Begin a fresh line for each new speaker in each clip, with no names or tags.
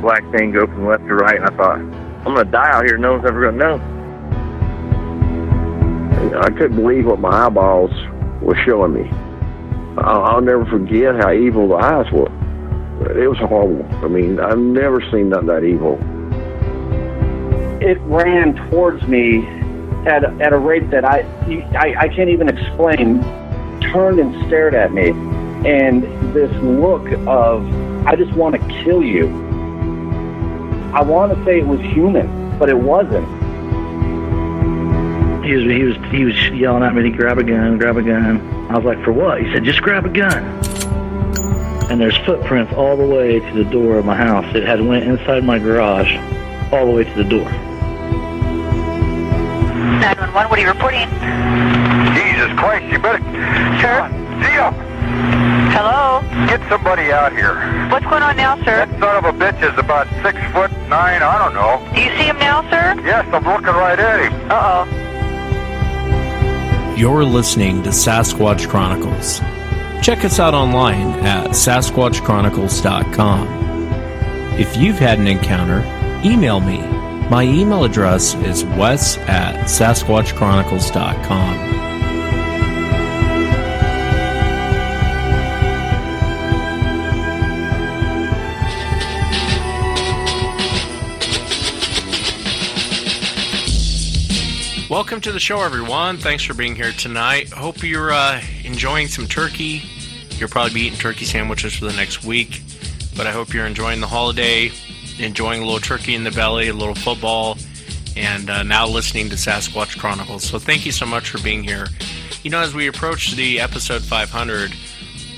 black thing go from left to right, and I thought, I'm going to die out here. No one's ever going to know. I couldn't believe what my eyeballs were showing me. I'll never forget how evil the eyes were. It was horrible. I mean, I've never seen nothing that evil.
It ran towards me at a rate that I can't even explain. Turned and stared at me, and this look of, I just want to kill you. I want to say it was human, but it wasn't.
He was yelling at me to grab a gun. I was like, for what? He said, just grab a gun. And there's footprints all the way to the door of my house. It had went inside my garage all the way to the door.
911, what are you reporting?
Jesus Christ, you better...
Sir?
Zia!
Hello?
Get somebody out here.
What's going on now, sir?
That son of a bitch is about 6'9", I don't know.
Do you see him now, sir?
Yes, I'm looking right at him.
Uh-oh.
You're listening to Sasquatch Chronicles. Check us out online at sasquatchchronicles.com. If you've had an encounter, email me. My email address is wes@sasquatchchronicles.com. Welcome to the show, everyone. Thanks for being here tonight. Hope you're enjoying some turkey. You'll probably be eating turkey sandwiches for the next week, but I hope you're enjoying the holiday, enjoying a little turkey in the belly, a little football, and now listening to Sasquatch Chronicles. So thank you so much for being here. You know, as we approach the episode 500,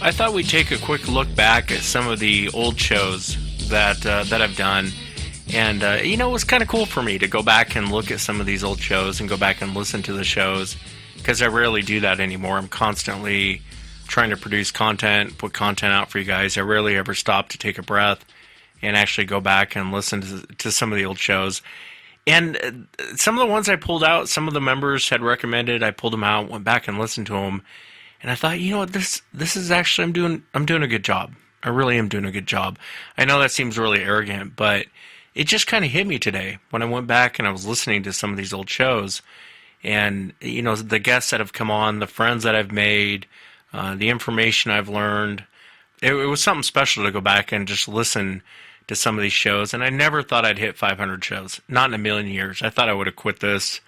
I thought we'd take a quick look back at some of the old shows that I've done. And, it was kind of cool for me to go back and look at some of these old shows and go back and listen to the shows, because I rarely do that anymore. I'm constantly trying to produce content, put content out for you guys. I rarely ever stop to take a breath and actually go back and listen to some of the old shows. And some of the ones I pulled out, some of the members had recommended, I pulled them out, went back and listened to them. And I thought, you know what, this is actually, I'm doing a good job. I really am doing a good job. I know that seems really arrogant, but it just kind of hit me today when I went back and I was listening to some of these old shows, and the guests that have come on, the friends that I've made, the information I've learned. It was something special to go back and just listen to some of these shows. And I never thought I'd hit 500 shows, not in a million years. I thought I would have quit this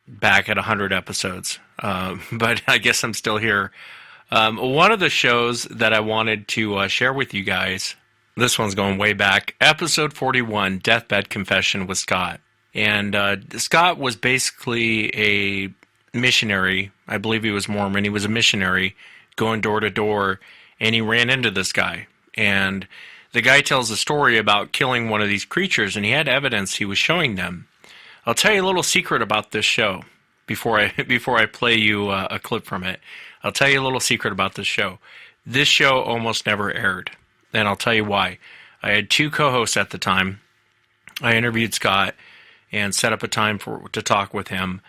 back at 100 episodes, but I guess I'm still here. One of the shows that I wanted to share with you guys. This one's going way back. Episode 41, Deathbed Confession with Scott. And Scott was basically a missionary. I believe he was Mormon. He was a missionary going door to door, and he ran into this guy. And the guy tells a story about killing one of these creatures, and he had evidence he was showing them. I'll tell you a little secret about this show before I play you a clip from it. I'll tell you a little secret about this show. This show almost never aired. And I'll tell you why. I had two co-hosts at the time. I interviewed Scott and set up a time to talk with him.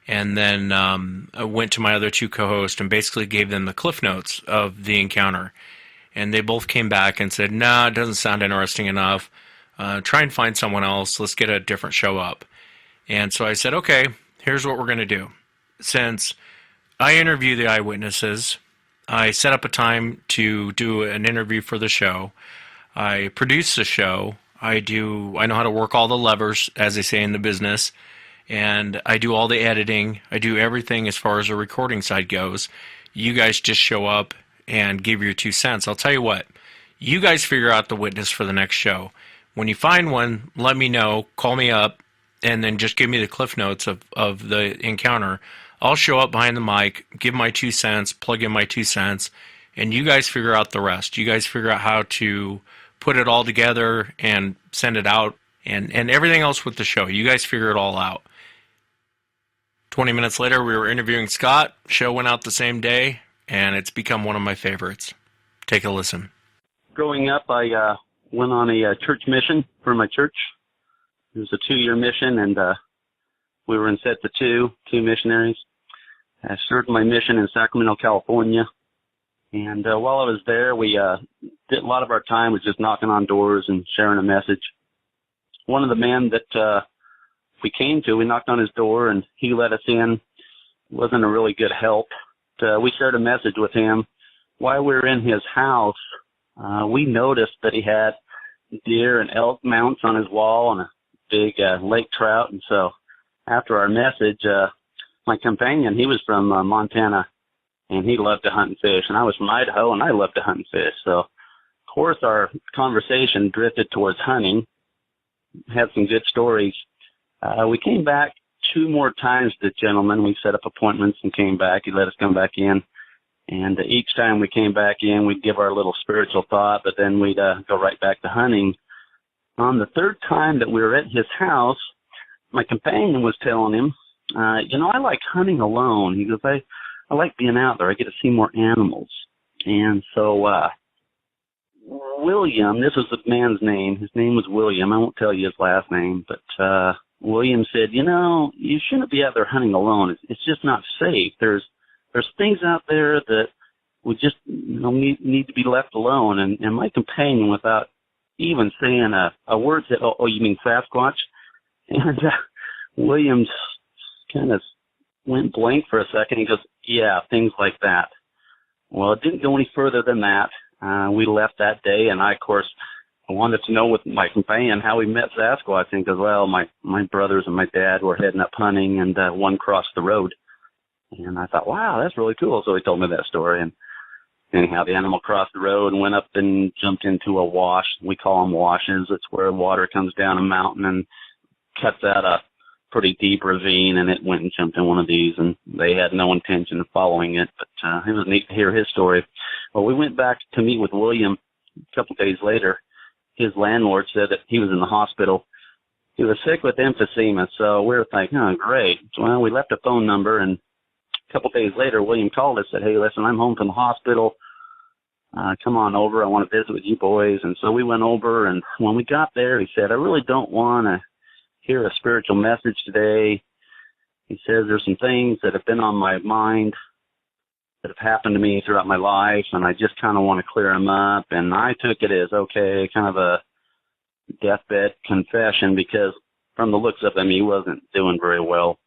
And then I went to my other two co-hosts and basically gave them the cliff notes of the encounter. And they both came back and said, nah, it doesn't sound interesting enough. Try and find someone else. Let's get a different show up. And so I said, okay, here's what we're going to do. Since I interview the eyewitnesses, I set up a time to do an interview for the show. I produce the show. I know how to work all the levers, as they say in the business, and I do all the editing. I do everything as far as the recording side goes. You guys just show up and give your 2 cents. I'll tell you what, you guys figure out the witness for the next show. When you find one, let me know, call me up, and then just give me the cliff notes of the encounter. I'll show up behind the mic, give my 2 cents, plug in my 2 cents, and you guys figure out the rest. You guys figure out how to put it all together and send it out, and everything else with the show. You guys figure it all out. 20 minutes later, we were interviewing Scott. Show went out the same day, and it's become one of my favorites. Take a listen.
Growing up, I went on a church mission for my church. It was a 2-year mission, and we were in sets of two missionaries. I served my mission in Sacramento, California, And while I was there, we did a lot of our time was just knocking on doors and sharing a message. One of the men that we came to, we knocked on his door, and he let us in. Wasn't a really good help. We shared a message with him. While we were in his house, we noticed that he had deer and elk mounts on his wall and a big lake trout. And so after our message, my companion, he was from Montana, and he loved to hunt and fish. And I was from Idaho, and I loved to hunt and fish. So, of course, our conversation drifted towards hunting. Had some good stories. We came back 2 more times to the gentleman. We set up appointments and came back. He let us come back in. And each time we came back in, we'd give our little spiritual thought, but then we'd go right back to hunting. On the 3rd time that we were at his house, my companion was telling him, I like hunting alone. He goes, I like being out there. I get to see more animals. And so William, this was the man's name. His name was William. I won't tell you his last name, but William said, you shouldn't be out there hunting alone. It's just not safe. There's things out there that we just need to be left alone. And my companion, without even saying a word, said, oh, you mean Sasquatch? And Williams kind of went blank for a second. He goes, yeah, things like that. Well, it didn't go any further than that. We left that day, and I, of course, wanted to know with my companion how we met Sasquatch. And he goes, well, my brothers and my dad were heading up hunting, and one crossed the road. And I thought, wow, that's really cool. So he told me that story. And anyhow, the animal crossed the road and went up and jumped into a wash. We call them washes. It's where water comes down a mountain and cuts out a pretty deep ravine, and it went and jumped in one of these, and they had no intention of following it. But it was neat to hear his story. Well, we went back to meet with William a couple of days later. His landlord said that he was in the hospital. He was sick with emphysema, so we were thinking, oh, great. Well, we left a phone number, and a couple of days later, William called us and said, hey, listen, I'm home from the hospital. Come on over. I want to visit with you boys. And so we went over, and when we got there, he said, I really don't want to hear a spiritual message today. He says there's some things that have been on my mind that have happened to me throughout my life, and I just kind of want to clear them up. And I took it as, okay, kind of a deathbed confession, because from the looks of him, he wasn't doing very well.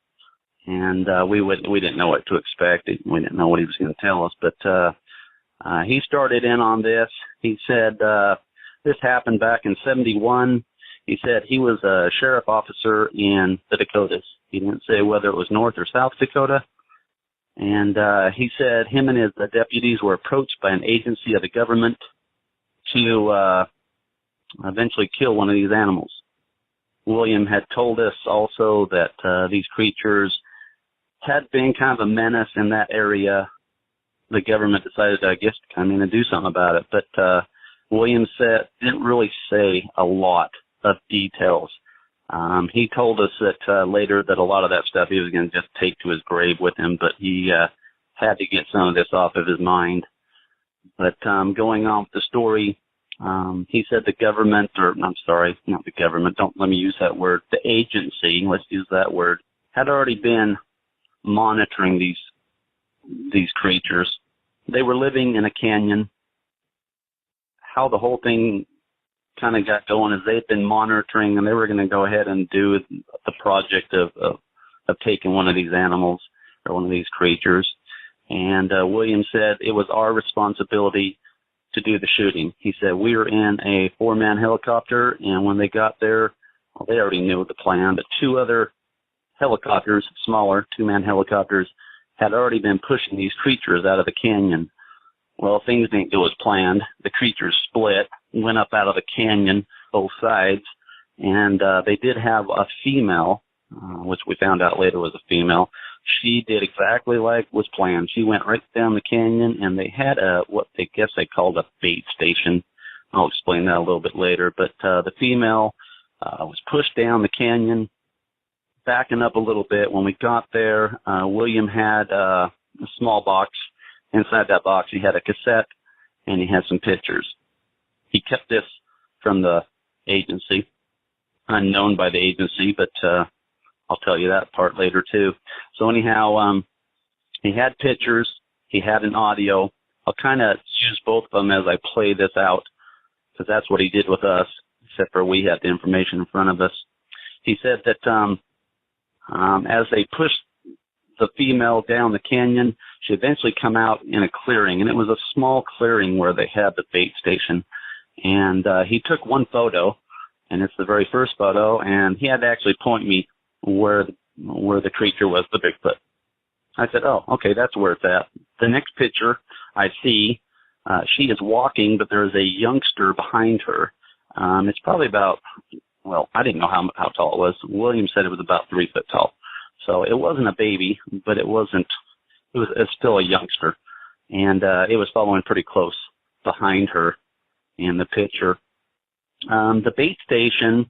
And we didn't know what to expect. We didn't know what he was going to tell us. But he started in on this. He said this happened back in 1971. He said he was a sheriff officer in the Dakotas. He didn't say whether it was North or South Dakota. And he said him and his deputies were approached by an agency of the government to eventually kill one of these animals. William had told us also that these creatures had been kind of a menace in that area. The government decided, I guess, to come in and do something about it. But William said didn't really say a lot of details. He told us that later that a lot of that stuff he was going to just take to his grave with him, but he had to get some of this off of his mind. But going on with the story, he said the government, or I'm sorry, not the government, don't let me use that word, the agency, let's use that word, had already been monitoring these creatures. They were living in a canyon. How the whole thing kind of got going is they'd been monitoring, and they were going to go ahead and do the project of taking one of these animals or one of these creatures. And William said it was our responsibility to do the shooting. He said we were in a 4-man helicopter, and when they got there, well, they already knew the plan, but 2 other helicopters, smaller 2-man helicopters, had already been pushing these creatures out of the canyon. Well, things didn't go as planned. The creatures split, went up out of the canyon, both sides, and they did have a female, which we found out later was a female. She did exactly like was planned. She went right down the canyon, and they had what they guess they called a bait station. I'll explain that a little bit later. But the female was pushed down the canyon, backing up a little bit. When we got there, William had a small box. Inside that box, he had a cassette, and he had some pictures. He kept this from the agency, unknown by the agency, but I'll tell you that part later, too. So anyhow, he had pictures. He had an audio. I'll kind of use both of them as I play this out, because that's what he did with us, except for we had the information in front of us. He said that as they pushed the female down the canyon, she eventually come out in a clearing, and it was a small clearing where they had the bait station. And he took one photo, and it's the very first photo, and he had to actually point me where the creature was, the Bigfoot. I said, oh, okay, that's where it's at. The next picture I see, she is walking, but there is a youngster behind her. It's probably about, well, I didn't know how tall it was. William said it was about 3 foot tall. So it wasn't a baby, but it was still a youngster. And it was following pretty close behind her in the picture. The bait station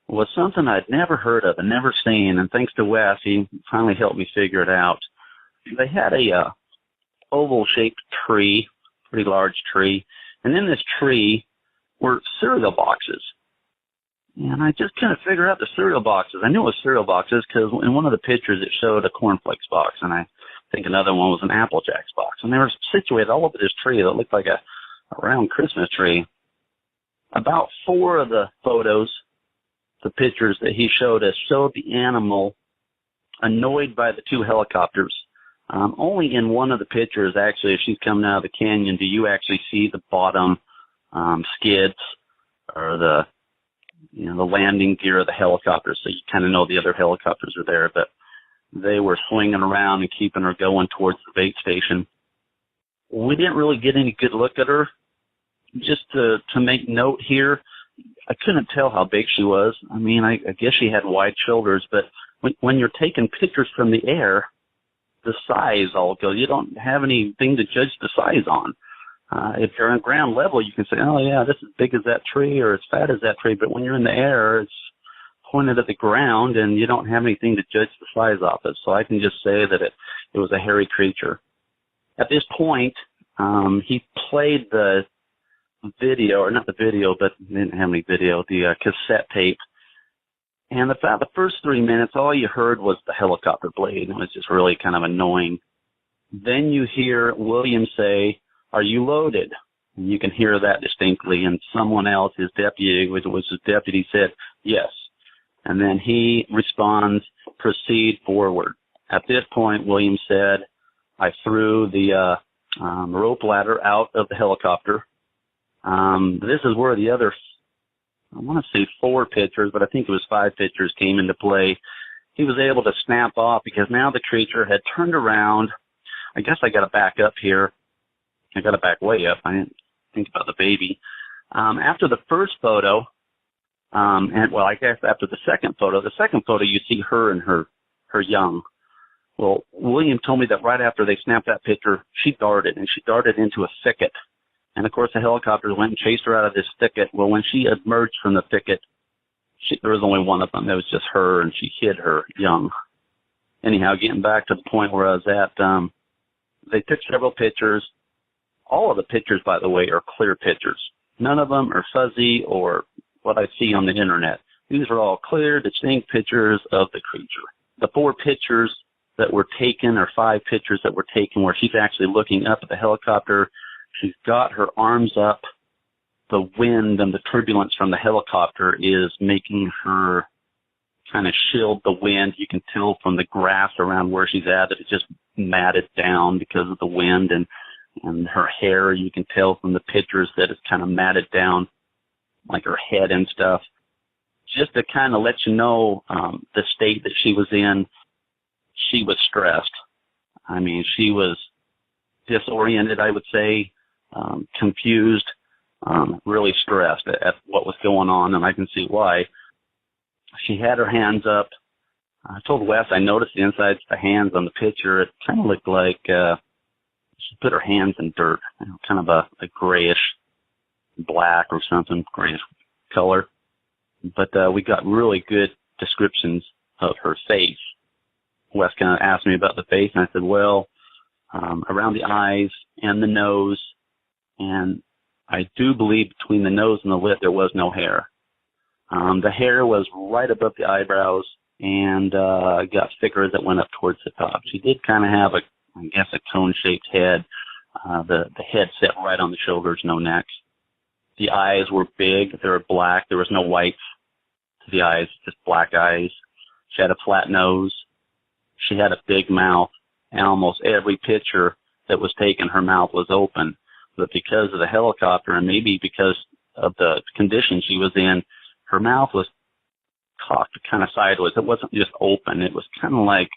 was something I'd never heard of and never seen, and thanks to Wes, he finally helped me figure it out. They had a oval-shaped tree, pretty large tree, and in this tree were cereal boxes. And I just couldn't figure out the cereal boxes. I knew it was cereal boxes because in one of the pictures it showed a cornflakes box, and I think another one was an Apple Jacks box. And they were situated all over this tree that looked like a round Christmas tree. About 4 of the photos, the pictures that he showed us, showed the animal annoyed by the 2 helicopters. Only in one of the pictures, actually, if she's coming out of the canyon, do you actually see the bottom skids or the landing gear of the helicopter, so you kind of know the other helicopters are there. But they were swinging around and keeping her going towards the bait station. We didn't really get any good look at her. Just to make note here, I couldn't tell how big she was. I mean, I guess she had wide shoulders, but when you're taking pictures from the air, the size all goes. You don't have anything to judge the size on. If you're on ground level, you can say, oh, yeah, this is as big as that tree or as fat as that tree. But when you're in the air, it's pointed at the ground, and you don't have anything to judge the size off it. So I can just say that it was a hairy creature. At this point, he played the video, or not the video, but they didn't have any video, the cassette tape. And about the first 3 minutes, all you heard was the helicopter blade. It was just really kind of annoying. Then you hear William say, are you loaded? And you can hear that distinctly. And someone else, his deputy, which was his deputy, said, yes. And then he responds, proceed forward. At this point, William said, I threw the rope ladder out of the helicopter. This is where the other, I want to say 4 pictures, but I think it was 5 pictures came into play. He was able to snap off because now the creature had turned around. I guess I got to back up here. I got to back way up. I didn't think about the baby. After the first photo, I guess after the second photo you see her and her young. Well, William told me that right after they snapped that picture, she darted into a thicket. And, of course, the helicopters went and chased her out of this thicket. Well, when she emerged from the thicket, there was only one of them. It was just her, and she hid her young. Anyhow, getting back to the point where I was at, they took several pictures. All of the pictures, by the way, are clear pictures. None of them are fuzzy or what I see on the Internet. These are all clear, distinct pictures of the creature. The 4 pictures that were taken, or 5 pictures that were taken, where she's actually looking up at the helicopter. She's got her arms up. The wind and the turbulence from the helicopter is making her kind of shield the wind. You can tell from the grass around where she's at that it's just matted down because of the wind, and her hair, you can tell from the pictures that it's kind of matted down, like her head and stuff. Just to kind of let you know the state that she was in, she was stressed. I mean, she was disoriented, I would say, confused, really stressed at what was going on, and I can see why. She had her hands up. I told Wes I noticed the insides of the hands on the picture. It kind of looked like she put her hands in dirt, kind of a grayish black or something, grayish color. But we got really good descriptions of her face. Wes kind of asked me about the face, and I said, well, around the eyes and the nose, and I do believe between the nose and the lip there was no hair. The hair was right above the eyebrows and got thicker as it went up towards the top. She did kind of have a cone-shaped head, The head sat right on the shoulders, no neck. The eyes were big. They were black. There was no whites to the eyes, just black eyes. She had a flat nose. She had a big mouth. And almost every picture that was taken, her mouth was open. But because of the helicopter and maybe because of the condition she was in, her mouth was cocked kind of sideways. It wasn't just open. It was kind of like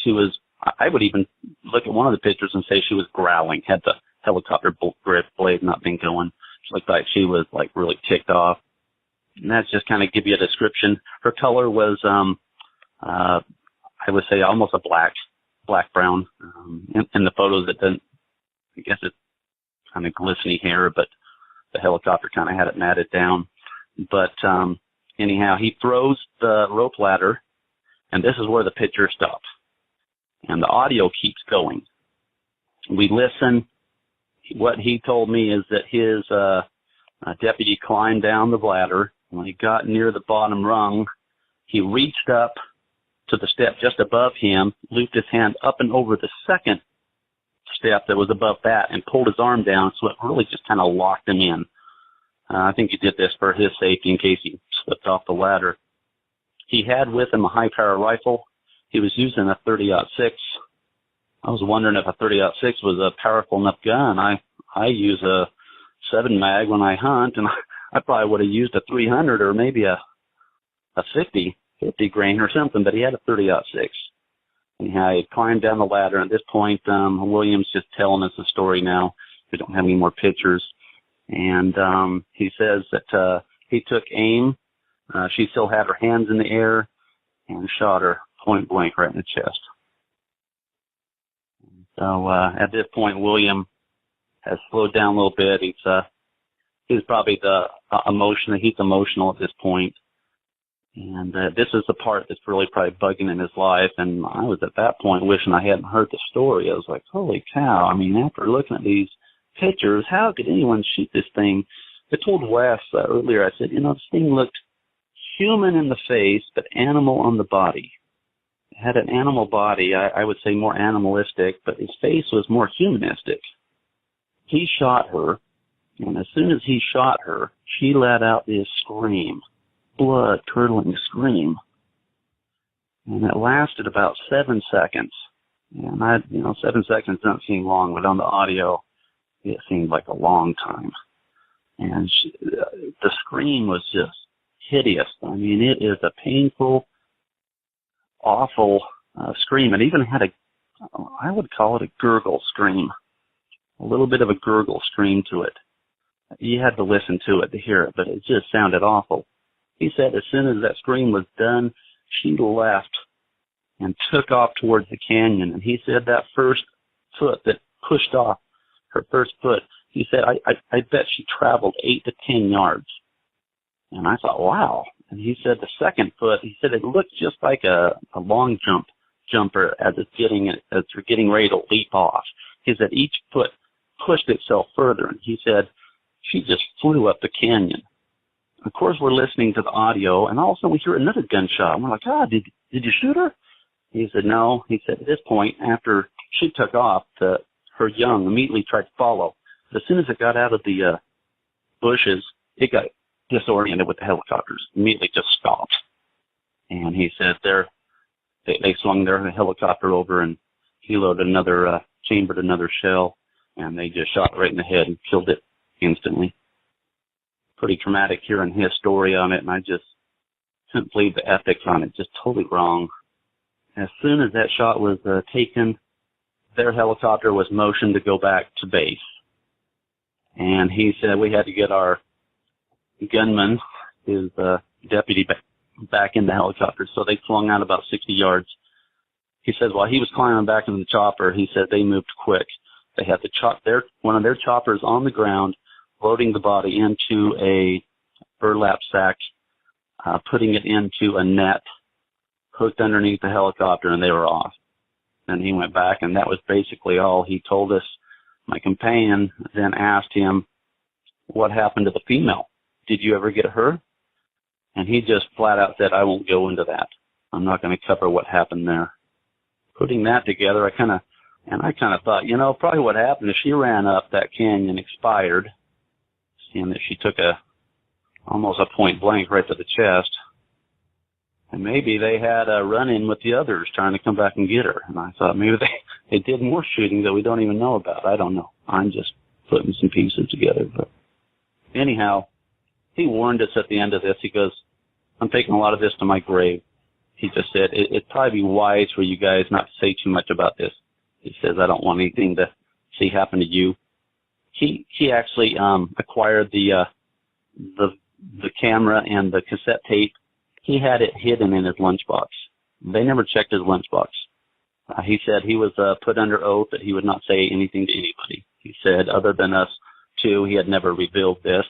she was, I would even look at one of the pictures and say she was growling, had the helicopter blade not been going. She looked like she was like really ticked off. And that's just kind of give you a description. Her color was, I would say almost a black brown. In the photos it doesn't, I guess it's kind of glistening hair, but the helicopter kind of had it matted down. But anyhow, he throws the rope ladder, and this is where the picture stops. And the audio keeps going. We listen. What he told me is that his deputy climbed down the ladder. When he got near the bottom rung, he reached up to the step just above him, looped his hand up and over the second step that was above that, and pulled his arm down, so it really just kind of locked him in. I think he did this for his safety in case he slipped off the ladder. He had with him a high-power rifle. He was using a 30-06. I was wondering if a 30-06 was a powerful enough gun. I use a 7 mag when I hunt, and I probably would have used a 300 or maybe a 50 grain or something, but he had a 30-06. Anyhow, he climbed down the ladder. At this point, William's just telling us the story now. We don't have any more pictures. And he says that he took aim. She still had her hands in the air and shot her point blank right in the chest. So at this point, William has slowed down a little bit. He's probably he's emotional at this point. And this is the part that's really probably bugging in his life. And I was at that point wishing I hadn't heard the story. I was like, holy cow. I mean, after looking at these pictures, how could anyone shoot this thing? I told Wes earlier, I said, this thing looked human in the face, but animal on the body. It had an animal body, I would say more animalistic, but his face was more humanistic. He shot her, and as soon as he shot her, she let out this scream, blood-curdling scream. And it lasted about 7 seconds. And 7 seconds doesn't seem long, but on the audio, it seemed like a long time. And the scream was just hideous. I mean, it is a painful, awful scream. It even had I would call it a gurgle scream. A little bit of a gurgle scream to it. You had to listen to it to hear it, but it just sounded awful. He said as soon as that scream was done, she left and took off towards the canyon. And he said that first foot that pushed off, her first foot, he said, I bet she traveled 8 to 10 yards. And I thought, wow. And he said the second foot, he said it looked just like a long jumper as they're getting ready to leap off. He said each foot pushed itself further. And he said she just flew up the canyon. Of course, we're listening to the audio, and all of a sudden we hear another gunshot. And we're like, did you shoot her? He said, no. He said, at this point, after she took off, her young immediately tried to follow. But as soon as it got out of the bushes, it got disoriented with the helicopters. Immediately just stopped. And he said they swung their helicopter over, and he loaded chambered another shell, and they just shot right in the head and killed it instantly. Pretty traumatic hearing his story on it, and I just couldn't believe the ethics on it. Just totally wrong. As soon as that shot was taken, their helicopter was motioned to go back to base. And he said we had to get our gunman, his deputy, back in the helicopter. So they flung out about 60 yards. He said while he was climbing back into the chopper, he said they moved quick. They had one of their choppers on the ground, loading the body into a burlap sack, putting it into a net, hooked underneath the helicopter, and they were off. And he went back, and that was basically all he told us. My companion then asked him, what happened to the female? Did you ever get her? And he just flat out said, I won't go into that. I'm not going to cover what happened there. Putting that together, I kind of And I kind of thought, probably what happened is she ran up that canyon expired, seeing that she took almost a point blank right to the chest. And maybe they had a run-in with the others trying to come back and get her. And I thought maybe they did more shooting that we don't even know about. I don't know. I'm just putting some pieces together. But anyhow, he warned us at the end of this. He goes, I'm taking a lot of this to my grave. He just said, it'd probably be wise for you guys not to say too much about this. He says, I don't want anything to see happen to you. He actually acquired the camera and the cassette tape. He had it hidden in his lunchbox. They never checked his lunchbox. He said he was put under oath that he would not say anything to anybody. He said, other than us two, he had never revealed this.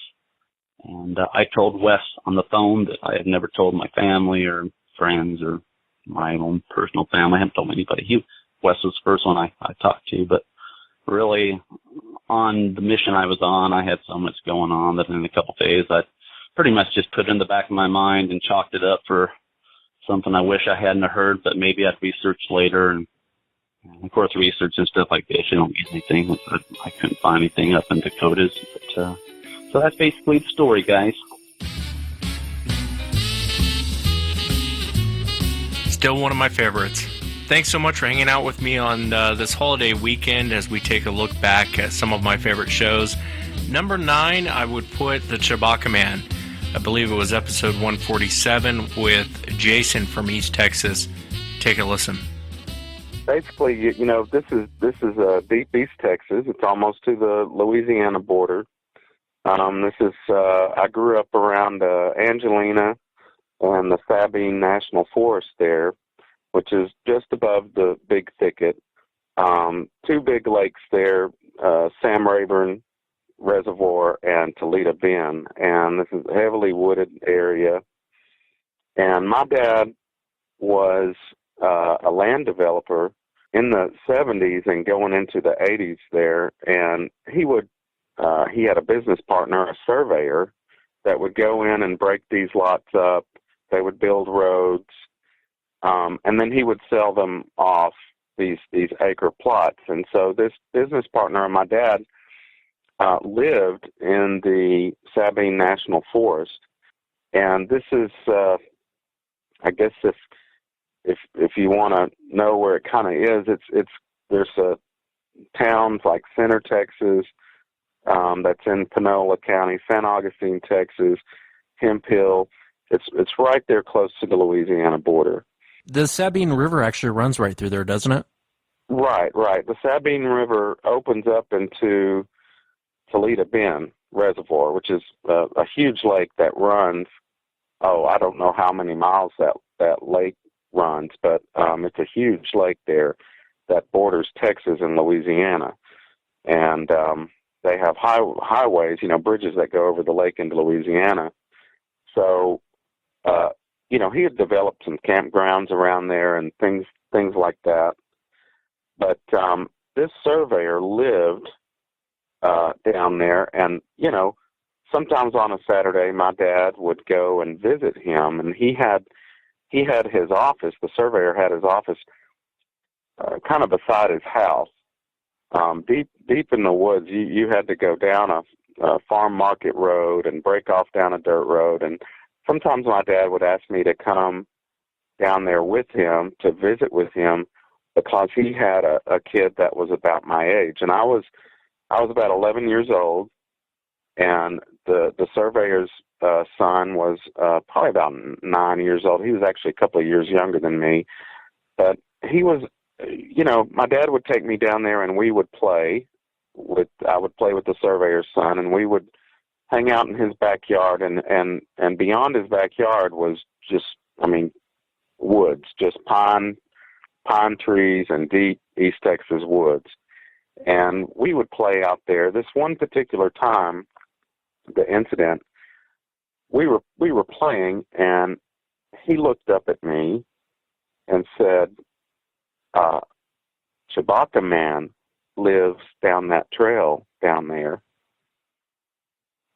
And I told Wes on the phone that I had never told my family or friends or my own personal family. I haven't told anybody. Wes was the first one I talked to, but really on the mission I was on, I had so much going on that in a couple of days I pretty much just put it in the back of my mind and chalked it up for something I wish I hadn't heard, but maybe I'd research later. And of course, research and stuff like this, you don't get anything. I couldn't find anything up in Dakotas. But, so that's basically the story, guys.
Still one of my favorites. Thanks so much for hanging out with me on this holiday weekend as we take a look back at some of my favorite shows. Number 9, I would put The Chewbacca Man. I believe it was episode 147 with Jason from East Texas. Take a listen.
Basically, this is deep East Texas. It's almost to the Louisiana border. I grew up around Angelina and the Sabine National Forest there, which is just above the Big Thicket. 2 big lakes there, Sam Rayburn Reservoir and Toledo Bend. And this is a heavily wooded area. And my dad was a land developer in the 70s and going into the 80s there. And he had a business partner, a surveyor, that would go in and break these lots up. They would build roads. And then he would sell them off, these acre plots. And so this business partner of my dad lived in the Sabine National Forest. And this is, I guess if you want to know where it kind of is, there's towns like Center, Texas, that's in Panola County, San Augustine, Texas, Hemp Hill. It's right there close to the Louisiana border.
The Sabine River actually runs right through there, doesn't it?
Right. The Sabine River opens up into Toledo Bend Reservoir, which is a huge lake that runs, I don't know how many miles that lake runs, but it's a huge lake there that borders Texas and Louisiana. And they have highways, bridges that go over the lake into Louisiana. So, he had developed some campgrounds around there and things like that. But this surveyor lived down there, and sometimes on a Saturday, my dad would go and visit him, and he had his office. The surveyor had his office kind of beside his house, deep in the woods. You had to go down a farm market road and break off down a dirt road, and sometimes my dad would ask me to come down there with him to visit with him because he had a kid that was about my age, and I was about 11 years old, and the surveyor's son was probably about 9 years old. He was actually a couple of years younger than me, but he was, my dad would take me down there and we would play I would play with the surveyor's son, and we would hang out in his backyard, and beyond his backyard was just, woods, just pine trees and deep East Texas woods. And we would play out there. This one particular time, the incident, we were playing, and he looked up at me and said, Chewbacca Man lives down that trail down there.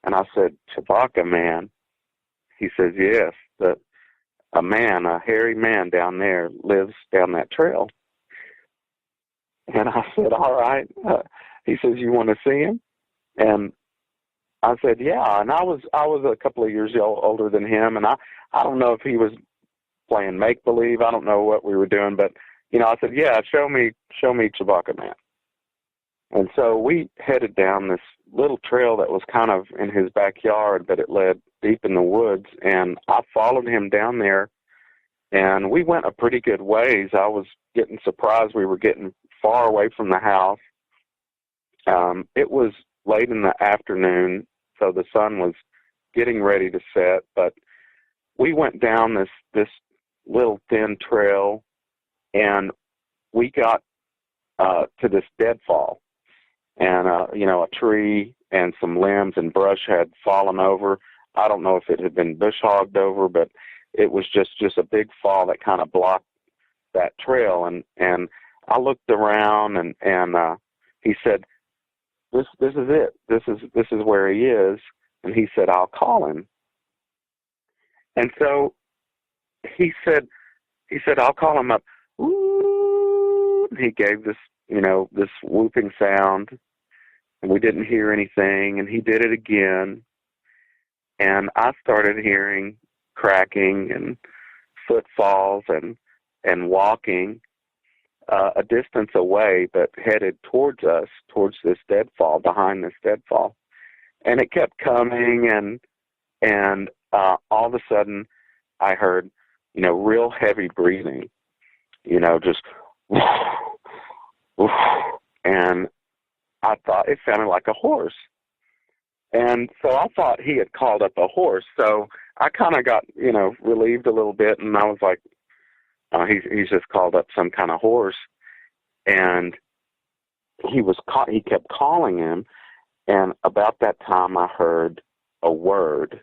And I said, Chewbacca Man? He says, yes, a hairy man down there lives down that trail. And I said, all right. He says, you want to see him? And I said, yeah. And I was a couple of years older than him, and I don't know if he was playing make-believe. I don't know what we were doing, but, I said, yeah, show me Chewbacca Man. And so we headed down this little trail that was kind of in his backyard, but it led deep in the woods, and I followed him down there, and we went a pretty good ways. I was getting surprised we were getting far away from the house. It was late in the afternoon, so the sun was getting ready to set, but we went down this little thin trail, and we got to this deadfall. And, a tree and some limbs and brush had fallen over. I don't know if it had been bush hogged over, but it was just a big fall that kind of blocked that trail. And I looked around, and he said, this is it. This is where he is. And he said, I'll call him. And so he said, I'll call him up. Ooh, and he gave this, this whooping sound, and we didn't hear anything, and he did it again. And I started hearing cracking and footfalls and walking a distance away, but headed towards us, towards this deadfall, behind this deadfall. And it kept coming, and all of a sudden I heard, real heavy breathing, just and I thought it sounded like a horse. And so I thought he had called up a horse. So I kind of got, relieved a little bit, and I was like, he's just called up some kind of horse. And he kept calling him. And about that time I heard a word.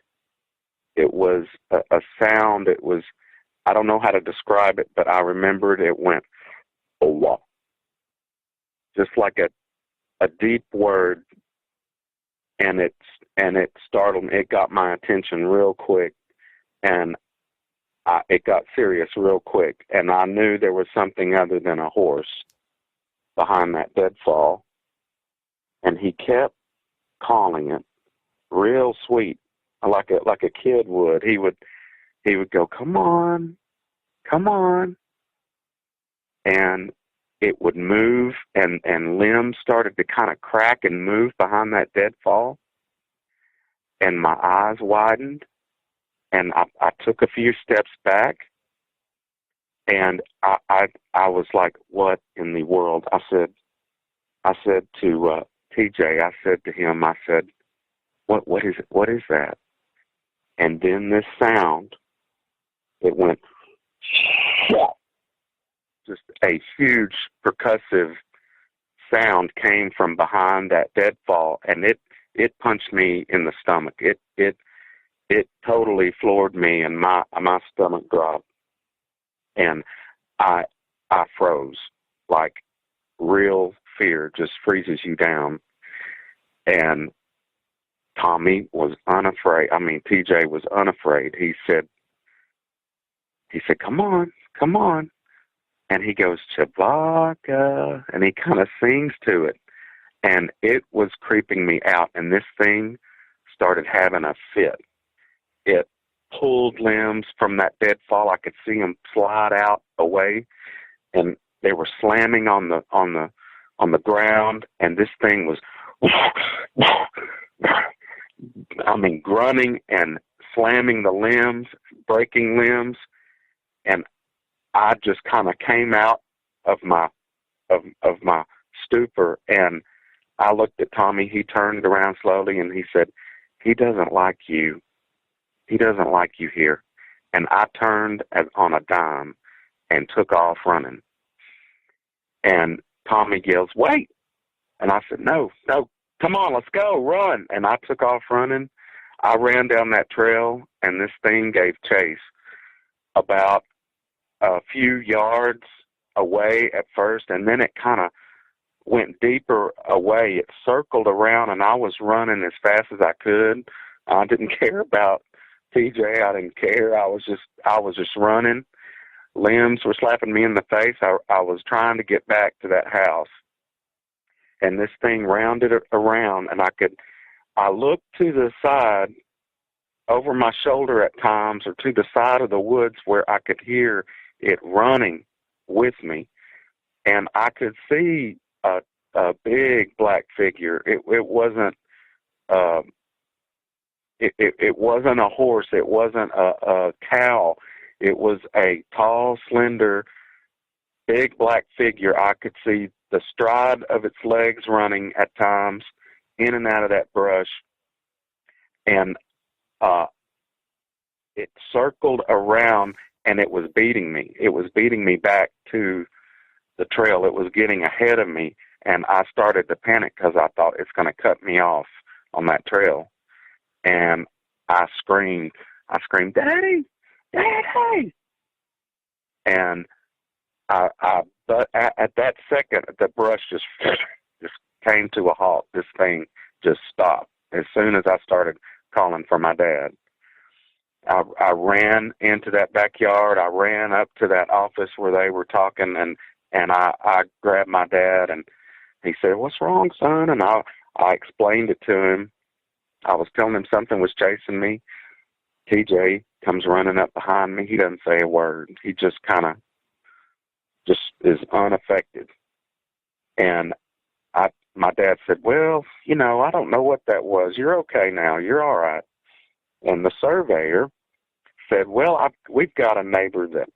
It was a sound. It was, I don't know how to describe it, but I remembered it went, oh, just like a deep word, and it startled me. It got my attention real quick, and it got serious real quick, and I knew there was something other than a horse behind that deadfall. And he kept calling it real sweet, like a kid would. He would go, come on, and it would move, and limbs started to kind of crack and move behind that deadfall. And my eyes widened, and I took a few steps back, and I was like, what in the world? I said to TJ, I said to him, I said, what is it? What is that? And then this sound, it went, just a huge percussive sound came from behind that deadfall, and it punched me in the stomach. It totally floored me, and my stomach dropped, and I froze. Like real fear just freezes you down. And Tommy was unafraid. TJ was unafraid. He said, come on. And he goes, Chewbacca, and he kind of sings to it. And it was creeping me out, and this thing started having a fit. It pulled limbs from that deadfall. I could see them slide out away, and they were slamming on the ground, and this thing was, grunting and slamming the limbs, breaking limbs, and I just kind of came out of my stupor, and I looked at Tommy. He turned around slowly, and he said, he doesn't like you. He doesn't like you here. And I turned on a dime and took off running. And Tommy yells, wait. And I said, no, come on, let's go, run. And I took off running. I ran down that trail, and this thing gave chase about a few yards away at first, and then it kind of went deeper away. It circled around, and I was running as fast as I could. I didn't care about TJ. I didn't care. I was just running. limbs were slapping me in the face. I was trying to get back to that house, and this thing rounded around, and I looked to the side, over my shoulder at times, or to the side of the woods where I could hear it running with me, and I could see a big black figure. It wasn't it wasn't a horse. It wasn't a cow. It was a tall, slender, big black figure. I could see the stride of its legs running at times in and out of that brush, and it circled around, and it was beating me. It was beating me back to the trail. It was getting ahead of me, and I started to panic because I thought it's going to cut me off on that trail. And I screamed, "Daddy, Daddy!" And but at that second, the brush just came to a halt. This thing just stopped as soon as I started calling for my dad. I ran into that backyard. I ran up to that office where they were talking, and I grabbed my dad, and he said, "What's wrong, son?" And I explained it to him. I was telling him something was chasing me. TJ comes running up behind me. He doesn't say a word. He just kind of is unaffected. And my dad said, "Well, I don't know what that was. You're okay now. You're all right." And the surveyor said, "Well, we've got a neighbor that,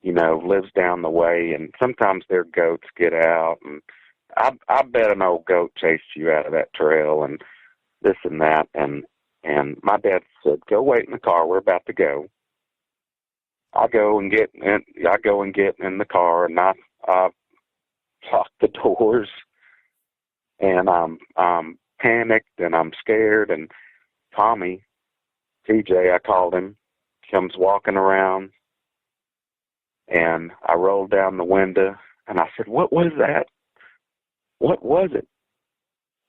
lives down the way, and sometimes their goats get out, and I bet an old goat chased you out of that trail, and this and that." And my dad said, "Go wait in the car. We're about to go." I go and get in the car, and I lock the doors, and I'm panicked, and I'm scared, and Tommy, TJ, I called him, comes walking around, and I rolled down the window, and I said, "What was that? What was it?"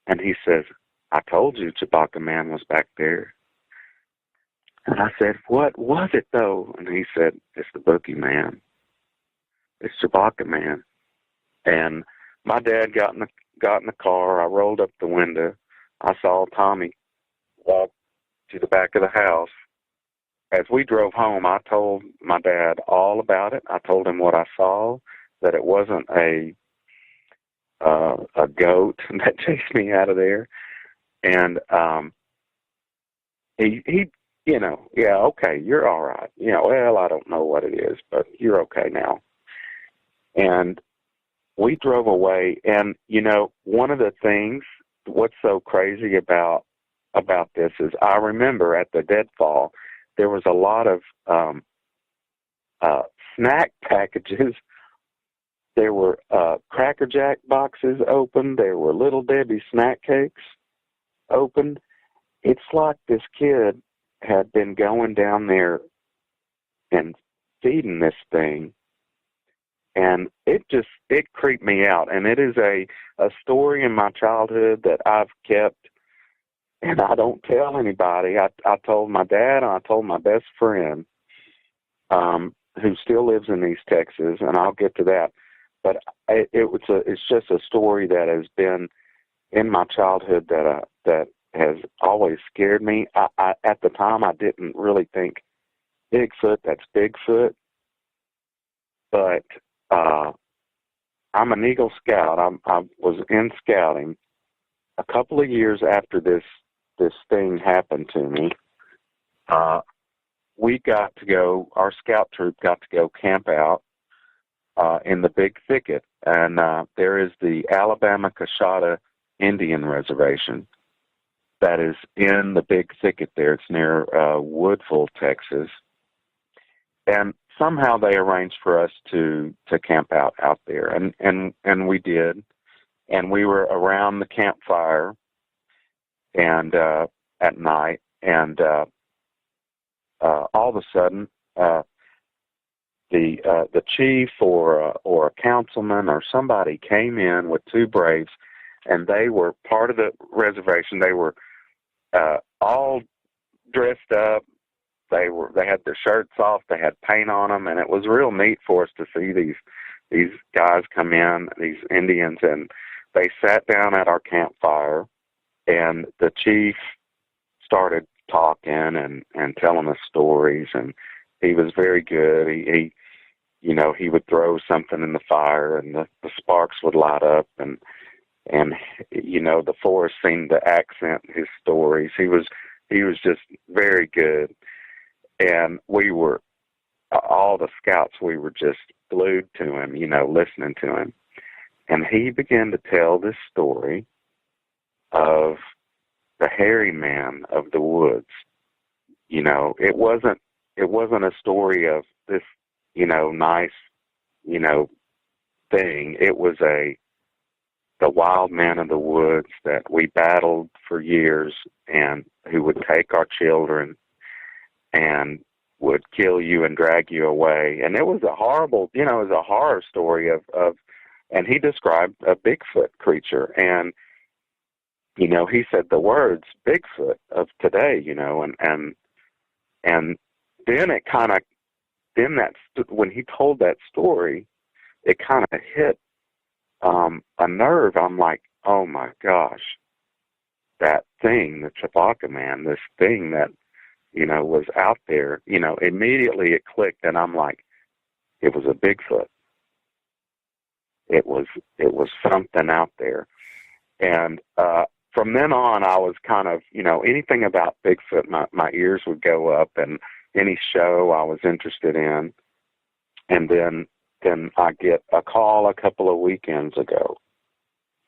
And he says, "I told you Chewbacca Man was back there." And I said, "What was it, though?" And he said, "It's the boogeyman. It's Chewbacca Man." And my dad got in the car. I rolled up the window. I saw Tommy walk to the back of the house. As we drove home, I told my dad all about it. I told him what I saw, that it wasn't a goat that chased me out of there. And he yeah, okay, you're all right. Well, I don't know what it is, but you're okay now. And we drove away, and one of the things, what's so crazy about this is, I remember at the deadfall there was a lot of snack packages. There were Cracker Jack boxes open. There were Little Debbie snack cakes open. It's like this kid had been going down there and feeding this thing, and it creeped me out. And it is a story in my childhood that I've kept, and I don't tell anybody. I told my dad, and I told my best friend, who still lives in East Texas, and I'll get to that. But it's just a story that has been in my childhood that has always scared me. I at the time, I didn't really think Bigfoot, that's Bigfoot. But I'm an Eagle Scout. I was in scouting. A couple of years after this thing happened to me, we got to go, our scout troop got to go camp out in the Big Thicket. And there is the Alabama Coshada Indian Reservation that is in the Big Thicket there. It's near Woodville, Texas. And somehow they arranged for us to camp out there. And we did. And we were around the campfire and at night, and all of a sudden the chief or a councilman or somebody came in with two braves, and they were part of the reservation. They were all dressed up they had their shirts off, they had paint on them, and it was real neat for us to see these guys come in, these Indians, and they sat down at our campfire, and the chief started talking and telling us stories, and he was very good. He he would throw something in the fire, and the sparks would light up, and the forest seemed to accent his stories. He was just very good, and we were all the scouts. We were just glued to him, listening to him, and he began to tell this story of the hairy man of the woods. It wasn't a story of this, nice, thing. It was the wild man of the woods that we battled for years, and who would take our children and would kill you and drag you away. And it was a horrible, it was a horror story of and he described a Bigfoot creature. And, he said the words Bigfoot of today, and then it kind of, when he told that story, it kind of hit a nerve. I'm like, oh my gosh, that thing, the Chewbacca man, this thing that, was out there, immediately it clicked, and I'm like, it was a Bigfoot. It was something out there. And from then on, I was kind of, anything about Bigfoot, my ears would go up, and any show I was interested in. And then I get a call a couple of weekends ago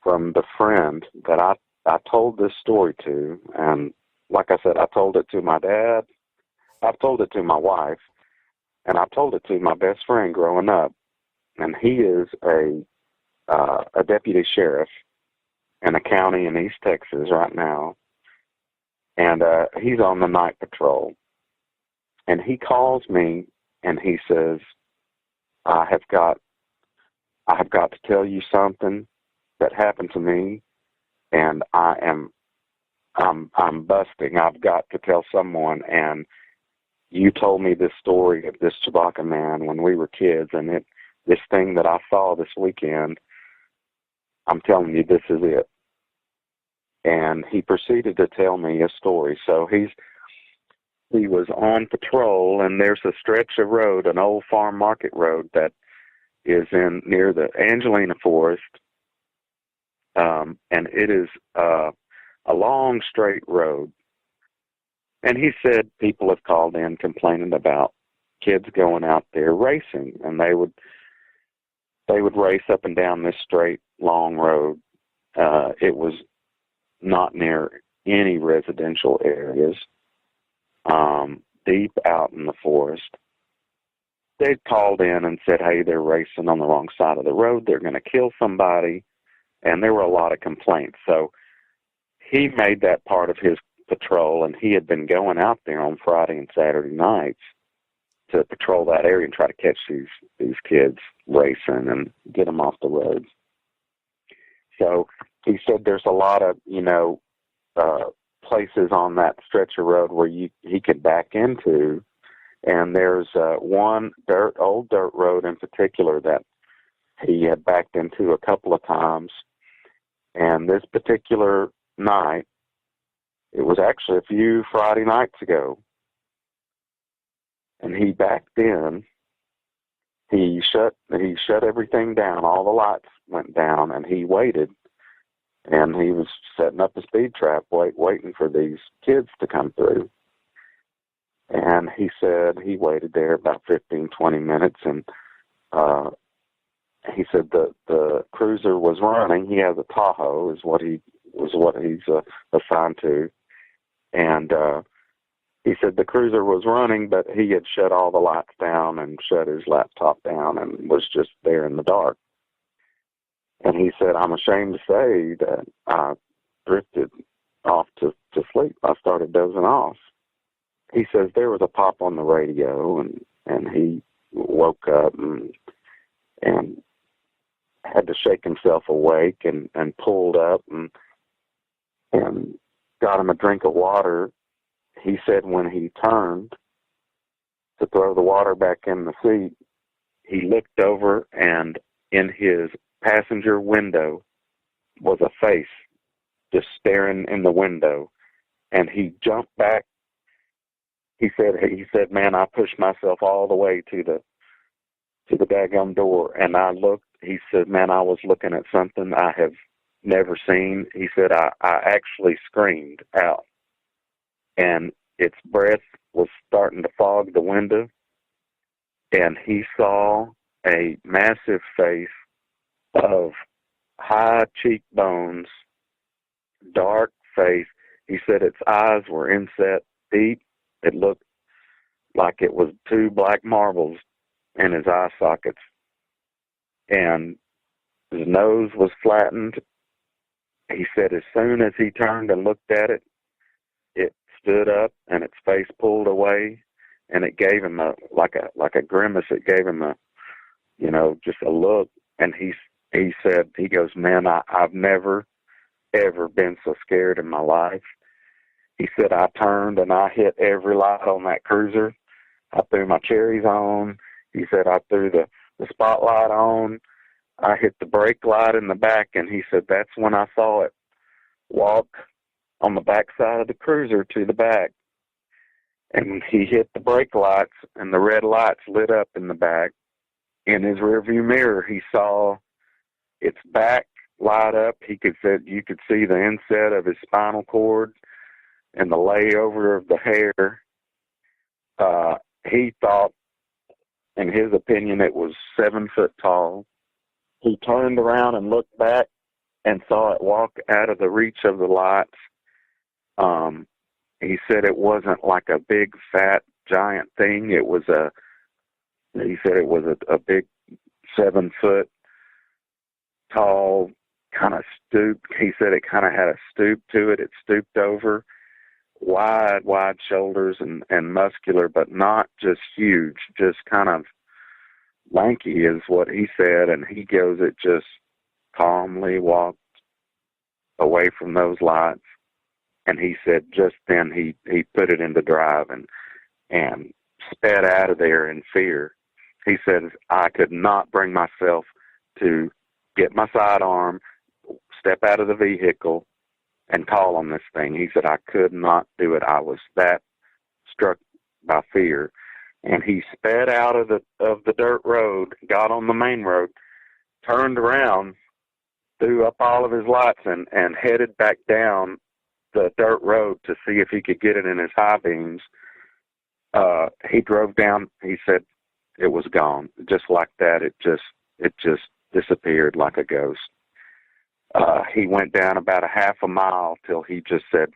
from the friend that I told this story to. And like I said, I told it to my dad, I've told it to my wife, and I told it to my best friend growing up. And he is a deputy sheriff in a county in East Texas right now. And he's on the night patrol. And he calls me and he says, I have got to tell you something that happened to me, and I'm busting. I've got to tell someone. And you told me this story of this Chewbacca man when we were kids, and this thing that I saw this weekend, I'm telling you, this is it. And he proceeded to tell me a story. So he was on patrol, and there's a stretch of road, an old farm market road that is near the Angelina Forest, and it is a long straight road. And he said people have called in complaining about kids going out there racing, and they would race up and down this straight long road. It was not near any residential areas. Deep out in the forest. They'd called in and said, hey, they're racing on the wrong side of the road, they're going to kill somebody, and there were a lot of complaints. So he made that part of his patrol, and he had been going out there on Friday and Saturday nights to patrol that area and try to catch these kids racing and get them off the roads. So he said there's a lot of, places on that stretch of road where he could back into, and there's one old dirt road in particular that he had backed into a couple of times. And this particular night, it was actually a few Friday nights ago, and he backed in. He shut everything down. All the lights went down, and he waited. And he was setting up a speed trap, waiting for these kids to come through. And he said he waited there about 15, 20 minutes, and he said the cruiser was running. He has a Tahoe, is what he's assigned to. And he said the cruiser was running, but he had shut all the lights down and shut his laptop down and was just there in the dark. And he said, I'm ashamed to say that I drifted off to sleep. I started dozing off. He says there was a pop on the radio, and he woke up and had to shake himself awake and pulled up and got him a drink of water. He said when he turned, to throw the water back in the seat, he looked over, and in his passenger window was a face just staring in the window. And he jumped back. He said, man, I pushed myself all the way to the daggum door, and I looked. He said, man, I was looking at something I have never seen. He said, I actually screamed out, and its breath was starting to fog the window, and he saw a massive face of high cheekbones, dark face. He said its eyes were inset deep. It looked like it was two black marbles in his eye sockets. And his nose was flattened. He said as soon as he turned and looked at it, it stood up and its face pulled away, and it gave him like a grimace. It gave him just a look. And he said, he goes, man, I've never, ever been so scared in my life. He said, I turned and I hit every light on that cruiser. I threw my cherries on. He said, I threw the spotlight on. I hit the brake light in the back, and he said, that's when I saw it walk on the back side of the cruiser to the back. And he hit the brake lights, and the red lights lit up in the back. In his rearview mirror, he saw its back light up. You could see the inset of his spinal cord and the layover of the hair. He thought, in his opinion, it was 7 foot tall. He turned around and looked back and saw it walk out of the reach of the lights. He said it wasn't like a big, fat, giant thing. He said it was a big 7 foot tall, kind of stooped. He said it kind of had a stoop to it. It stooped over, wide shoulders and muscular, but not just huge, just kind of lanky is what he said. And he goes, it just calmly walked away from those lights. And he said just then he put it into drive and sped out of there in fear. He said, I could not bring myself to get my sidearm, step out of the vehicle, and call on this thing. He said, I could not do it. I was that struck by fear. And he sped out of the dirt road, got on the main road, turned around, threw up all of his lights, and headed back down the dirt road to see if he could get it in his high beams. He drove down. He said it was gone. Just like that, it just disappeared like a ghost. He went down about a half a mile till he just said,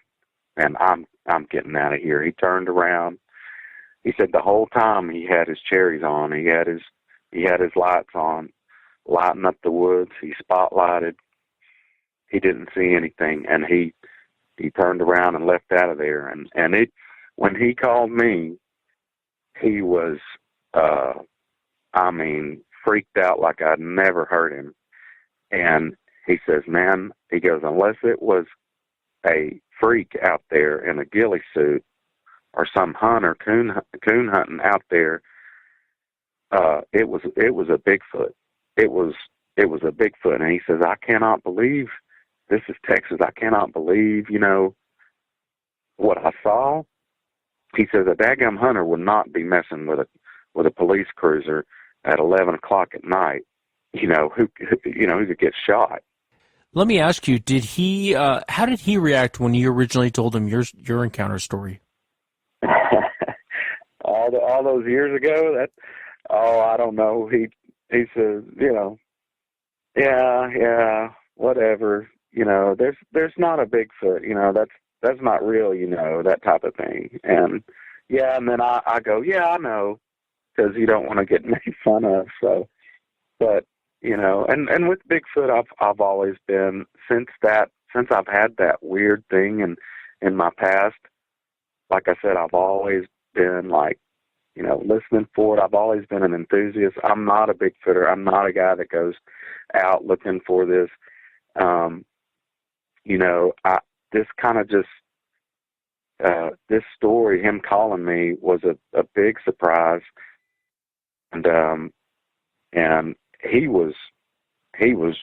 man, I'm getting out of here. He turned around. He said the whole time he had his cherries on. He had his lights on, lighting up the woods. He spotlighted. He didn't see anything, and he turned around and left out of there. And when he called me, he was, freaked out like I'd never heard him. And he says, man, he goes, unless it was a freak out there in a ghillie suit or some hunter coon hunting out there, it was a Bigfoot. It was a Bigfoot. And he says, I cannot believe this is Texas. I cannot believe, what I saw. He says a daggum hunter would not be messing with a police cruiser at 11 o'clock at night. Who could get shot.
Let me ask you, how did he react when you originally told him your encounter story?
all those years ago, I don't know. He says, yeah, whatever. There's not a Bigfoot. That's not real. That type of thing. And yeah, and then I go, yeah, I know, because you don't want to get made fun of. So, but and with Bigfoot, I've always been since I've had that weird thing in my past. Like I said, I've always been listening for it. I've always been an enthusiast. I'm not a Bigfooter. I'm not a guy that goes out looking for this. This kind of just this story, him calling me, was a big surprise. And he was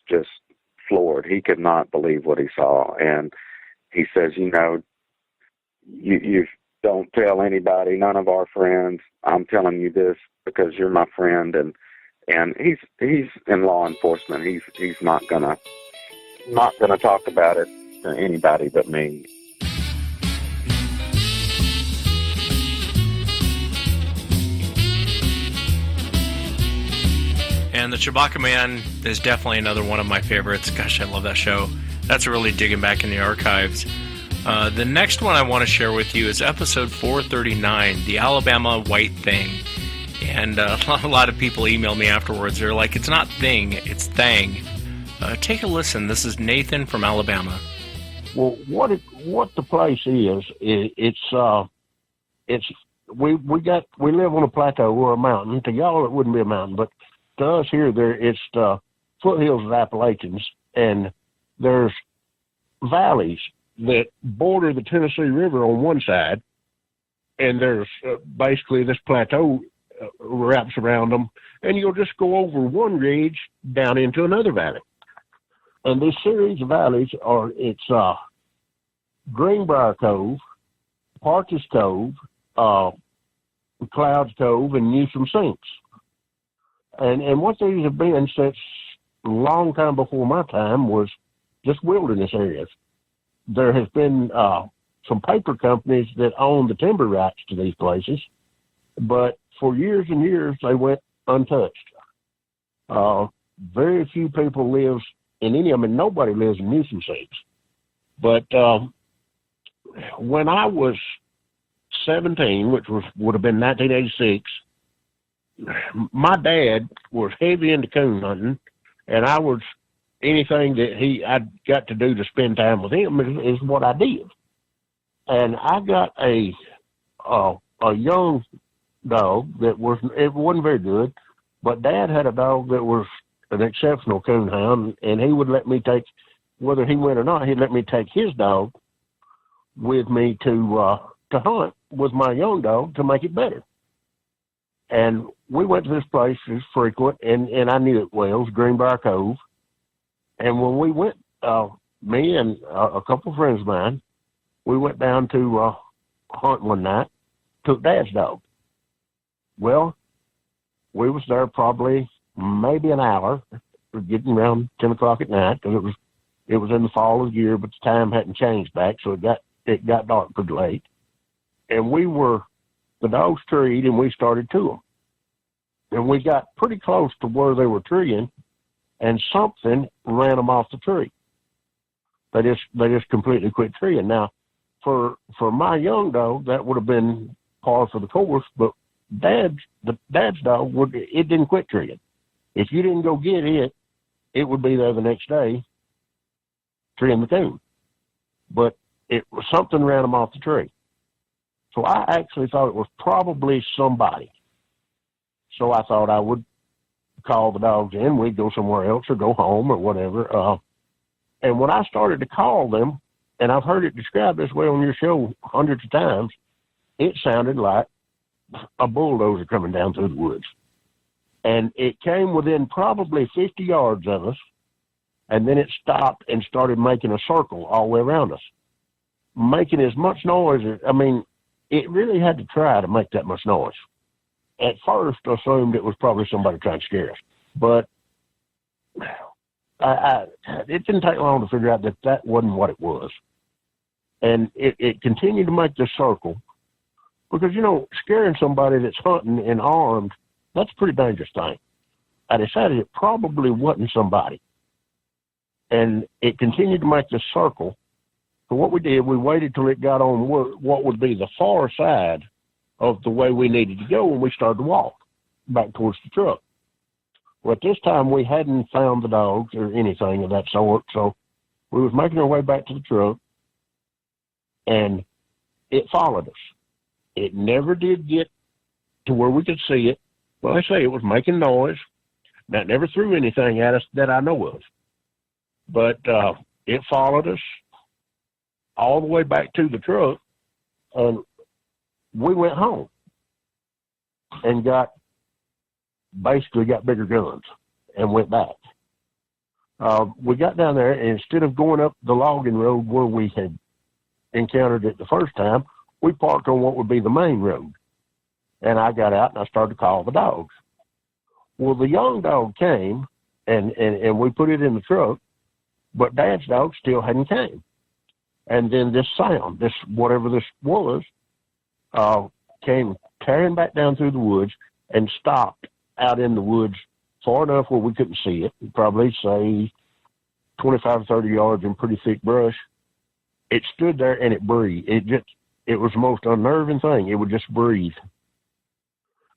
just floored. He could not believe what he saw. And he says, you don't tell anybody, none of our friends. I'm telling you this because you're my friend. And he's in law enforcement. He's not gonna talk about it to anybody but me.
And the Chewbacca Man is definitely another one of my favorites. Gosh, I love that show. That's really digging back in the archives. The next one I want to share with you is episode 439, the Alabama White Thing. And a lot of people email me afterwards. They're like, it's not thing, it's thang. Take a listen. This is Nathan from Alabama.
Well, what the place is we live on a plateau or a mountain. To y'all, it wouldn't be a mountain, but to us here, it's the foothills of Appalachians, and there's valleys that border the Tennessee River on one side, and there's basically this plateau wraps around them, and you'll just go over one ridge down into another valley. And this series of valleys it's Greenbrier Cove, Parker's Cove, Clouds Cove, and Newsom Sinks. And what these have been since a long time before my time was just wilderness areas. There has been some paper companies that own the timber rights to these places, but for years and years they went untouched. Very few people live in any of them, and nobody lives in Newsom Sinks. But when I was 17, which would have been 1986, my dad was heavy into coon hunting, and I was anything that I got to do to spend time with him is what I did. And I got a young dog it wasn't very good, but Dad had a dog that was an exceptional coon hound, and he would let me take, whether he went or not, he'd let me take his dog with me to hunt with my young dog to make it better. And we went to this place, it's frequent, and I knew it well. It was Greenbrier Cove. And when we went, me and a couple of friends of mine, we went down to hunt one night, took Dad's dog. Well, we was there probably maybe an hour, getting around 10 o'clock at night, because it was in the fall of the year, but the time hadn't changed back, so it got dark pretty late. And the dogs treed, and we started to them. And we got pretty close to where they were treeing, and something ran them off the tree. They just completely quit treeing. Now, for my young dog, that would have been par for the course, but Dad's dog it didn't quit treeing. If you didn't go get it, it would be there the next day treeing the coon. But something ran them off the tree. So I actually thought it was probably somebody. So I thought I would call the dogs in. We'd go somewhere else or go home or whatever. And when I started to call them, and I've heard it described this way on your show hundreds of times, it sounded like a bulldozer coming down through the woods. And it came within probably 50 yards of us, and then it stopped and started making a circle all the way around us, making as much noise. It really had to try to make that much noise. At first, I assumed it was probably somebody trying to scare us. But it didn't take long to figure out that wasn't what it was. And it continued to make this circle. Because, scaring somebody that's hunting and armed, that's a pretty dangerous thing. I decided it probably wasn't somebody. And it continued to make this circle. So what we did, we waited till it got on what would be the far side of the way we needed to go, and we started to walk back towards the truck. Well, at this time, we hadn't found the dogs or anything of that sort, so we was making our way back to the truck, and it followed us. It never did get to where we could see it. Well, I say it was making noise. That never threw anything at us that I know of. But it followed us all the way back to the truck, And we went home and basically got bigger guns and went back. We got down there, and instead of going up the logging road where we had encountered it the first time, we parked on what would be the main road. And I got out and I started to call the dogs. Well, the young dog came, and we put it in the truck, but Dad's dog still hadn't came. And then this sound, whatever this was, came tearing back down through the woods and stopped out in the woods far enough where we couldn't see it, probably say 25 or 30 yards in pretty thick brush. It stood there and it breathed. It was the most unnerving thing. It would just breathe.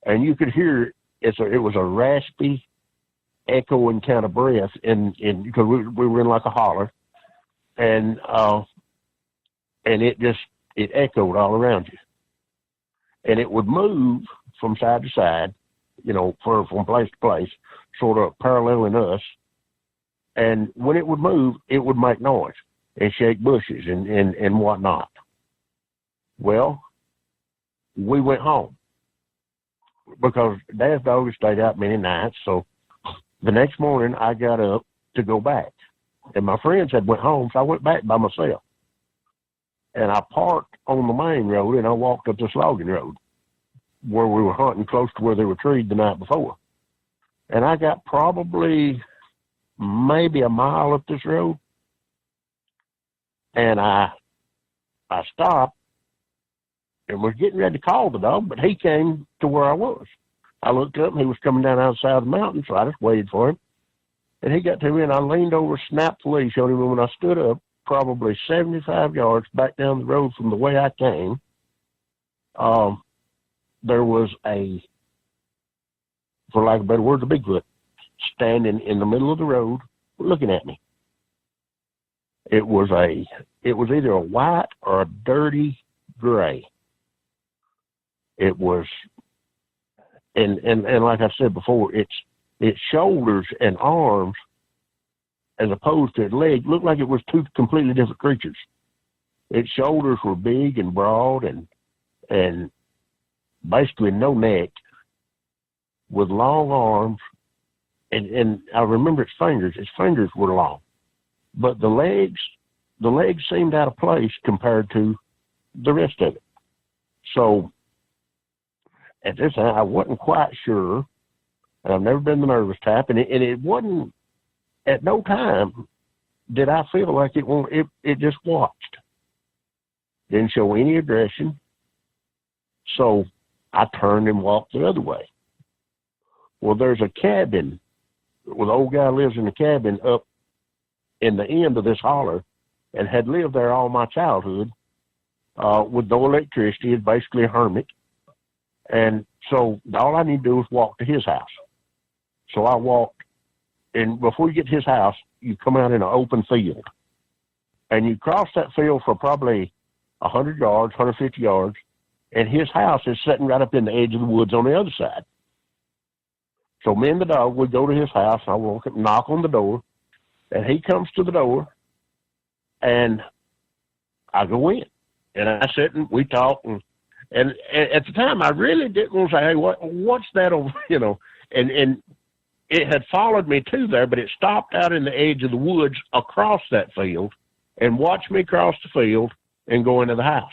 And you could hear it was a raspy, echoing kind of breath because we were in like a holler. And it echoed all around you. And it would move from side to side, from place to place, sort of paralleling us. And when it would move, it would make noise and shake bushes and whatnot. Well, we went home because Dad's dog had stayed out many nights. So the next morning I got up to go back. And my friends had went home, so I went back by myself. And I parked on the main road, and I walked up this logging road where we were hunting close to where they were treed the night before. And I got probably maybe a mile up this road, and I stopped and was getting ready to call the dog, but he came to where I was. I looked up, and he was coming down outside the mountain, so I just waited for him. And he got to me, and I leaned over, snapped the leash on him, and when I stood up, probably 75 yards back down the road from the way I came, there was for lack of a better word, a Bigfoot standing in the middle of the road looking at me. It was either a white or a dirty gray. It was, and like I said before, its shoulders and arms, as opposed to its legs, looked like it was two completely different creatures. Its shoulders were big and broad and basically no neck, with long arms, and I remember its fingers were long, but the legs seemed out of place compared to the rest of it. So at this time, I wasn't quite sure, and I've never been the nervous type, and it wasn't, at no time did I feel like it just watched. Didn't show any aggression. So I turned and walked the other way. Well, there's a cabin. Well, the old guy lives in a cabin up in the end of this holler and had lived there all my childhood with no electricity. He's basically a hermit. And so all I need to do is walk to his house. So I walked, and before you get to his house, you come out in an open field. And you cross that field for probably 100 yards, 150 yards, and his house is sitting right up in the edge of the woods on the other side. So me and the dog would go to his house, and I walk up and knock on the door, and he comes to the door, and I go in. And I sit and we talk, and at the time I really didn't want to say, hey, what's that over, and it had followed me to there, but it stopped out in the edge of the woods across that field and watched me cross the field and go into the house.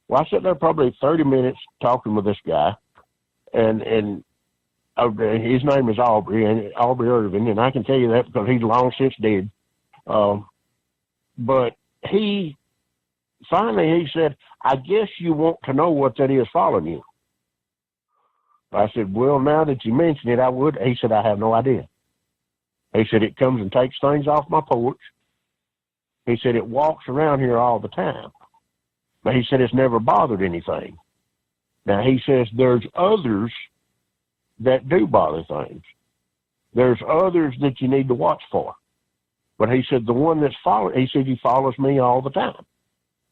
Well, I sat there probably 30 minutes talking with this guy, and his name is Aubrey Irvin, and I can tell you that because he's long since dead. But he said, I guess you want to know what that is following you. I said, well, now that you mention it, I would. He said, I have no idea. He said, it comes and takes things off my porch. He said, it walks around here all the time. But he said, it's never bothered anything. Now, he says, there's others that do bother things. There's others that you need to watch for. But he said, the one that's following, he said, he follows me all the time.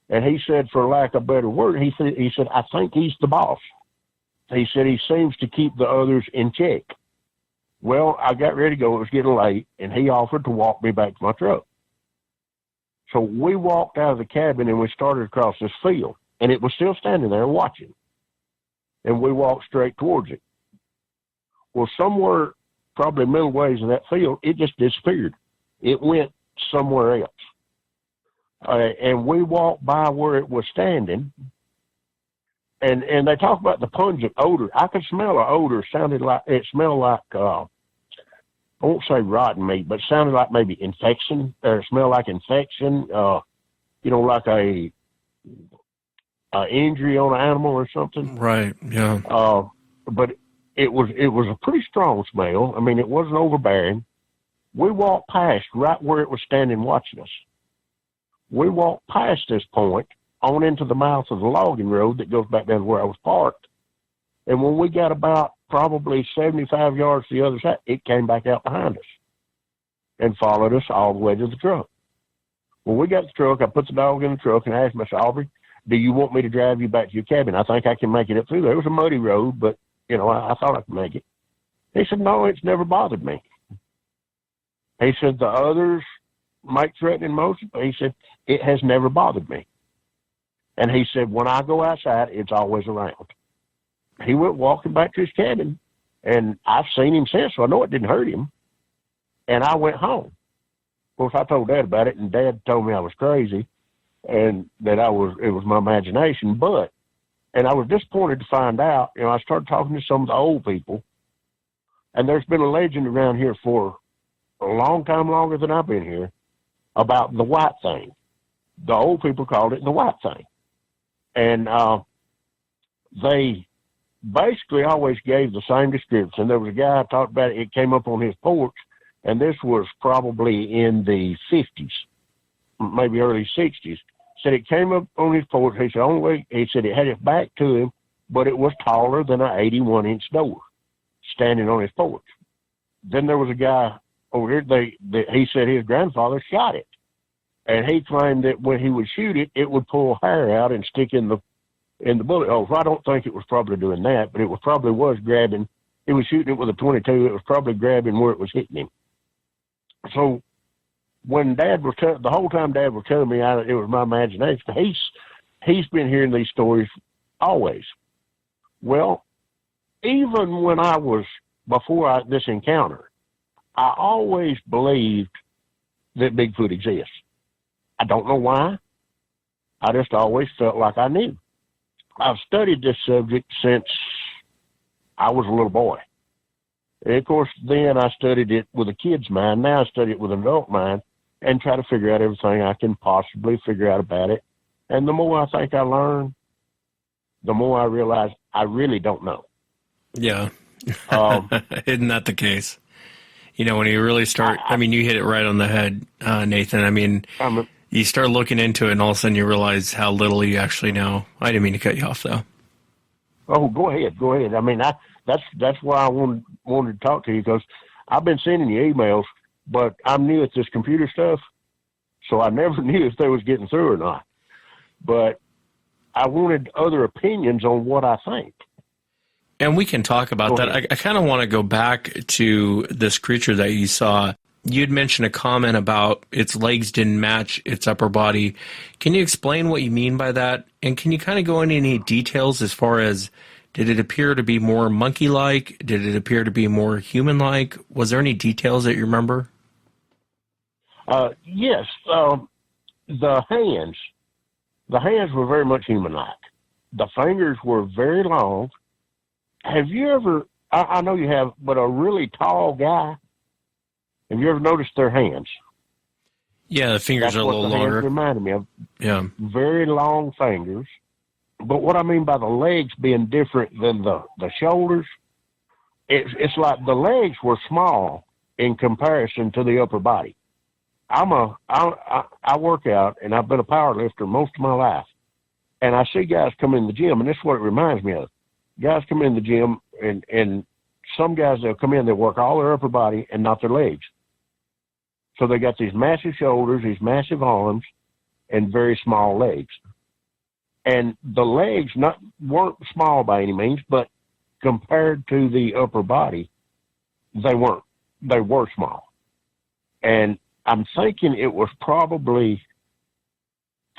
And he said, for lack of a better word, he said, I think he's the boss. He said, he seems to keep the others in check. Well, I got ready to go. It was getting late, and he offered to walk me back to my truck. So we walked out of the cabin, and we started across this field. and it was still standing there watching. And we walked straight towards it. Well, somewhere, probably middle ways in that field, it just disappeared. It went somewhere else. And we walked by where it was standing, and they talk about the pungent odor. I could smell an odor. It smelled like, I won't say rotten meat, but sounded like maybe infection, or smelled like infection, like a injury on an animal or something.
Right, yeah.
But it was a pretty strong smell. I mean, it wasn't overbearing. We walked past right where it was standing watching us. We walked past this point on into the mouth of the logging road that goes back down to where I was parked. And when we got about probably 75 yards to the other side, it came back out behind us and followed us all the way to the truck. When we got the truck, I put the dog in the truck and asked him, I said, Aubrey, do you want me to drive you back to your cabin? I think I can make it up through there. It was a muddy road, but, I thought I could make it. He said, no, it's never bothered me. He said, the others make threatening motion, but he said, it has never bothered me. And he said, when I go outside, it's always around. He went walking back to his cabin, and I've seen him since, so I know it didn't hurt him. And I went home. Of course, I told Dad about it, and Dad told me I was crazy and that it was my imagination. And I was disappointed to find out, I started talking to some of the old people, and there's been a legend around here for a long time longer than I've been here about the white thing. The old people called it the white thing. And they basically always gave the same description. There was a guy I talked about, it came up on his porch, and this was probably in the 50s, maybe early 60s. Said it came up on his porch. He said it had its back to him, but it was taller than an 81-inch door standing on his porch. Then there was a guy over here, he said his grandfather shot it. And he claimed that when he would shoot it, it would pull hair out and stick in the bullet holes. I don't think it was probably doing that, but it was grabbing. He was shooting it with a .22. It was probably grabbing where it was hitting him. So when Dad was the whole time Dad was telling me it was my imagination, he's been hearing these stories always. Well, even when before this encounter, I always believed that Bigfoot exists. I don't know why. I just always felt like I knew. I've studied this subject since I was a little boy. And of course, then I studied it with a kid's mind. Now I study it with an adult mind and try to figure out everything I can possibly figure out about it. And the more I think I learn, the more I realize I really don't know.
Yeah. Isn't that the case? When you really start, you hit it right on the head, Nathan. You start looking into it, and all of a sudden you realize how little you actually know. I didn't mean to cut you off, though.
Oh, go ahead. That's why I wanted to talk to you, because I've been sending you emails, but I'm new at this computer stuff, so I never knew if they was getting through or not. But I wanted other opinions on what I think.
And we can talk about that. I kind of want to go back to this creature that you saw. You'd mentioned a comment about its legs didn't match its upper body. Can you explain what you mean by that? And can you kind of go into any details as far as, did it appear to be more monkey-like? Did it appear to be more human-like? Was there any details that you remember?
Yes. The hands were very much human-like. The fingers were very long. Have you ever, I know you have, but a really tall guy, have you ever noticed their hands?
Yeah, the fingers are a little longer.
Hands reminded me of.
Yeah.
Very long fingers. But what I mean by the legs being different than the shoulders, it's like the legs were small in comparison to the upper body. I work out, and I've been a power lifter most of my life. And I see guys come in the gym, and this is what it reminds me of. Guys come in the gym, and some guys, they'll come in, they'll work all their upper body and not their legs. So they got these massive shoulders, these massive arms, and very small legs. And the legs weren't small by any means, but compared to the upper body, they weren't. They were small. And I'm thinking it was probably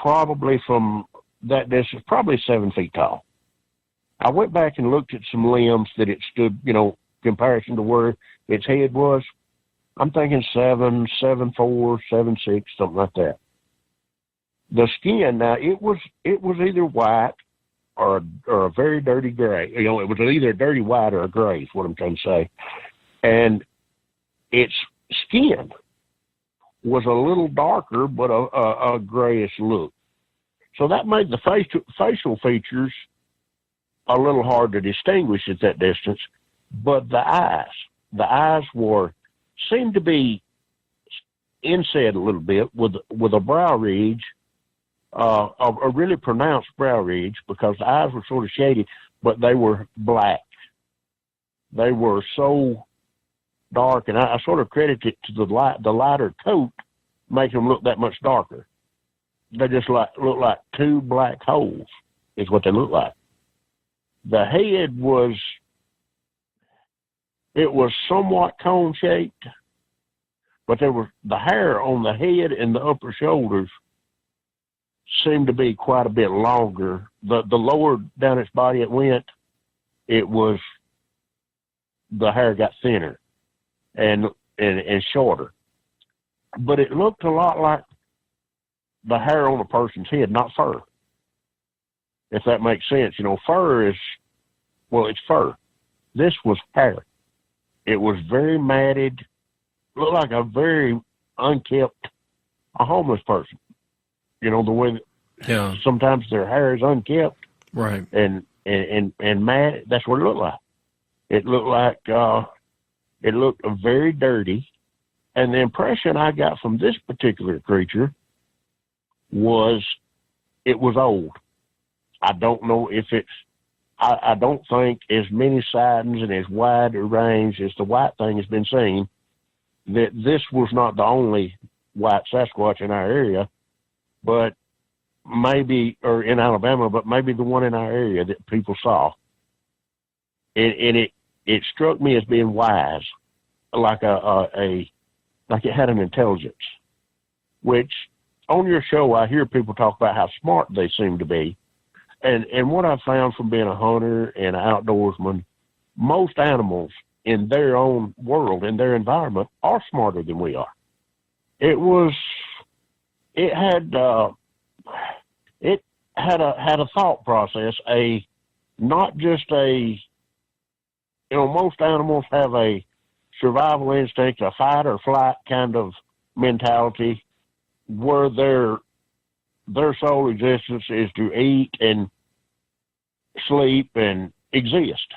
from that this is probably 7 feet tall. I went back and looked at some limbs that it stood, comparison to where its head was. I'm thinking 7, 7'4", 7'6", something like that. The skin, now it was either white or a very dirty gray. It was either dirty white or a gray is what I'm trying to say. And its skin was a little darker, but a grayish look. So that made the facial features a little hard to distinguish at that distance. But the eyes seemed to be inset a little bit with a brow ridge, a really pronounced brow ridge, because the eyes were sort of shady, but they were black. They were so dark, and I sort of credit it to the lighter coat making them look that much darker. They just look like two black holes is what they look like. The head was somewhat cone shaped, but the hair on the head and the upper shoulders seemed to be quite a bit longer. The lower down its body it went, the hair got thinner and shorter. But it looked a lot like the hair on a person's head, not fur. If that makes sense. Fur it's fur. This was hair. It was very matted, looked like a very unkept, a homeless person. The way that sometimes their hair is unkept.
Right.
And matted, that's what it looked like. It looked very dirty. And the impression I got from this particular creature was it was old. I don't know if I don't think as many sightings and as wide a range as the white thing has been seen, that this was not the only white Sasquatch in our area, but maybe, or in Alabama, but maybe the one in our area that people saw. And it struck me as being wise, like like it had an intelligence, which on your show, I hear people talk about how smart they seem to be. And what I've found from being a hunter and an outdoorsman, most animals in their own world, in their environment, are smarter than we are. It had a thought process, most animals have a survival instinct, a fight or flight kind of mentality, where their sole existence is to eat and sleep and exist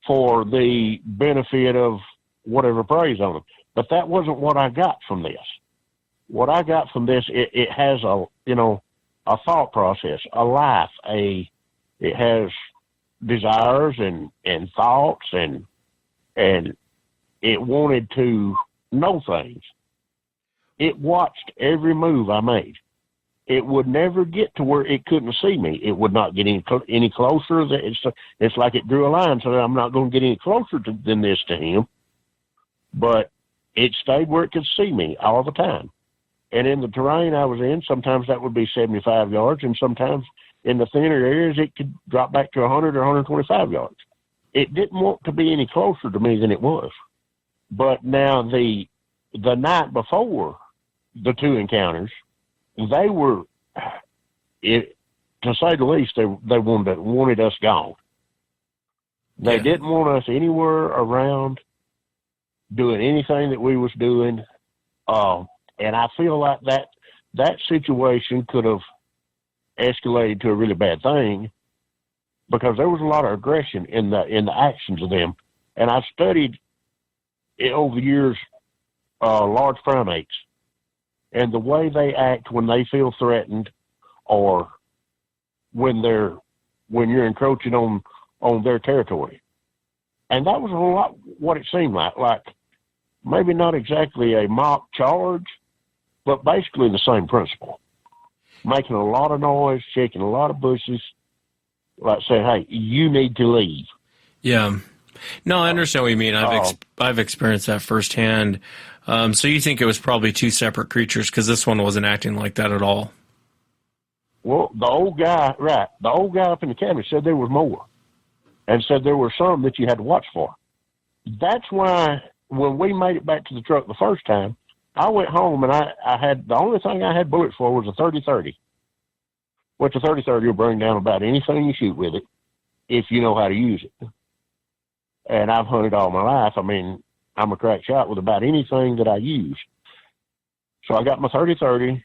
for the benefit of whatever preys on them. But that wasn't what I got from this. What I got from this, it has a thought process, a life, it has desires and thoughts, and it wanted to know things. It watched every move I made. It would never get to where it couldn't see me. It would not get any closer. It's like it drew a line, so I'm not going to get any closer than this to him. But it stayed where it could see me all the time. And in the terrain I was in, sometimes that would be 75 yards, and sometimes in the thinner areas it could drop back to 100 or 125 yards. It didn't want to be any closer to me than it was. But now the night before the two encounters, they were, to say the least, they wanted us gone. They didn't want us anywhere around doing anything that we was doing. And I feel like that situation could have escalated to a really bad thing, because there was a lot of aggression in the actions of them. And I've studied over the years large primates and the way they act when they feel threatened, or when you're encroaching on their territory. And that was a lot what it seemed like maybe not exactly a mock charge, but basically the same principle. Making a lot of noise, shaking a lot of bushes, like saying, hey, you need to leave.
Yeah. No, I understand what you mean. I've experienced that firsthand. So you think it was probably two separate creatures, because this one wasn't acting like that at all?
Well, the old guy up in the cabin said there was more, and said there were some that you had to watch for. That's why when we made it back to the truck the first time, I went home and I had, the only thing I had bullets for was a 30-30, which a 30-30 will bring down about anything you shoot with it if you know how to use it. And I've hunted all my life. I mean, I'm a crack shot with about anything that I use. So I got my 30-30.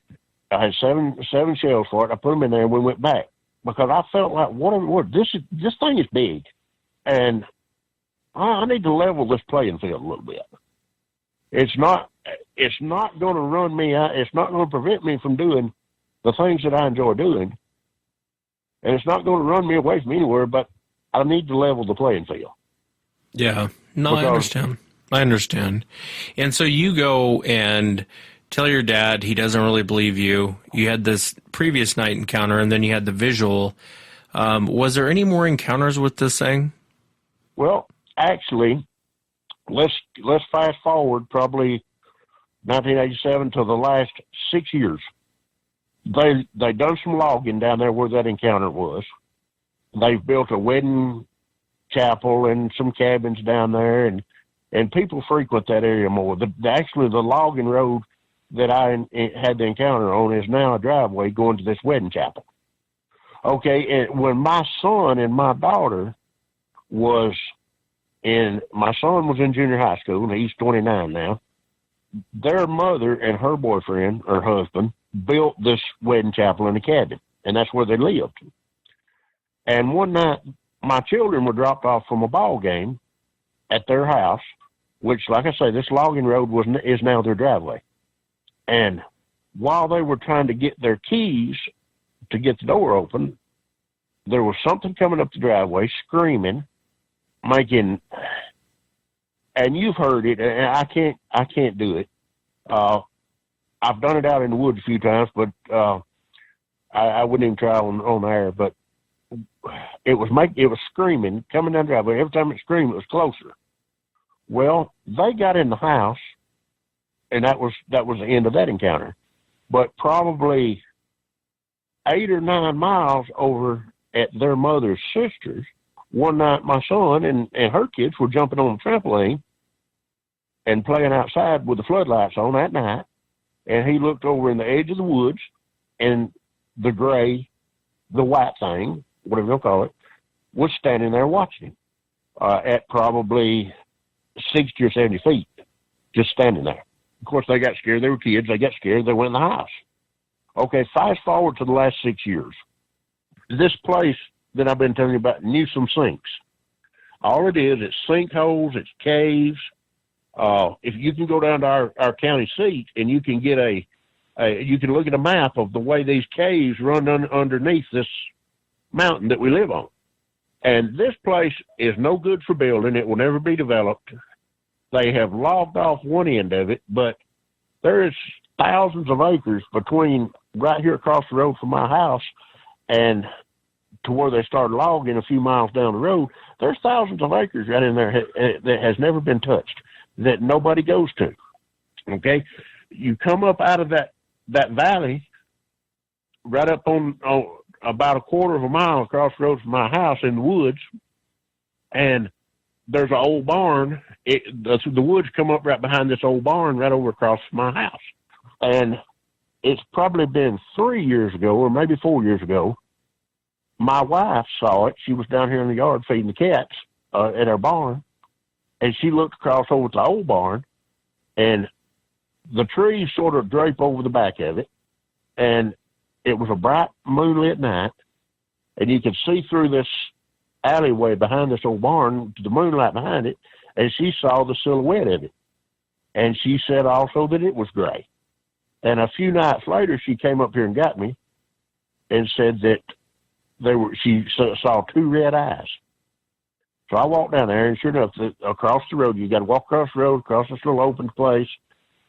I had seven shells for it. I put them in there and we went back because I felt like, this thing is big, and I need to level this playing field a little bit. It's not going to run me out. It's not going to prevent me from doing the things that I enjoy doing, and it's not going to run me away from anywhere. But I need to level the playing field.
Yeah, no, I understand. And so you go and tell your dad. He doesn't really believe you. You had this previous night encounter, and then you had the visual. Was there any more encounters with this thing?
Well, actually, let's fast forward probably 1987 to the last 6 years. They done some logging down there where that encounter was. They've built a wedding chapel and some cabins down there, and people frequent that area more. Actually, the logging road that I had the encounter on is now a driveway going to this wedding chapel. Okay, and when my son and my daughter my son was in junior high school, and he's 29 now. Their mother and her boyfriend or husband built this wedding chapel in a cabin, and that's where they lived. And one night, my children were dropped off from a ball game at their house, which, like I say, this logging road is now their driveway. And while they were trying to get their keys to get the door open, there was something coming up the driveway screaming, and you've heard it, and I can't do it. I've done it out in the woods a few times, but I wouldn't even try on air. But it was screaming coming down the driveway. Every time it screamed, it was closer. Well, they got in the house, and that was the end of that encounter. But probably 8 or 9 miles over at their mother's sister's, one night my son and her kids were jumping on the trampoline and playing outside with the floodlights on that night. And he looked over in the edge of the woods, and the white thing, whatever they'll call it, was standing there watching him at probably 60 or 70 feet, just standing there. Of course, they got scared. They were kids. They got scared. They went in the house. Okay, fast forward to the last 6 years. This place that I've been telling you about, Newsom Sinks. All it is, it's sinkholes, it's caves. If you can go down to our county seat and you can get you can look at a map of the way these caves run underneath this mountain that we live on. And this place is no good for building. It will never be developed. They have logged off one end of it, but there is thousands of acres between right here across the road from my house and to where they started logging a few miles down the road. There's thousands of acres right in there that has never been touched, that nobody goes to. Okay? You come up out of that valley, right up on about a quarter of a mile across the road from my house in the woods, and there's an old barn. The woods come up right behind this old barn right over across from my house. And it's probably been 3 years ago, or maybe 4 years ago, my wife saw it. She was down here in the yard feeding the cats at our barn, and she looked across over to the old barn, and the trees sort of drape over the back of it, and it was a bright moonlit night, and you could see through this alleyway behind this old barn to the moonlight behind it, and she saw the silhouette of it. And she said also that it was gray. And a few nights later, she came up here and got me and said that she saw 2 red eyes. So I walked down there, and sure enough, across the road, you got to walk across the road, across this little open place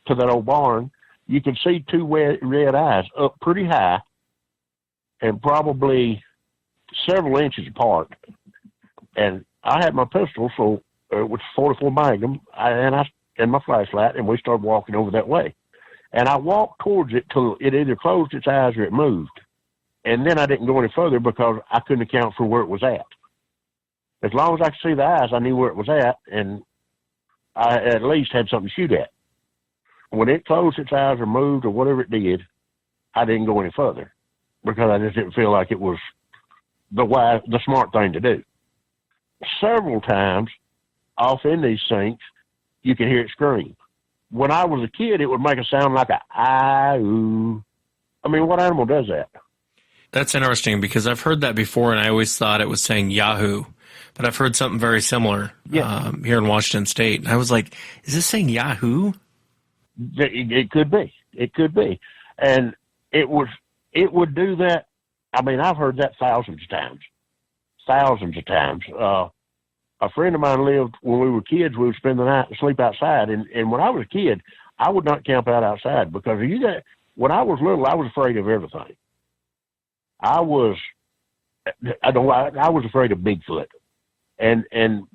to that old barn. You can see 2 red eyes up pretty high and probably several inches apart. And I had my pistol, so which is 44 Magnum, and my flashlight, and we started walking over that way. And I walked towards it till it either closed its eyes or it moved. And then I didn't go any further because I couldn't account for where it was at. As long as I could see the eyes, I knew where it was at, and I at least had something to shoot at. When it closed its eyes or moved or whatever it did, I didn't go any further because I just didn't feel like it was the smart thing to do. Several times off in these sinks, you can hear it scream. When I was a kid, it would make a sound like a I-oo. I mean, what animal does that?
That's interesting because I've heard that before, and I always thought it was saying Yahoo. But I've heard something very similar here in Washington State. And I was like, is this saying Yahoo?
It could be. It could be. And it would do that. I mean, I've heard that thousands of times. Thousands of times. A friend of mine lived, when we were kids, we would spend the night and sleep outside. And when I was a kid, I would not camp out outside because when I was little, I was afraid of everything. I was afraid of Bigfoot. And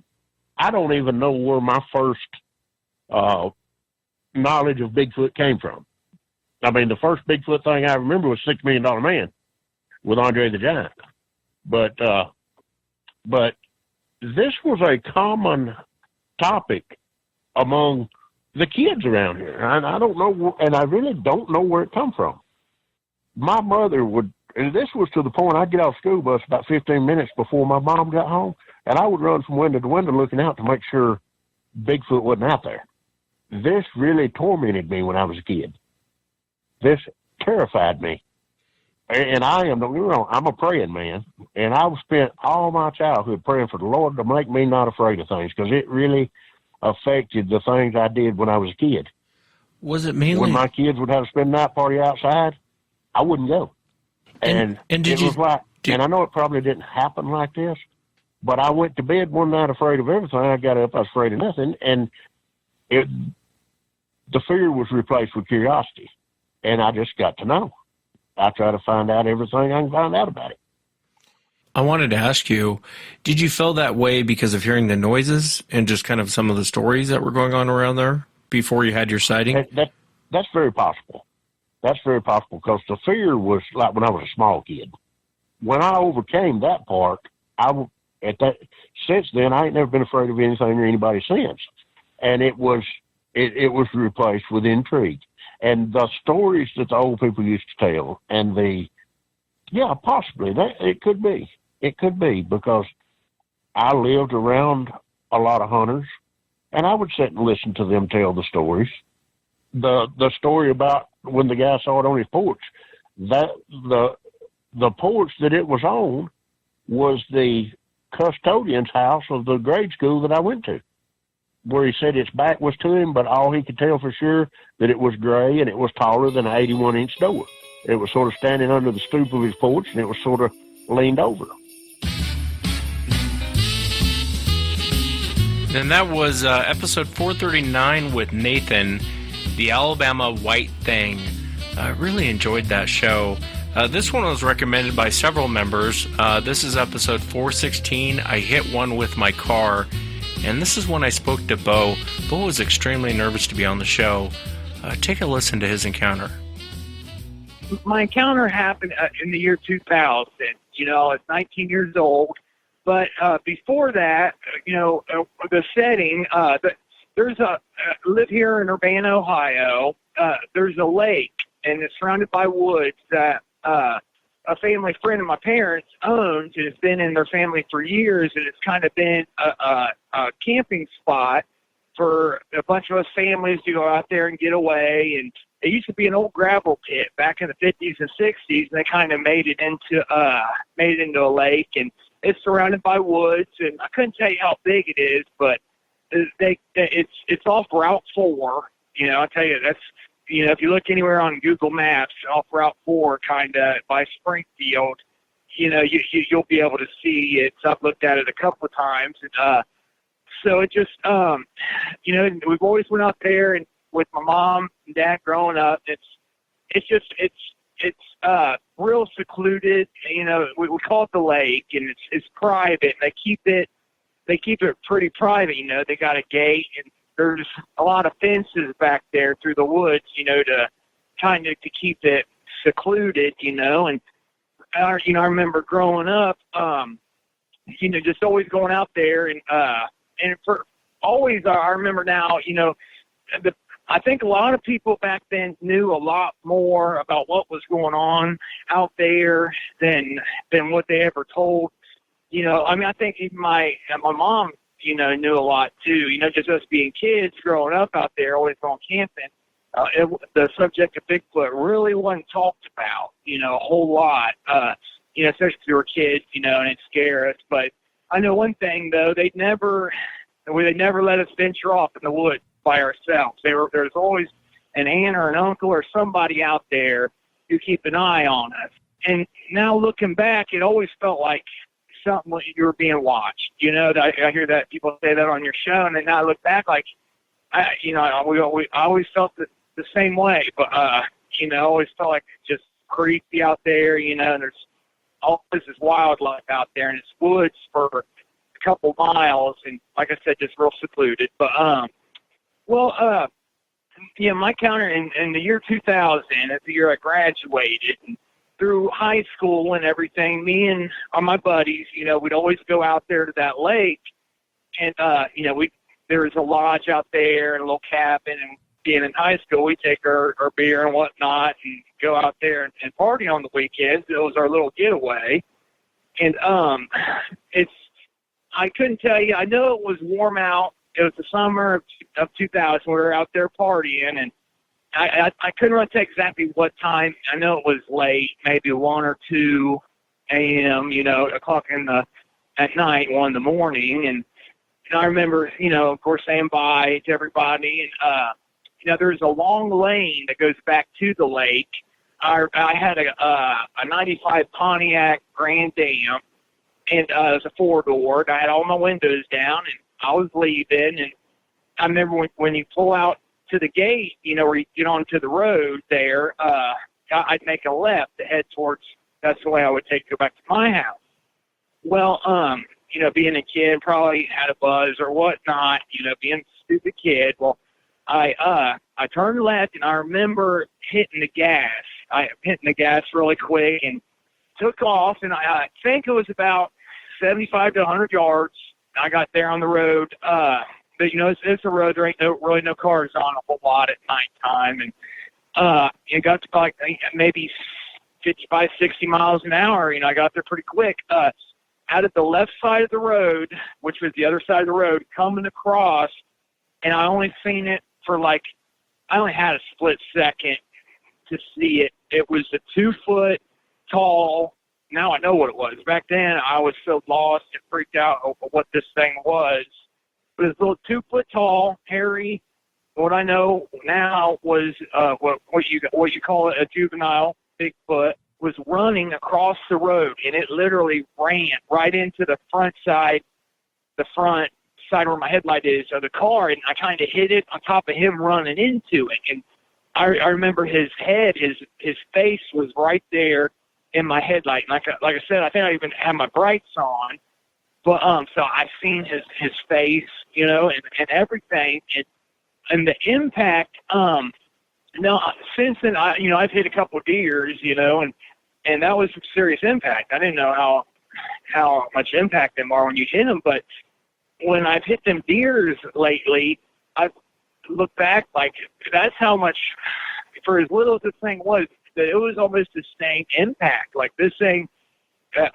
I don't even know where my first knowledge of Bigfoot came from. I mean, the first Bigfoot thing I remember was $6 Million Man with Andre the Giant. But this was a common topic among the kids around here. And I don't know, and I really don't know where it come from. My mother would, and this was to the point I'd get off school bus about 15 minutes before my mom got home, and I would run from window to window looking out to make sure Bigfoot wasn't out there. This really tormented me when I was a kid. This terrified me. And I am, don't get me wrong, I'm a praying man, and I've spent all my childhood praying for the Lord to make me not afraid of things, because it really affected the things I did when I was a kid.
Was it mainly
when my kids would have to spend a night party outside? I wouldn't go. And
did
it was like, and I know it probably didn't happen like this, but I went to bed one night afraid of everything. I got up, I was afraid of nothing, and the fear was replaced with curiosity, and I just got to know. I try to find out everything I can find out about it.
I wanted to ask you, did you feel that way because of hearing the noises and just kind of some of the stories that were going on around there before you had your sighting?
That's very possible. That's very possible because the fear was like when I was a small kid. When I overcame that part, since then I ain't never been afraid of anything or anybody since, and it was replaced with intrigue. And the stories that the old people used to tell, and possibly it could be because I lived around a lot of hunters, and I would sit and listen to them tell the stories. The story about when the guy saw it on his porch, that the porch that it was on was the custodian's house of the grade school that I went to, where he said its back was to him, but all he could tell for sure that it was gray and it was taller than an 81-inch door. It was sort of standing under the stoop of his porch, and it was sort of leaned over.
And that was episode 439 with Nathan, the Alabama White Thing. I really enjoyed that show. This one was recommended by several members. This is episode 416, I Hit One With My Car. And this is when I spoke to Bo. Bo was extremely nervous to be on the show. Take a listen to his encounter.
My encounter happened in the year 2000. I was 19 years old. But before that, the setting, there's live here in Urbana, Ohio. There's a lake, and it's surrounded by woods that a family friend of my parents owns, and it's been in their family for years, and it's kind of been a camping spot for a bunch of us families to go out there and get away. And it used to be an old gravel pit back in the 50s and 60s, and they kind of made it into a lake, and it's surrounded by woods. And I couldn't tell you how big it is, but it's off Route 4. I'll tell you, that's, if you look anywhere on Google Maps, off Route 4, kind of by Springfield, you'll be able to see it. I've looked at it a couple of times. And so it just, we've always went out there and with my mom and dad growing up. It's real secluded. We call it the lake, and it's private. And they keep it pretty private. They got a gate, and there's a lot of fences back there through the woods, to kind of to keep it secluded, and I remember growing up, just always going out there and for always, I remember now, I think a lot of people back then knew a lot more about what was going on out there than what they ever told. I think even my mom, knew a lot too. Just us being kids growing up out there, always going camping. The subject of Bigfoot really wasn't talked about, a whole lot. Especially if we were kids, and it scared us. But I know one thing though, they never let us venture off in the woods by ourselves. There's always an aunt or an uncle or somebody out there who keep an eye on us. And now looking back, it always felt like something you were being watched. I hear that people say that on your show, and then now I look back like, I always felt the same way. But I always felt like it's just creepy out there. And there's always this wildlife out there, and it's woods for a couple miles, and like I said, just real secluded. But my counter in the year 2000, that's the year I graduated, and through high school and everything, me and my buddies, we'd always go out there to that lake, and there was a lodge out there and a little cabin, and being in high school, we'd take our beer and whatnot and go out there and party on the weekends. It was our little getaway. And I couldn't tell you, I know it was warm out. It was the summer of 2000. We were out there partying, and I couldn't really say exactly what time. I know it was late, maybe 1 or 2 a.m., o'clock at night, 1 in the morning. And I remember, of course, saying bye to everybody. And, there's a long lane that goes back to the lake. I had a 95 Pontiac Grand Am, and it was a 4-door. I had all my windows down, and I was leaving. And I remember when you pull out to the gate, where you get onto the road there, I'd make a left to head towards, that's the way I would take to go back to my house. Well, being a kid, probably had a buzz or whatnot, being a stupid kid. Well, I turned left, and I remember hitting the gas. I hit the gas really quick and took off, and I think it was about 75 to 100 yards. I got there on the road. But, it's a road. There ain't really no cars on a whole lot at nighttime. And it got to like maybe 55, 60 miles an hour. I got there pretty quick. Out of the left side of the road, which was the other side of the road, coming across, and I only seen it for I only had a split second to see it. It was a 2-foot tall, now I know what it was. Back then, I was so lost and freaked out over what this thing was. It was a little 2-foot tall, hairy. What I know now was what you call it, a juvenile Bigfoot, was running across the road, and it literally ran right into the front side where my headlight is of the car, and I kind of hit it on top of him running into it. And I remember his head, his face was right there in my headlight. And like I said, I think I even had my brights on. But so I seen his face, and everything, and the impact. Now since then, I've hit a couple of deers, and that was a serious impact. I didn't know how much impact them are when you hit them, but when I've hit them deers lately, I've looked back like that's how much, for as little as this thing was, that it was almost the same impact. Like this thing,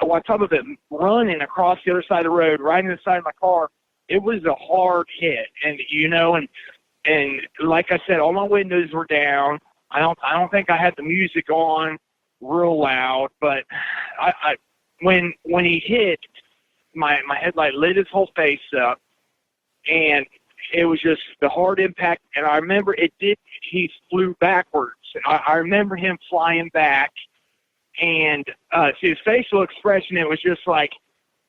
on top of it running across the other side of the road, right in the side of my car, it was a hard hit. And and like I said, all my windows were down. I don't think I had the music on real loud, but when he hit, my headlight lit his whole face up, and it was just the hard impact. And I remember he flew backwards. I remember him flying back, and his facial expression, it was just like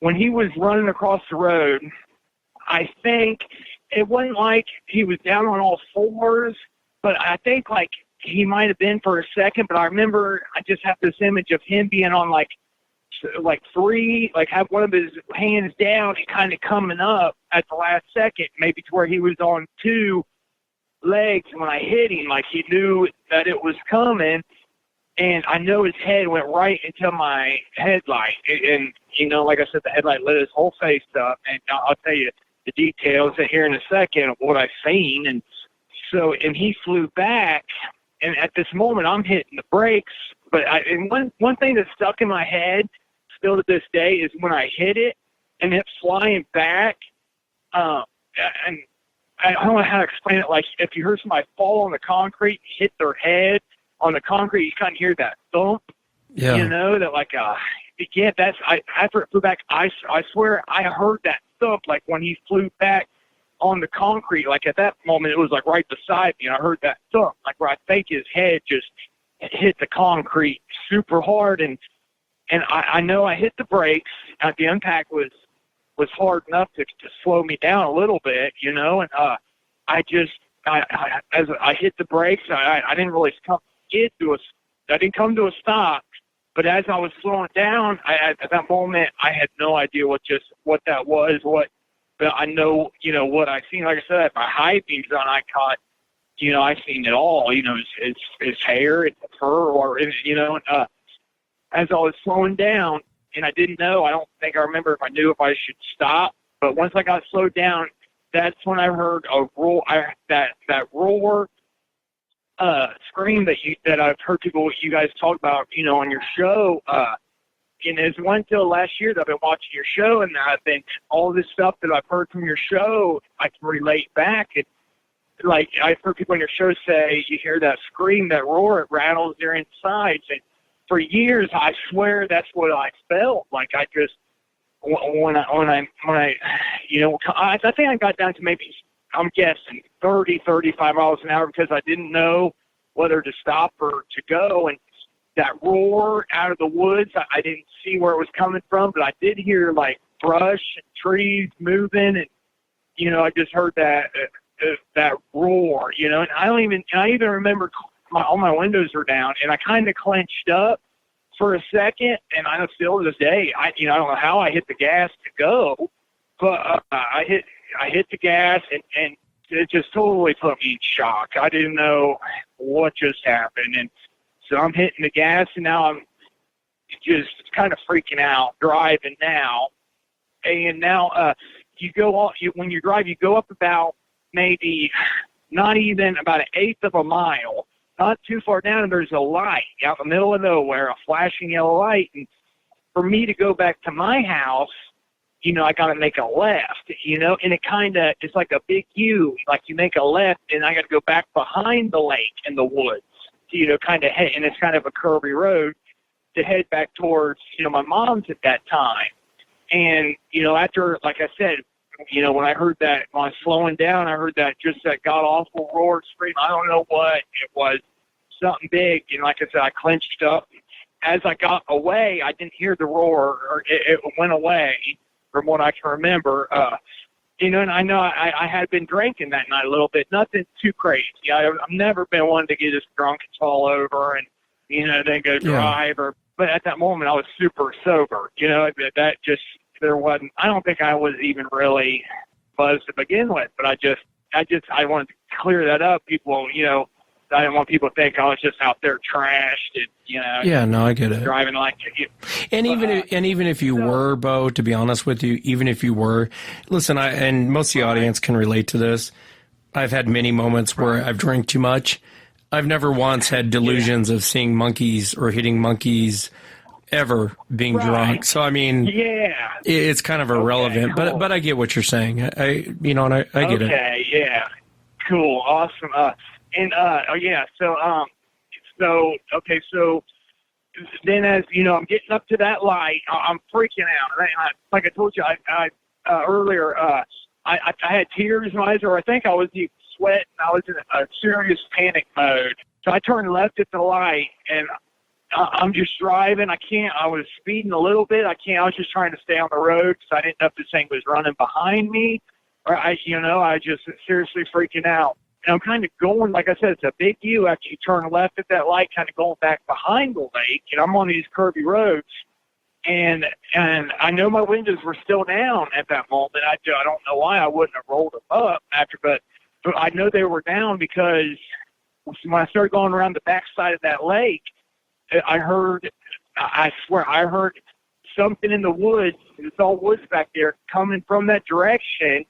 when he was running across the road, I think it wasn't like he was down on all fours, but I think like he might have been for a second. But I remember I just have this image of him being on like three, like have one of his hands down and kind of coming up at the last second, maybe to where he was on 2 legs. And when I hit him, like he knew that it was coming. and I know his head went right into my headlight. And like I said, the headlight lit his whole face up. And I'll tell you the details here in a second of what I've seen. And he flew back. And at this moment, I'm hitting the brakes. But one thing that stuck in my head still to this day is when I hit it and it's flying back. And I don't know how to explain it. Like if you heard somebody fall on the concrete, hit their head on the concrete, you kind of hear that thump.
Yeah.
That like after it flew back, I swear I heard that thump like when he flew back on the concrete. Like at that moment, it was like right beside me, and I heard that thump, like where I think his head just hit the concrete super hard, and I know I hit the brakes. The impact was hard enough to slow me down a little bit, and as I hit the brakes, I didn't really I didn't come to a stop, but as I was slowing down, at that moment, I had no idea what that was, but I know, what I seen. Like I said, my high beams on, I caught, I seen it all, his hair, his fur, as I was slowing down, and I didn't know, I don't think I remember if I knew if I should stop, but once I got slowed down, that's when I heard a roar, that roar, scream that I've heard you guys talk about, on your show, and it's one till last year that I've been watching your show, and I've been, all this stuff that I've heard from your show, I can relate back. It, like, I've heard people on your show say, you hear that scream, that roar, it rattles their insides, and for years, I swear that's what I felt. Like I just, when I think I got down to maybe, I'm guessing 30, 35 miles an hour because I didn't know whether to stop or to go. And that roar out of the woods, I didn't see where it was coming from, but I did hear like brush and trees moving, and I just heard that roar, and I even remember all my windows were down, and I kind of clenched up for a second, and I know still to this day, I don't know how I hit the gas to go, but I hit the gas, and it just totally put me in shock. I didn't know what just happened, and so I'm hitting the gas, and now I'm just kind of freaking out driving now, and now you go on. When you drive, you go up about maybe not even about 1/8 of a mile, not too far down, and there's a light out in the middle of nowhere, a flashing yellow light. And for me to go back to my house, I got to make a left, and it kind of, it's like a big U, like you make a left, and I got to go back behind the lake and the woods, kind of head, and it's kind of a curvy road to head back towards, my mom's at that time. And, after, like I said, when I heard that, when I was slowing down, I heard that god-awful roar, scream. I don't know what it was, something big. And like I said, I clenched up. As I got away, I didn't hear the roar, or it went away from what I can remember. And I know I had been drinking that night a little bit, nothing too crazy. I've never been one to get as drunk and fall over and, then go drive. But at that moment, I was super sober. That just, there wasn't, I don't think I was even really buzzed to begin with, but I wanted to clear that up. People, I didn't want people to think I was just out there trashed and,
Yeah, no, I get it.
Driving like
and even if you were, Bo, to be honest with you, even if you were, listen, and most of the audience can relate to this. I've had many moments where I've drank too much. I've never once had delusions of seeing monkeys or hitting monkeys ever being drunk. So I mean, it's kind of irrelevant. Okay, cool. But I get what you're saying. I get it.
Okay, yeah, cool, awesome. So then as I'm getting up to that light, I'm freaking out. Like I told you, earlier, I had tears in my eyes, or I think I was even sweating. I was in a serious panic mode. So I turned left at the light, and I'm just driving. I was speeding a little bit. I was just trying to stay on the road because I didn't know if this thing was running behind me, or I just seriously freaking out. And I'm kind of going, like I said, it's a big U after you turn left at that light, kind of going back behind the lake. And I'm on these curvy roads, and I know my windows were still down at that moment. I don't know why I wouldn't have rolled them up after, but I know they were down because when I started going around the backside of that lake, I swear, I heard something in the woods. It's all woods back there coming from that direction.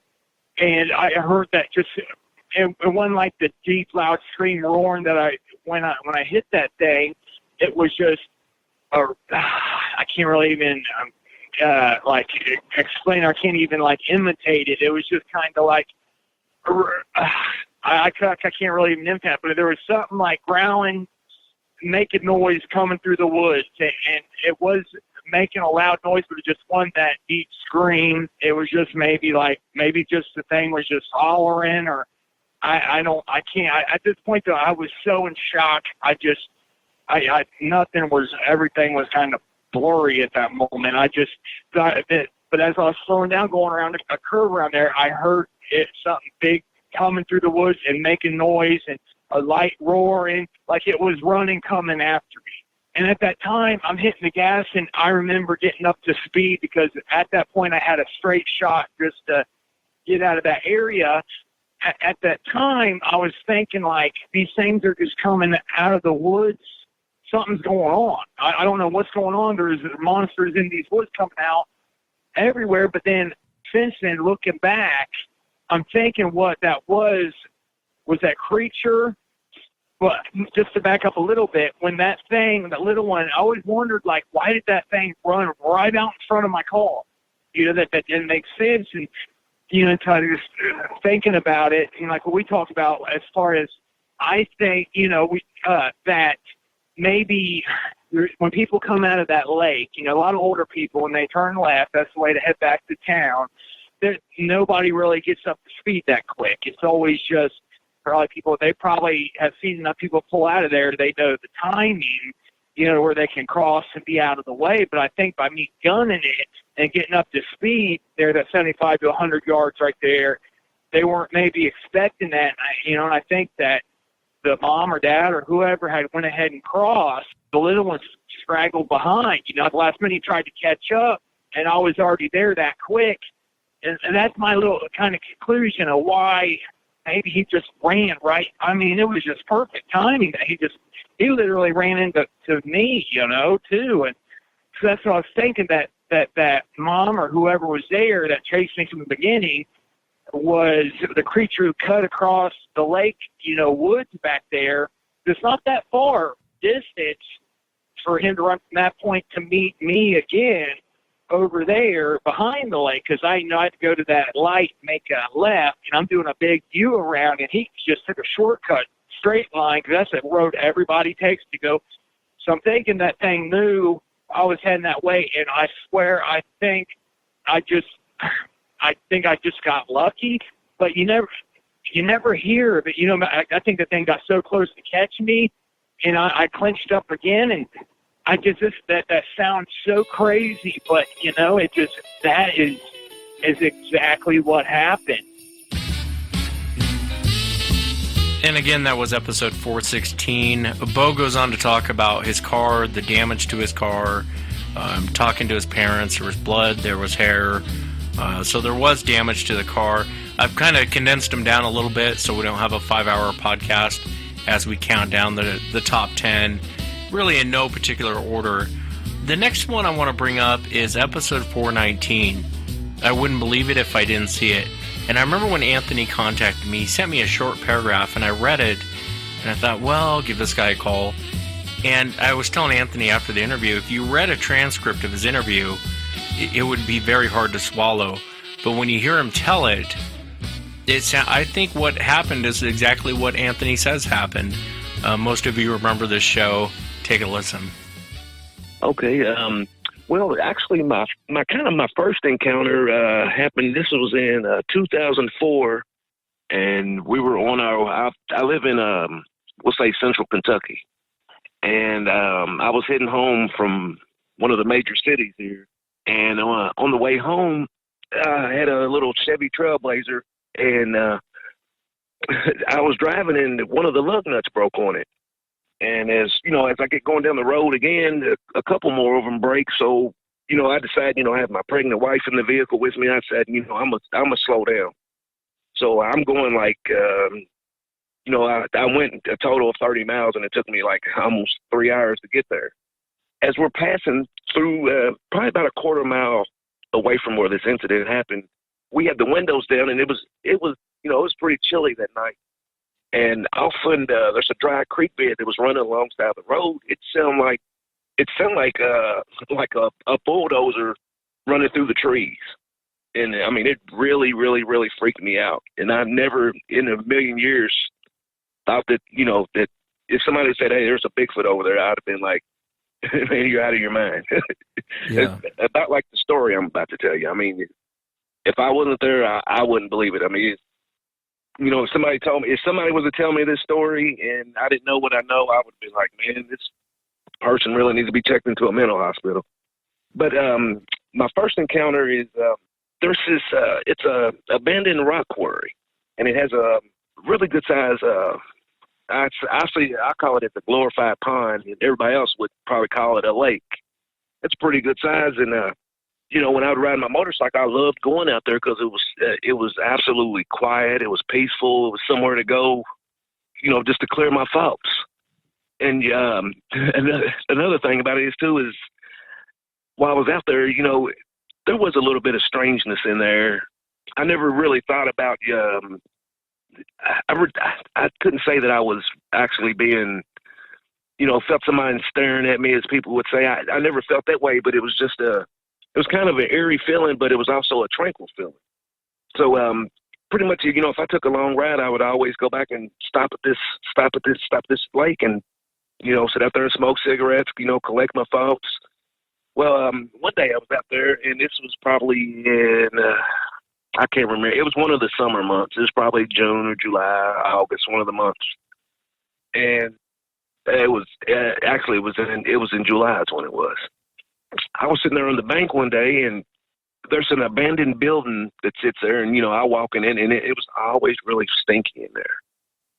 And I heard that it wasn't like the deep, loud scream roaring that when I hit that thing. It was just, I can't really even, explain. I can't even imitate it. It was just kind of like, I can't really even imitate it, but there was something like growling, making noise coming through the woods, and it was making a loud noise, but it just wasn't that deep scream. It was just maybe just the thing was just hollering, or I can't. At this point though, I was so in shock. Everything was kind of blurry at that moment. I just thought that, but as I was slowing down, going around a curve around there, I heard something big coming through the woods and making noise and a light roaring, like it was running, coming after me. And at that time, I'm hitting the gas, and I remember getting up to speed because at that point I had a straight shot just to get out of that area. At that time, I was thinking, like, these things are just coming out of the woods. Something's going on. I don't know what's going on. There's monsters in these woods coming out everywhere. But then, since then, looking back, I'm thinking what that was that creature. But just to back up a little bit, when that little one, I always wondered, like, why did that thing run right out in front of my car? That didn't make sense. And, kind of just thinking about it, like what we talked about as far as, I think, that maybe when people come out of that lake, a lot of older people, when they turn left, that's the way to head back to town. Nobody really gets up to speed that quick. It's always just probably people, they probably have seen enough people pull out of there. They know the timing, where they can cross and be out of the way. But I think by me gunning it and getting up to speed there, that 75 to 100 yards right there, they weren't maybe expecting that. And I think that the mom or dad or whoever had went ahead and crossed, the little one straggled behind. At the last minute he tried to catch up, and I was already there that quick. And that's my little kind of conclusion of why maybe he just ran right. I mean, it was just perfect timing that he literally ran into me, too. And so that's what I was thinking, that mom or whoever was there that chased me from the beginning was the creature who cut across the lake, woods back there. It's not that far distance for him to run from that point to meet me again over there behind the lake, because I had to go to that light, make a left, and I'm doing a big U around, and he just took a shortcut, straight line, because that's the road everybody takes to go. So I'm thinking that thing knew I was heading that way, and I swear I think I just got lucky, but you never hear of it. I think the thing got so close to catch me, and I clenched up again, and I just that sounds so crazy, but that is exactly what happened.
And again, that was episode 416. Bo goes on to talk about his car, the damage to his car, talking to his parents. There was blood, there was hair. So there was damage to the car. I've kind of condensed them down a little bit so we don't have a 5-hour podcast as we count down the top 10, really in no particular order. The next one I want to bring up is episode 419. I wouldn't believe it if I didn't see it. And I remember when Anthony contacted me, he sent me a short paragraph, and I read it, and I thought, well, I'll give this guy a call. And I was telling Anthony after the interview, if you read a transcript of his interview, it would be very hard to swallow. But when you hear him tell it, I think what happened is exactly what Anthony says happened. Most of you remember this show. Take a listen.
Okay. Well, actually, my first encounter happened. This was in 2004, and we were on I live in we'll say Central Kentucky, and I was heading home from one of the major cities here, and on the way home, I had a little Chevy Trailblazer, and I was driving, and one of the lug nuts broke on it. And as I get going down the road again, a couple more of them break. So, I decided, I have my pregnant wife in the vehicle with me. I said, I'm gonna slow down. So I'm going like, I went a total of 30 miles, and it took me like almost 3 hours to get there. As we're passing through, probably about a quarter mile away from where this incident happened, we had the windows down, and it was pretty chilly that night. And all of a sudden, there's a dry creek bed that was running alongside the road. It sounded like a bulldozer running through the trees. And I mean, it really, really, really freaked me out. And I've never in a million years thought that, that if somebody said, "Hey, there's a Bigfoot over there," I'd have been like, "Man, you're out of your mind."
Yeah.
It's about like the story I'm about to tell you. I mean, if I wasn't there, I wouldn't believe it. I mean, if somebody was to tell me this story and I didn't know what I know, I would be like, "Man, this person really needs to be checked into a mental hospital." But my first encounter is there's this, it's a abandoned rock quarry, and it has a really good size, I call it a glorified pond, and everybody else would probably call it a lake. It's pretty good size, and when I would ride my motorcycle, I loved going out there because it was absolutely quiet, it was peaceful, it was somewhere to go, just to clear my thoughts. And another thing about it is while I was out there, there was a little bit of strangeness in there. I never really thought about. I couldn't say that I was actually being, felt somebody staring at me, as people would say. I never felt that way, but it was just it was kind of an eerie feeling, but it was also a tranquil feeling. So pretty much, if I took a long ride, I would always go back and stop at this lake, and sit out there and smoke cigarettes, collect my thoughts. Well, one day I was out there, and this was probably in, I can't remember. It was one of the summer months. It was probably June or July, August, one of the months. And it was in July. That's when it was. I was sitting there on the bank one day, and there's an abandoned building that sits there, and I walk in, and it was always really stinky in there.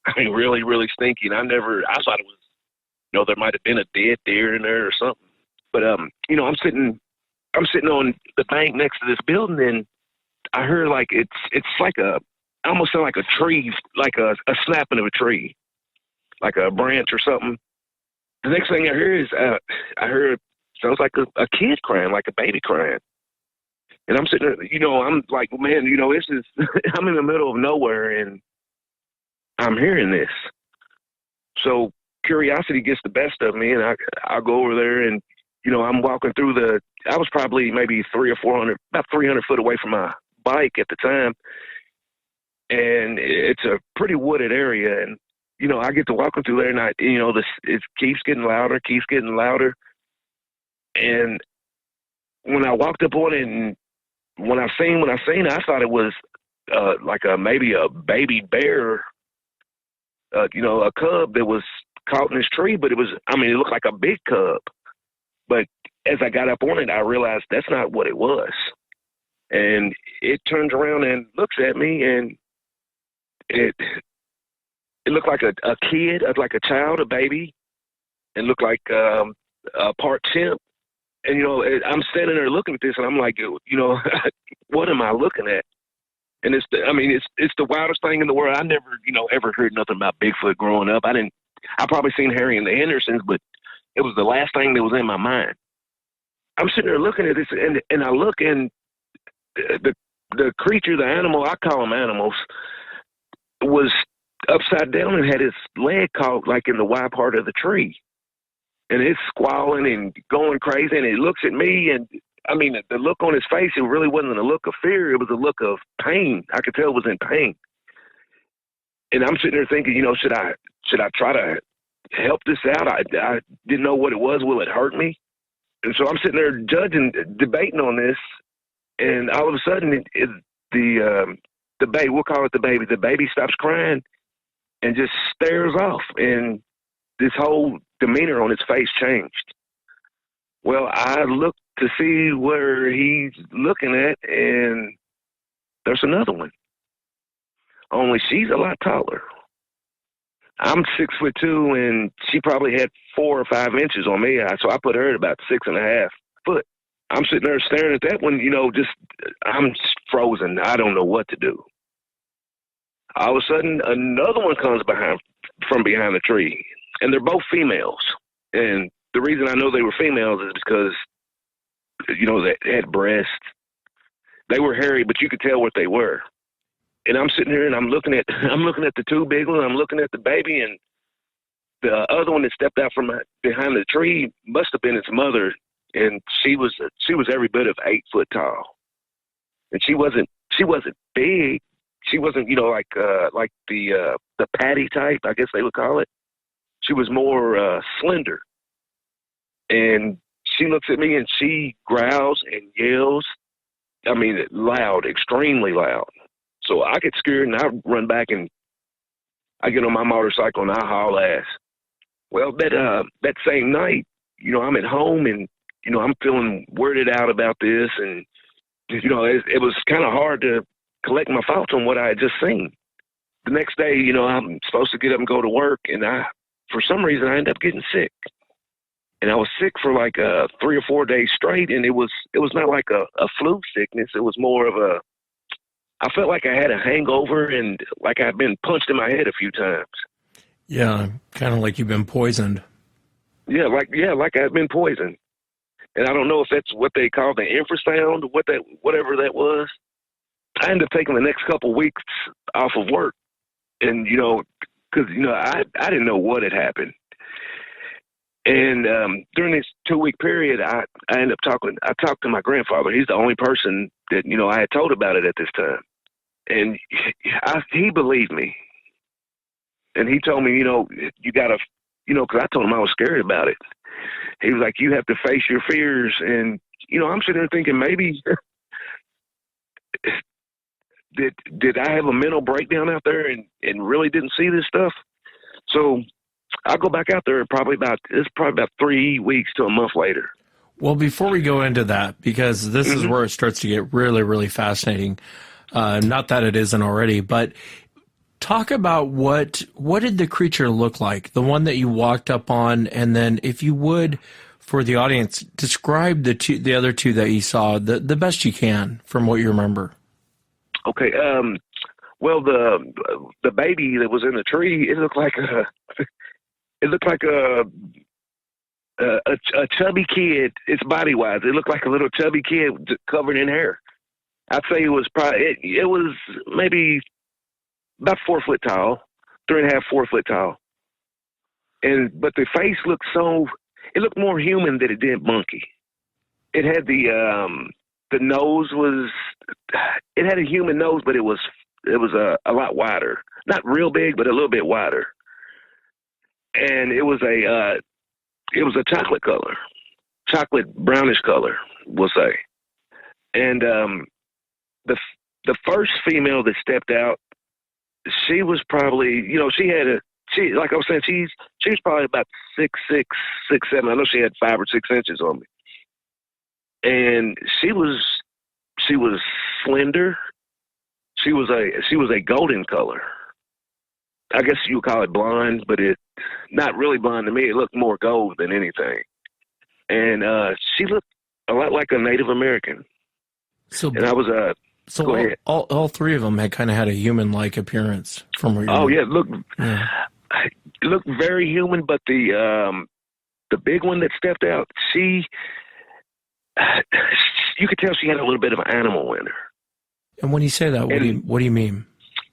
I mean, really, really stinky. And I thought it was, there might have been a dead deer in there or something. But I'm sitting on the bank next to this building, and I heard like it's like almost sound like a tree, like a snapping of a tree, like a branch or something. The next thing I hear is I heard sounds like a kid crying, like a baby crying. And I'm sitting there, I'm like, man, this is I'm in the middle of nowhere, and I'm hearing this. So curiosity gets the best of me, and I'll go over there, and I'm walking through I was probably maybe about 300 foot away from my bike at the time. And it's a pretty wooded area. And, I get to walking through there, and it keeps getting louder. And when I walked up on it, and when I seen it, I thought it was, like maybe a baby bear, a cub that was caught in this tree, but it looked like a big cub. But as I got up on it, I realized that's not what it was. And it turns around and looks at me, and it looked like a kid, like a child, a baby. It looked like a part chimp. And, I'm standing there looking at this, and I'm like, what am I looking at? And it's the wildest thing in the world. I never, ever heard nothing about Bigfoot growing up. I probably seen Harry and the Hendersons, but it was the last thing that was in my mind. I'm sitting there looking at this, and I look, and the creature, the animal, I call them animals, was upside down and had his leg caught like in the Y part of the tree. And it's squalling and going crazy, and it looks at me, and the look on his face, it really wasn't a look of fear. It was a look of pain. I could tell it was in pain. And I'm sitting there thinking, should I try to help this out? I didn't know what it was. Will it hurt me? And so I'm sitting there debating on this, and all of a sudden, the baby, we'll call it the baby stops crying and just stares off, and this whole demeanor on his face changed. Well, I looked to see where he's looking at, and there's another one. Only she's a lot taller. I'm 6'2", and she probably had 4 or 5 inches on me, so I put her at about 6.5 foot. I'm sitting there staring at that one, I'm frozen. I don't know what to do. All of a sudden, another one comes from behind the tree, and they're both females. And the reason I know they were females is because, they had breasts. They were hairy, but you could tell what they were. And I'm sitting here and I'm looking at the two big ones. I'm looking at the baby, and the other one that stepped out from behind the tree must have been its mother, and she was every bit of 8 foot tall, and she wasn't big. She wasn't like the Patty type, I guess they would call it. She was more slender, and she looks at me and she growls and yells. I mean, loud, extremely loud. So I get scared and I run back and I get on my motorcycle and I haul ass. Well, that same night, I'm at home and, I'm feeling weirded out about this. And, it was kind of hard to collect my thoughts on what I had just seen. The next day, I'm supposed to get up and go to work. And for some reason, I ended up getting sick. And I was sick for like 3 or 4 days straight. And it was not like a flu sickness. It was more of I felt like I had a hangover and like I'd been punched in my head a few times.
Yeah, kind of like you've been poisoned.
Yeah, like I'd been poisoned. And I don't know if that's what they call the infrasound, whatever that was. I ended up taking the next couple of weeks off of work, and because I didn't know what had happened. And during this 2-week period, I ended up I talked to my grandfather. He's the only person that I had told about it at this time, and he believed me. And he told me, you gotta, because I told him I was scared about it. He was like, you have to face your fears. And, I'm sitting there thinking maybe, did I have a mental breakdown out there and really didn't see this stuff? So I'll go back out there probably about 3 weeks to a month later.
Well, before we go into that, because this is where it starts to get really, really fascinating. Not that it isn't already, but talk about what did the creature look like? The one that you walked up on, and then if you would, for the audience, describe the other two that you saw the best you can from what you remember.
Okay. Well, the baby that was in the tree, it looked like a chubby kid. It's body wise. It looked like a little chubby kid covered in hair. I'd say it was probably it was maybe about 4 foot tall, 3.5, 4 foot tall. But the face looked it looked more human than it did monkey. It had the nose it had a human nose, but it was a lot wider. Not real big, but a little bit wider. And it was a chocolate color, chocolate brownish color, we'll say. And the first female that stepped out, she was probably, like I was saying, she was probably about 6'6", 6'7". I know she had 5 or 6 inches on me. And she was slender. She was a golden color. I guess you would call it blonde, but it not really blonde to me. It looked more gold than anything. And she looked a lot like a Native American. And I was
So
go ahead.
All three of them had kind of had a human-like appearance from where you
it looked very human, but the big one that stepped out, you could tell she had a little bit of an animal in her.
And when you say that, what do you mean?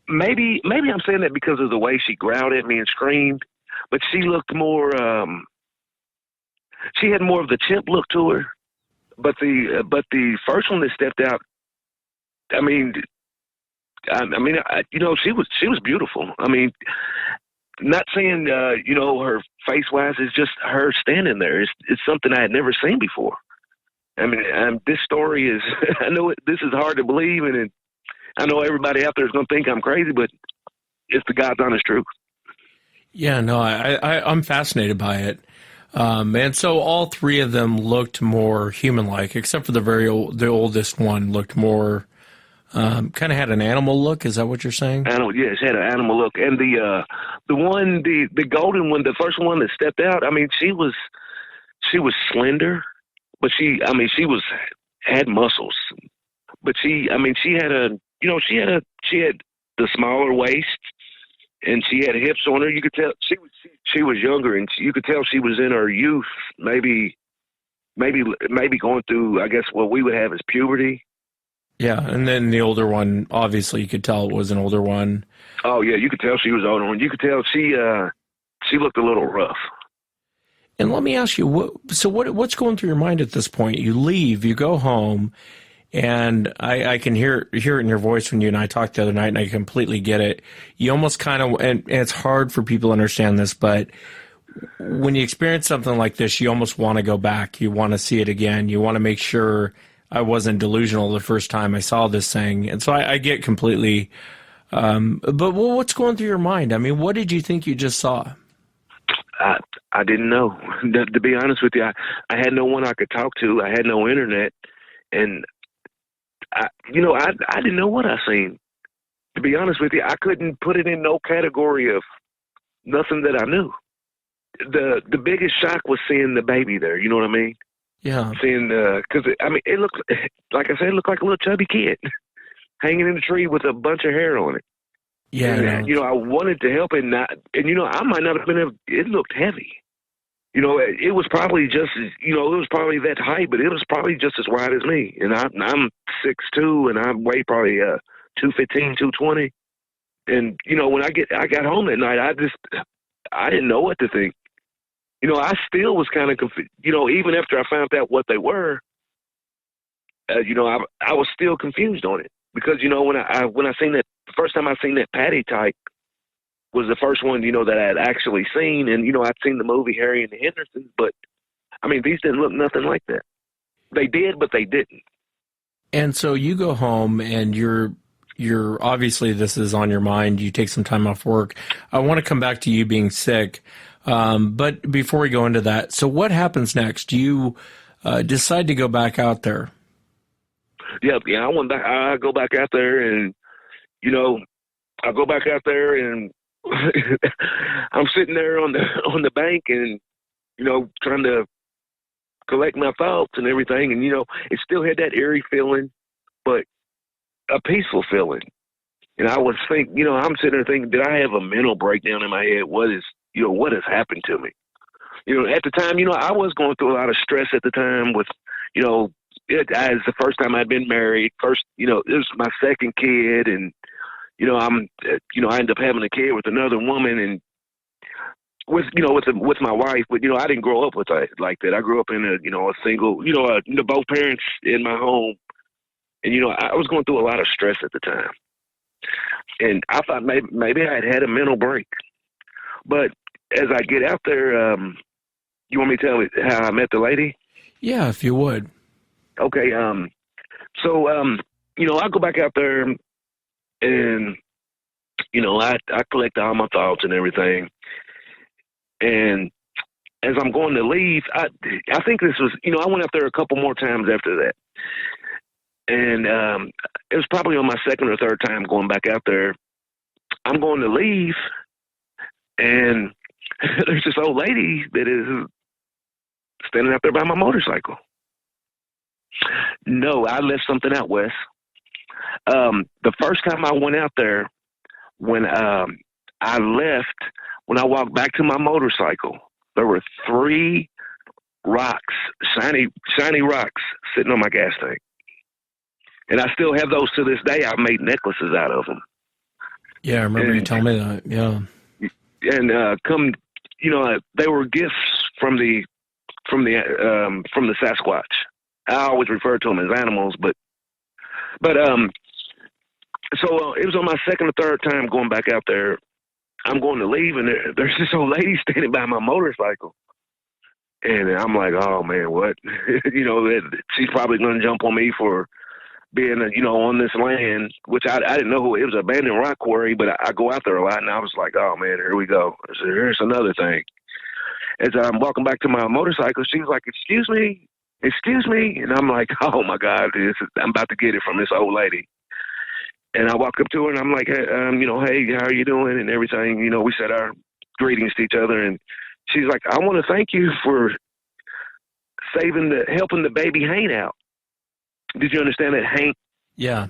Maybe I'm saying that because of the way she growled at me and screamed, but she looked more. She had more of the chimp look to her. But the first one that stepped out, she was beautiful. I mean, not saying her face wise, is just her standing there. It's something I had never seen before. I mean, this story is. I know this is hard to believe, and I know everybody out there is going to think I'm crazy, but it's the God's honest truth.
Yeah, no, I'm fascinated by it. And so all three of them looked more human-like, except for the oldest one looked more, kind of had an animal look. Is that what you're saying?
Yes, had an animal look. And the golden one, the first one that stepped out, I mean, she was slender, but she had muscles. But she had the smaller waist, and she had hips on her. You could tell she was younger, and you could tell she was in her youth, maybe going through, I guess, what we would have as puberty.
Yeah, and then the older one, obviously, you could tell it was an older one.
Oh yeah, you could tell she was older one. You could tell she looked a little rough.
And let me ask you, what's going through your mind at this point? You leave, you go home, and I can hear it in your voice when you and I talked the other night, and I completely get it. You almost kind of, and it's hard for people to understand this, but when you experience something like this, you almost want to go back. You want to see it again. You want to make sure I wasn't delusional the first time I saw this thing. And so I get completely, but what's going through your mind? I mean, what did you think you just saw?
I didn't know. To be honest with you, I had no one I could talk to. I had no internet, and I didn't know what I seen. To be honest with you, I couldn't put it in no category of nothing that I knew. The biggest shock was seeing the baby there. You know what I mean?
Yeah.
Seeing because it looked, like I said, it looked like a little chubby kid hanging in the tree with a bunch of hair on it.
Yeah.
And, I wanted to help it, and I might not have been able. It looked heavy. It was probably just, it was probably that height, but it was probably just as wide as me. And I'm 6'2", and I weigh probably 215, 220. And when I got home that night, I didn't know what to think. I still was kind of confused. Even after I found out what they were, I was still confused on it because when I seen that, the first time I seen that patty type was the first one that I had actually seen, and I'd seen the movie Harry and the Hendersons, but I mean these didn't look nothing like that. They did, but they didn't.
And so you go home, and you're obviously this is on your mind. You take some time off work. I want to come back to you being sick, but before we go into that, so what happens next? You decide to go back out there.
Yeah. I went back. I go back out there, and I go back out there, and I'm sitting there on the bank, and trying to collect my thoughts and everything, and it still had that eerie feeling, but a peaceful feeling. And I was thinking, I'm sitting there thinking, did I have a mental breakdown in my head? What has happened to me? At the time, I was going through a lot of stress at the time with, as the first time I'd been married, it was my second kid, and I ended up having a kid with another woman, and with my wife, but I didn't grow up with that like that. I grew up in a single, both parents in my home, and I was going through a lot of stress at the time, and I thought maybe I had a mental break. But as I get out there, you want me to tell you how I met the lady?
Yeah, if you would.
Okay. So I go back out there, and I collect all my thoughts and everything. And as I'm going to leave, I think this was, I went out there a couple more times after that. And it was probably on my second or third time going back out there. I'm going to leave, and there's this old lady that is standing out there by my motorcycle. No, I left something out, Wes. The first time I went out there, when I left, when I walked back to my motorcycle, there were 3 rocks, shiny rocks, sitting on my gas tank. And I still have those to this day. I've made necklaces out of them.
Yeah, I remember you telling me that. Yeah.
And they were gifts from the Sasquatch. I always refer to them as animals, but so it was on my second or third time going back out there. I'm going to leave, and there's this old lady standing by my motorcycle. And I'm like, oh, man, what? She's probably going to jump on me for being, on this land, which I didn't know. It was an abandoned rock quarry, but I go out there a lot, and I was like, oh, man, here we go. I said, here's another thing. As I'm walking back to my motorcycle, she was like, excuse me. And I'm like, oh, my God, I'm about to get it from this old lady. And I walk up to her, and I'm like, hey, how are you doing and everything. We said our greetings to each other, and she's like, I want to thank you for helping the baby Hank out. Did you understand that, Hank?
Yeah.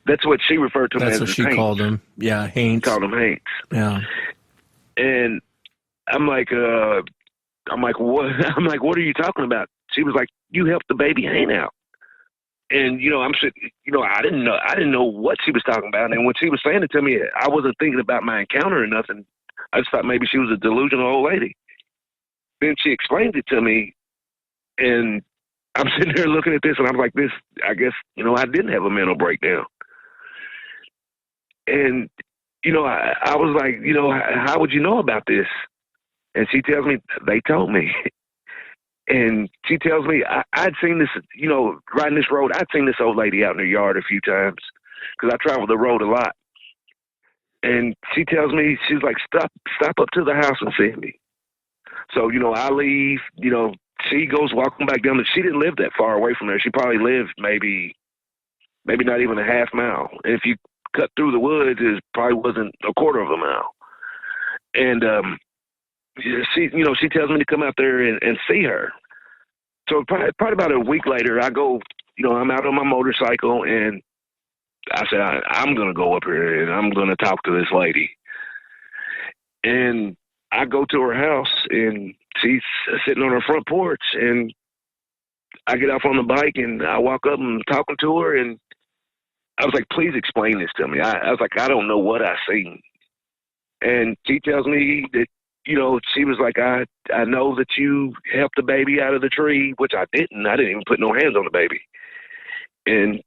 That's what she referred to him
That's
as.
what she
Haints.
called him. Yeah, Haints.
Called him Haints.
Yeah.
And I'm like, what? I'm like, what are you talking about? She was like, you helped the baby Haint out. And I'm sitting, I didn't know what she was talking about. And when she was saying it to me, I wasn't thinking about my encounter or nothing. I just thought maybe she was a delusional old lady. Then she explained it to me, and I'm sitting there looking at this, and I'm like, this, I guess, I didn't have a mental breakdown. And, I was like, how would you know about this? And she tells me, they told me. And she tells me, I'd seen this, riding this road, I'd seen this old lady out in her yard a few times because I travel the road a lot. And she tells me, she's like, stop up to the house and see me. So, I leave, she goes walking back down. She didn't live that far away from there. She probably lived maybe not even a half mile. And if you cut through the woods, it probably wasn't a quarter of a mile. And she tells me to come out there and see her. So probably about a week later, I go, I'm out on my motorcycle, and I said, I'm going to go up here and I'm going to talk to this lady. And I go to her house, and she's sitting on her front porch, and I get off on the bike, and I walk up and talking to her, and I was like, please explain this to me. I was like, I don't know what I seen. And she tells me that, she was like, I know that you helped the baby out of the tree, which I didn't. I didn't even put no hands on the baby. And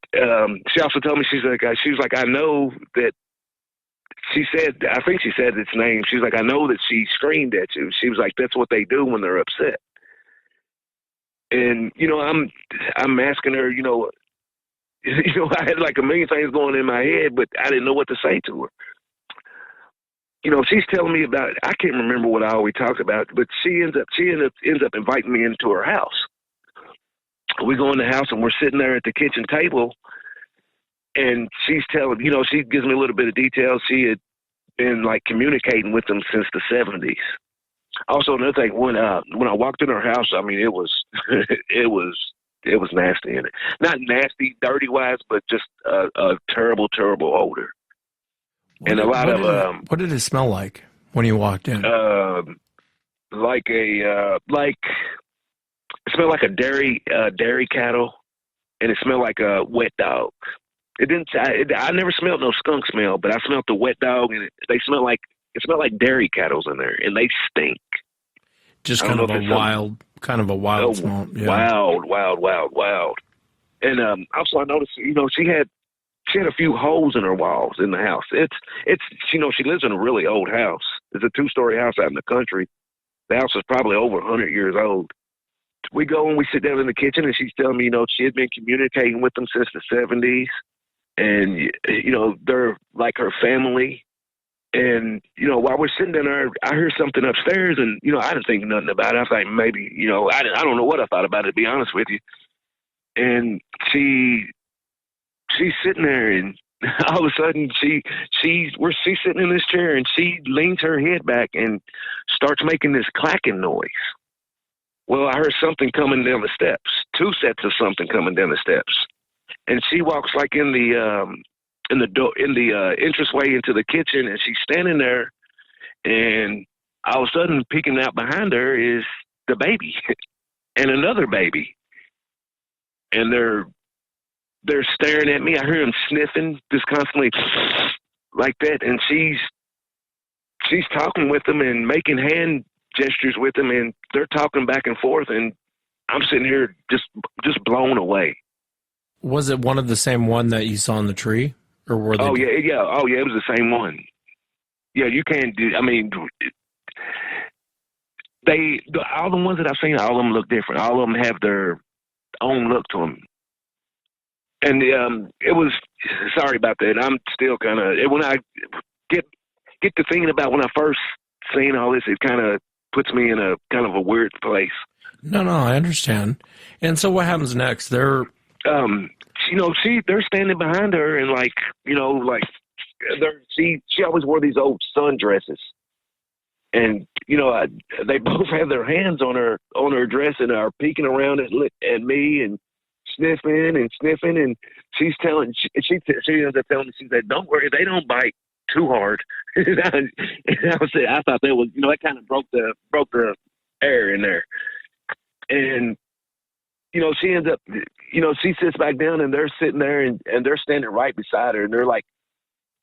she also told me, she was like, I know that, I think she said its name. She was like, I know that she screamed at you. She was like, that's what they do when they're upset. And, I'm asking her, I had like a million things going in my head, but I didn't know what to say to her. She's telling me about, I can't remember what I always talked about, but she ends up inviting me into her house. We go in the house, and we're sitting there at the kitchen table, and she's telling, she gives me a little bit of detail. She had been like communicating with them since the 70s. Also, another thing, when I walked in her house, I mean, it was it was nasty in it. Not nasty, dirty wise, but just a terrible, terrible odor. What
did it smell like when you walked in?
It smelled like a dairy cattle, and it smelled like a wet dog. It didn't. I never smelled no skunk smell, but I smelled the wet dog, and it smelled like dairy cattle in there, and they stink.
Just kind of a wild smell. Yeah.
Wild. And also I noticed, she had a few holes in her walls in the house. It's she lives in a really old house. It's a 2-story house out in the country. The house is probably over 100 years old. We go and we sit down in the kitchen, and she's telling me, she had been communicating with them since the 70s. And, they're like her family. And, while we're sitting there, I hear something upstairs, and, I didn't think nothing about it. I thought maybe, I don't know what I thought about it, to be honest with you. And she's sitting there, and all of a sudden she's sitting in this chair, and she leans her head back and starts making this clacking noise. Well, I heard something coming down the steps, 2 sets of something coming down the steps. And she walks like in the entranceway into the kitchen, and she's standing there, and all of a sudden, peeking out behind her is the baby and another baby, and they're staring at me. I hear them sniffing just constantly like that, and she's talking with them and making hand gestures with them, and they're talking back and forth, and I'm sitting here just blown away.
Was it one of the same one that you saw in the tree, or were they?
Oh yeah, it was the same one. Yeah, you can't do. I mean, all the ones that I've seen, all of them look different. All of them have their own look to them. And it was, sorry about that. I'm still kind of, when I get to thinking about when I first seen all this, it kind of puts me in a kind of a weird place.
No, I understand. And so what happens next? They're
standing behind her, and she always wore these old sundresses, and they both have their hands on her dress and are peeking around at me, and sniffing and sniffing, and she ends up telling me, she said, "Don't worry, they don't bite too hard." And I thought that was, that kind of broke the air in there. And she ends up, she sits back down, and they're sitting there, and they're standing right beside her, and they're like,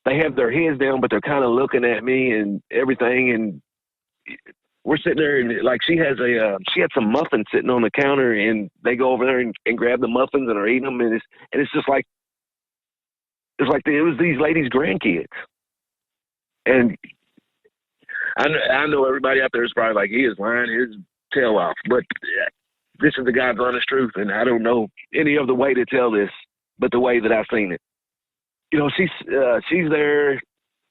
they have their heads down, but they're kind of looking at me and everything, and we're sitting there, and like she had some muffins sitting on the counter, and they go over there and grab the muffins and are eating them, and it's just like, it was these ladies' grandkids. And I know everybody out there is probably like, he is lying his tail off, but this is the God's honest truth, and I don't know any other way to tell this but the way that I've seen it. She's there.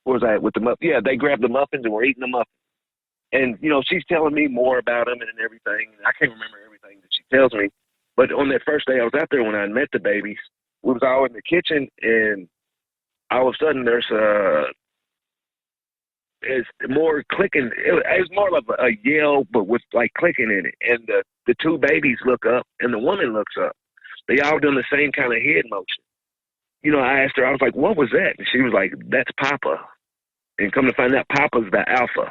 What was that with the muffins? Yeah, they grabbed the muffins and were eating the muffins. And, she's telling me more about them and everything. I can't remember everything that she tells me. But on that first day I was out there when I met the babies, we was all in the kitchen, and all of a sudden there's it's more clicking. It was more like a yell, but with like clicking in it. And the two babies look up, and the woman looks up. They all doing the same kind of head motion. I asked her, I was like, "What was that?" And she was like, "That's Papa." And come to find out, Papa's the alpha.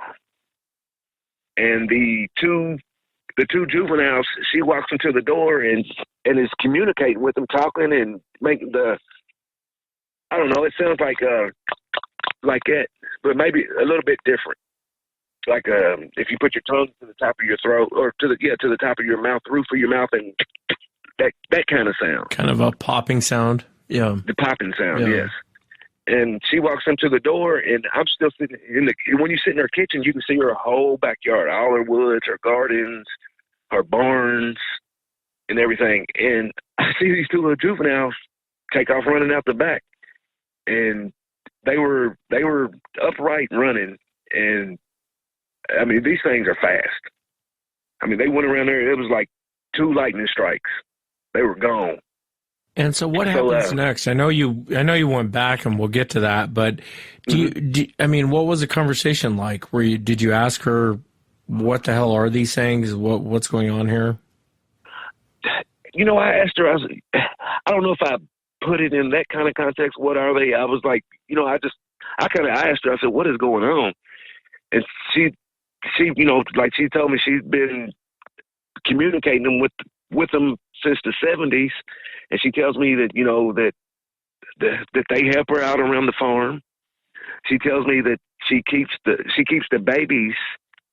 And the two juveniles, she walks into the door and is communicating with them, talking and making I don't know, it sounds like that, but maybe a little bit different. Like if you put your tongue to the top of your throat, or to the top of your mouth, roof of your mouth, and that kind of sound.
Kind of a popping sound. Yeah.
The popping sound, yes. And she walks into the door, and I'm still sitting when you sit in her kitchen, you can see her whole backyard, all her woods, her gardens, her barns, and everything. And I see these two little juveniles take off running out the back. And they were upright running. And I mean, these things are fast. I mean, they went around there, it was like 2 lightning strikes. They were gone.
And so what happens next? I know you went back, and we'll get to that, but what was the conversation like? Did you ask her, what the hell are these things? What's going on here?
I asked her, I don't know if I put it in that kind of context. What are they? I was like, I asked her, I said, what is going on? And she she told me she's been communicating with them since the 70s. And she tells me that, that they help her out around the farm. She tells me that she keeps the babies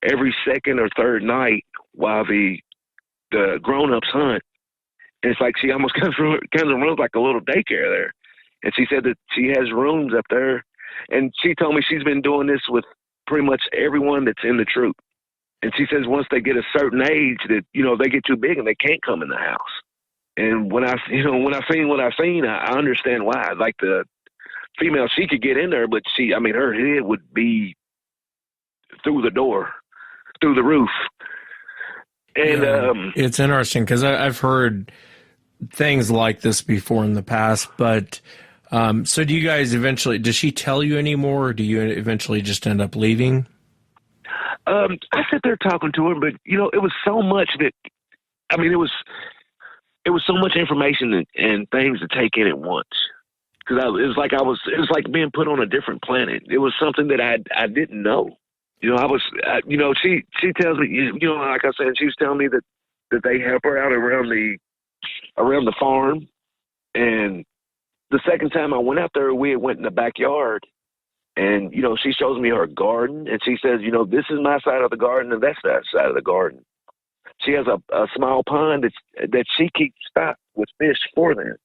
every second or third night while the grown-ups hunt. And it's like she almost kind of runs like a little daycare there. And she said that she has rooms up there. And she told me she's been doing this with pretty much everyone that's in the troop. And she says once they get a certain age that, they get too big and they can't come in the house. And when I seen what I seen, I understand why. Like the female, she could get in there, but her head would be through the door, through the roof. And
it's interesting because I've heard things like this before in the past. But so do you guys eventually? Does she tell you anymore, or do you eventually just end up leaving?
I sat there talking to her, but it was so much that it was so much information and things to take in at once. Because it was like being put on a different planet. It was something that I didn't know. She tells me, like I said, she was telling me that they help her out around the farm. And the second time I went out there, we went in the backyard, and she shows me her garden, and she says, this is my side of the garden, and that's that side of the garden. She has a small pond that she keeps stocked with fish for them.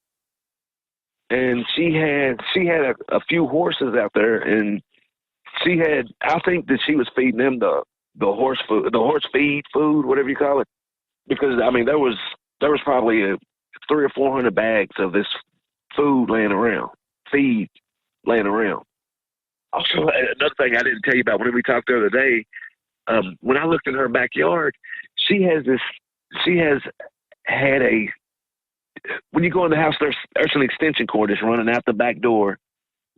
And she had a few horses out there, and I think that she was feeding them the horse food, the horse feed food, whatever you call it, because there was probably 300 or 400 bags of this feed laying around. Also, another thing I didn't tell you about when we talked the other day, when I looked in her backyard, she has had when you go in the house, there's an extension cord that's running out the back door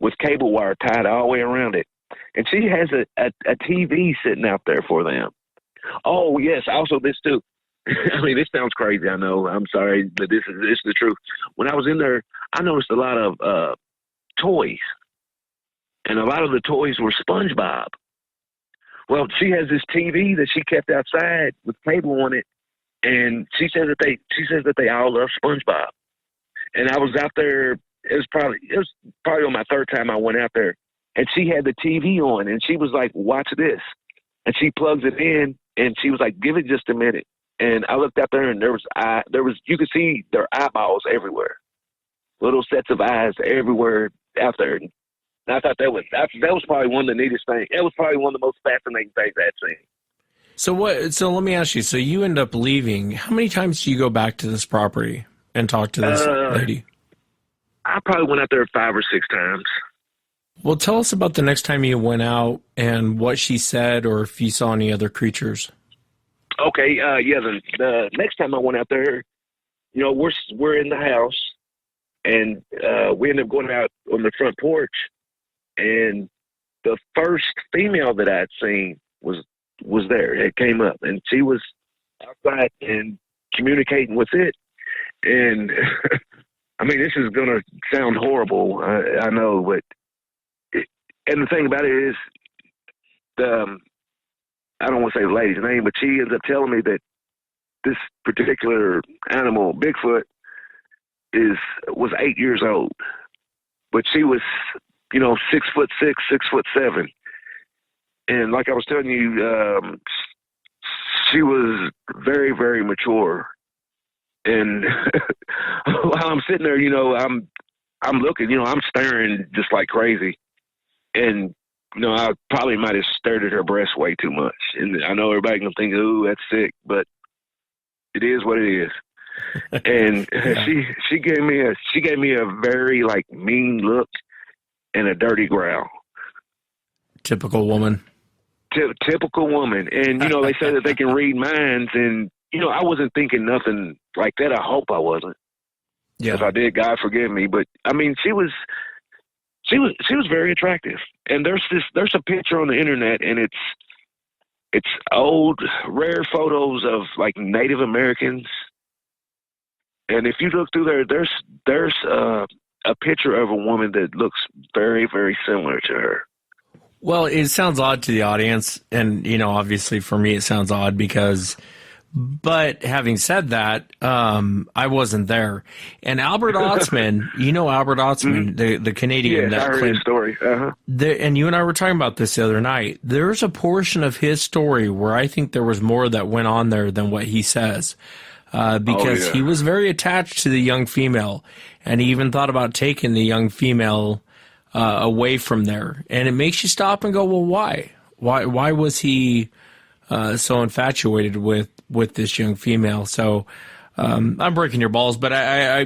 with cable wire tied all the way around it. And she has a TV sitting out there for them. Oh, yes. Also this too. I mean, this sounds crazy. I know. I'm sorry, but this is the truth. When I was in there, I noticed a lot of toys, and a lot of the toys were SpongeBob. Well, she has this TV that she kept outside with cable on it, and she says that they all love SpongeBob. And I was out there. It was probably on my third time I went out there, and she had the TV on, and she was like, "Watch this," and she plugs it in, and she was like, "Give it just a minute." And I looked out there, and there was you could see their eyeballs everywhere, little sets of eyes everywhere out there. And I thought that was probably one of the neatest things. It was probably one of the most fascinating things I'd seen.
So let me ask you. So you end up leaving. How many times do you go back to this property and talk to this lady?
I probably went out there 5 or 6 times.
Well, tell us about the next time you went out and what she said, or if you saw any other creatures.
Okay, yeah. The next time I went out there, we're in the house, and we ended up going out on the front porch, and the first female that I had seen was there. It came up, and she was outside and communicating with it. And I mean, this is going to sound horrible, I know, but and the thing about it is, I don't want to say the lady's name, but she ends up telling me that this particular animal, Bigfoot, was 8 years old, but she was, 6'6", 6'7", and like I was telling you, she was very, very mature. And while I'm sitting there, I'm looking, I'm staring just like crazy, and I probably might have stared at her breast way too much. And I know everybody can think, "Ooh, that's sick," but it is what it is. And she gave me a very like mean look and a dirty growl.
Typical woman.
Typical woman. And they say that they can read minds, and I wasn't thinking nothing like that. I hope I wasn't.
Yeah.
If I did, God forgive me. But I mean, she was very attractive. And there's a picture on the internet, and it's old, rare photos of like Native Americans. And if you look through there's a picture of a woman that looks very, very similar to her.
Well, it sounds odd to the audience, and obviously for me it sounds odd because. But having said that, I wasn't there. And Albert Otzman, Albert Otzman, the Canadian.
Yes, I heard his story. Uh-huh.
And you and I were talking about this the other night. There's a portion of his story where I think there was more that went on there than what he says. Because he was very attached to the young female, and he even thought about taking the young female away from there. And it makes you stop and go, well, why? Why was he so infatuated with this young female? So I'm breaking your balls, but I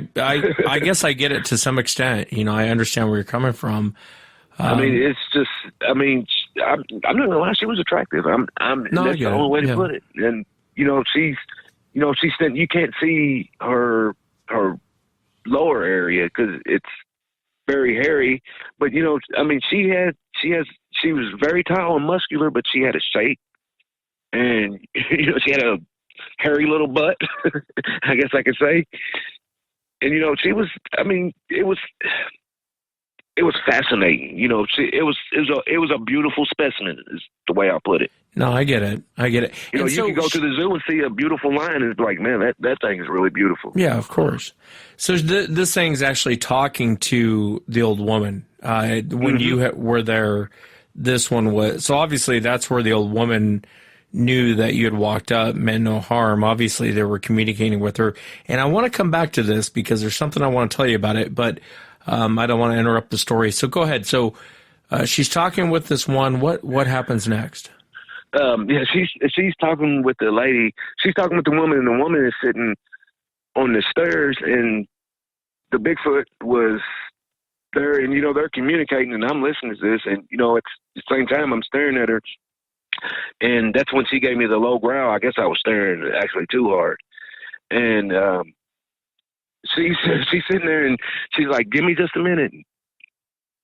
guess I get it to some extent. I understand where you're coming from.
I mean, it's just. I mean, I'm not gonna lie. She was attractive. That's the only way to put it. And she's. She said you can't see her lower area because it's very hairy. But I mean, she was very tall and muscular, but she had a shape, and she had a hairy little butt. I guess I could say. And she was. I mean, it was fascinating. It was a beautiful specimen, is the way I put it.
No, I get it.
You can go to the zoo and see a beautiful lion, and it's like, man, that thing is really beautiful.
Yeah, of course. So this thing's actually talking to the old woman. When you were there, this one was. So obviously that's where the old woman knew that you had walked up, meant no harm. Obviously they were communicating with her. And I want to come back to this because there's something I want to tell you about it, but I don't want to interrupt the story. So go ahead. So she's talking with this one. What happens next?
She's talking with the lady. She's talking with the woman, and the woman is sitting on the stairs, and the Bigfoot was there, and they're communicating, and I'm listening to this, and at the same time I'm staring at her, and that's when she gave me the low growl. I guess I was staring actually too hard, and she's sitting there, and she's like, "Give me just a minute,"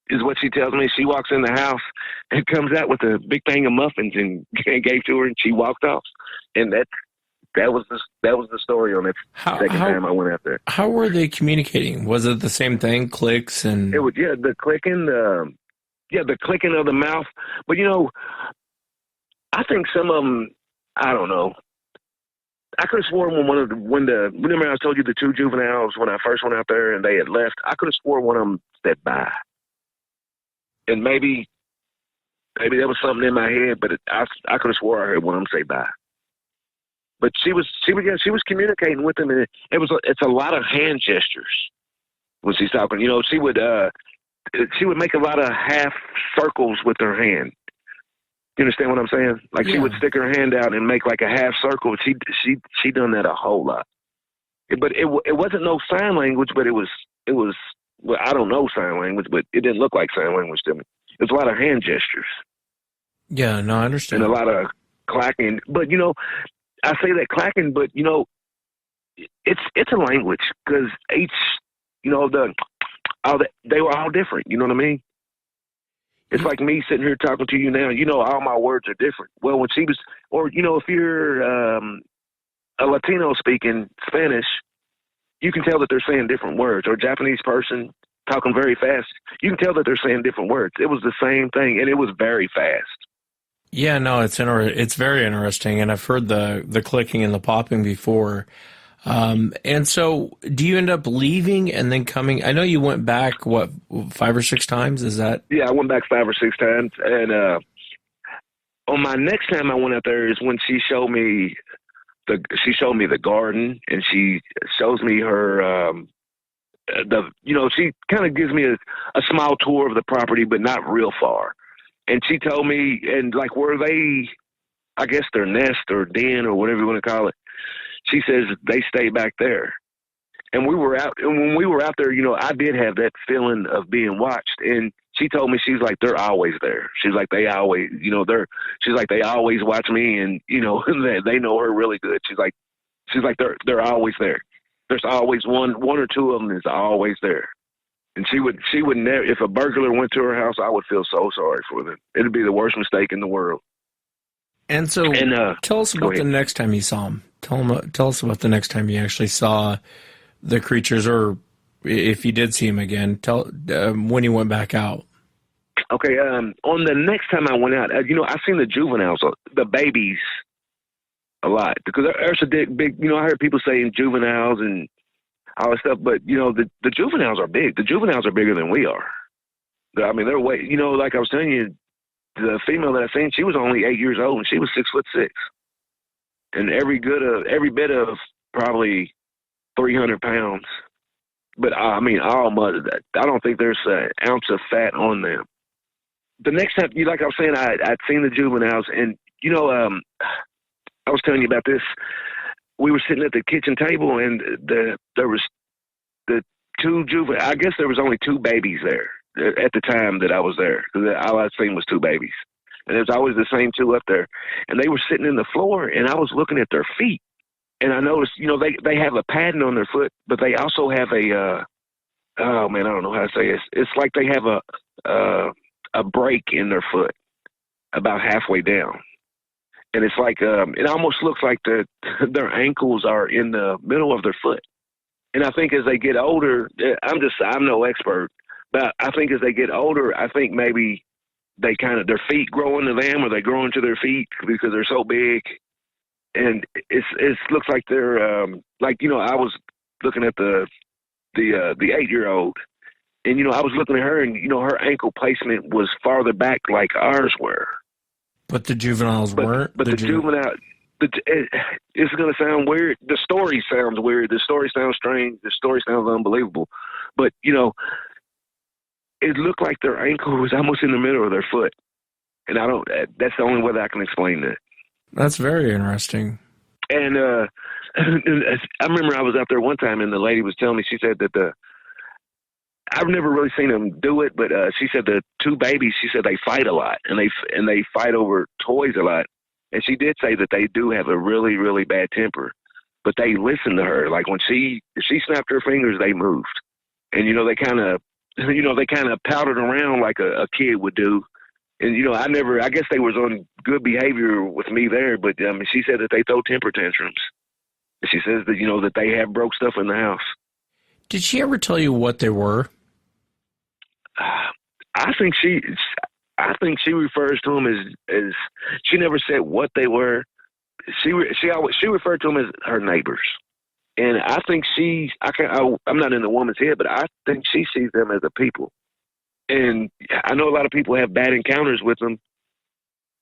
is what she tells me. She walks in the house and comes out with a big thing of muffins and gave to her, and she walked off. And that was the story on that second time I went out there.
How were they communicating? Was it the same thing, clicks and?
It was the clicking, the clicking of the mouth. But I think some of them, I don't know. I could have sworn remember I told you the two juveniles when I first went out there and they had left. I could have sworn one of them said bye, and maybe there was something in my head, but I could have swore I heard one of them say bye. But she was communicating with them, and it's a lot of hand gestures when she's talking. She would make a lot of half circles with her hand. You understand what I'm saying? Like she would stick her hand out and make like a half circle. She done that a whole lot. But it wasn't no sign language, but it was well, I don't know sign language, but it didn't look like sign language to me. It was a lot of hand gestures.
Yeah, no, I understand.
And a lot of clacking. But I say that clacking, but it's a language because each they were all different. You know what I mean? It's like me sitting here talking to you now. All my words are different. Well, when she was, or if you're a Latino speaking Spanish, you can tell that they're saying different words. Or a Japanese person talking very fast, you can tell that they're saying different words. It was the same thing, and it was very fast.
Yeah, no, it's very interesting, and I've heard the clicking and the popping before. And so, do you end up leaving and then coming? I know you went back 5 or 6 times. Is that?
Yeah, I went back 5 or 6 times, and on my next time I went out there is when she showed me the garden, and she shows me her she kind of gives me a small tour of the property, but not real far. And she told me, and like where they, I guess their nest or den or whatever you want to call it, she says they stay back there. And when we were out there, I did have that feeling of being watched. And she told me, she's like, they're always there. She's like, they always, she's like, they always watch me, and they know her really good. She's like, they're always there. There's always one or two of them is always there. And she would never, if a burglar went to her house, I would feel so sorry for them. It'd be the worst mistake in the world.
And so, tell us about the next time you saw them. Tell us about the next time you actually saw the creatures, or if you did see them again. Tell when you went back out.
Okay. On the next time I went out, I seen the juveniles, the babies, a lot, because there's a big. I heard people saying juveniles and all that stuff, but the juveniles are big. The juveniles are bigger than we are. I mean, they're way. Like I was telling you, the female that I seen, she was only 8 years old, and she was 6'6", and every bit of probably 300 pounds. But I mean, all mother. I don't think there's an ounce of fat on them. The next time, like I was saying, I'd seen the juveniles, and I was telling you about this. We were sitting at the kitchen table, and there was the two juveniles. I guess there was only 2 babies there at the time that I was there, because all I'd seen was 2 babies. And there's always the same 2 up there. And they were sitting in the floor, and I was looking at their feet. And I noticed, they have a padding on their foot, but they also have oh man, I don't know how to say it. It's like they have a break in their foot about halfway down. And it's like, it almost looks like their ankles are in the middle of their foot. And I think as they get older, I'm no expert, but I think as they get older, I think maybe they their feet grow into them, or they grow into their feet because they're so big. And it looks like they're, I was looking at the 8-year-old, and, I was looking at her, and, her ankle placement was farther back like ours were.
But the juveniles weren't?
But the juvenile, it's going to sound weird. The story sounds weird. The story sounds strange. The story sounds unbelievable. But, it looked like their ankle was almost in the middle of their foot. And that's the only way that I can explain that.
That's very interesting.
And I remember I was out there one time, and the lady was telling me, she said that I've never really seen them do it, but she said the 2 babies, she said they fight a lot, and they fight over toys a lot. And she did say that they do have a really, really bad temper, but they listen to her. Like if she snapped her fingers, they moved. And, they kind of pouted around like a kid would do. And, I guess they was on good behavior with me there, but she said that they throw temper tantrums. She says that, you know, that they have broke stuff in the house.
Did she ever tell you what they were?
I think she refers to them as she never said what they were. She referred to them as her neighbors. And I think I'm not in the woman's head, but I think she sees them as a people. And I know a lot of people have bad encounters with them.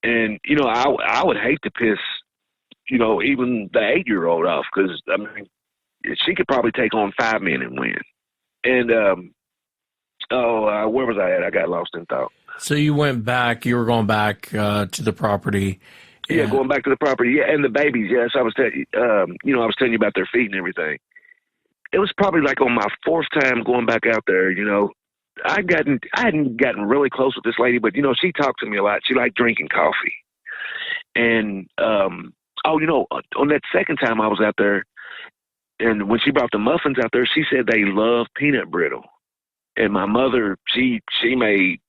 And, you know, I would hate to piss, you know, even the 8-year-old off, because, I mean, she could probably take on 5 men and win. And, where was I at? I got lost in thought.
So you were going back to the property.
Yeah, going back to the property. Yeah, and the babies. Yes, I was telling you about their feet and everything. It was probably like on my 4th time going back out there. You know, I hadn't gotten really close with this lady, but you know, she talked to me a lot. She liked drinking coffee, and you know, on that 2nd time I was out there, and when she brought the muffins out there, she said they love peanut brittle, and my mother she made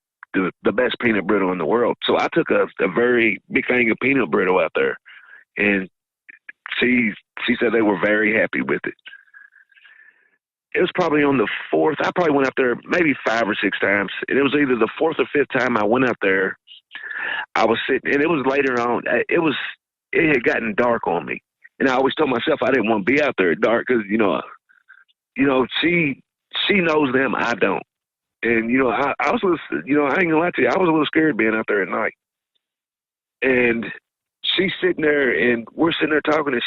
the best peanut brittle in the world. So I took a very big thing of peanut brittle out there, and she said they were very happy with it. It was probably on the 4th. I probably went out there maybe 5 or 6 times, and it was either the 4th or 5th time I went out there. I was sitting, and it was later on. It had gotten dark on me, and I always told myself I didn't want to be out there at dark because you know she knows them, I don't. And, you know, I was a little, you know, I ain't gonna lie to you, I was a little scared being out there at night. And she's sitting there, and we're sitting there talking, and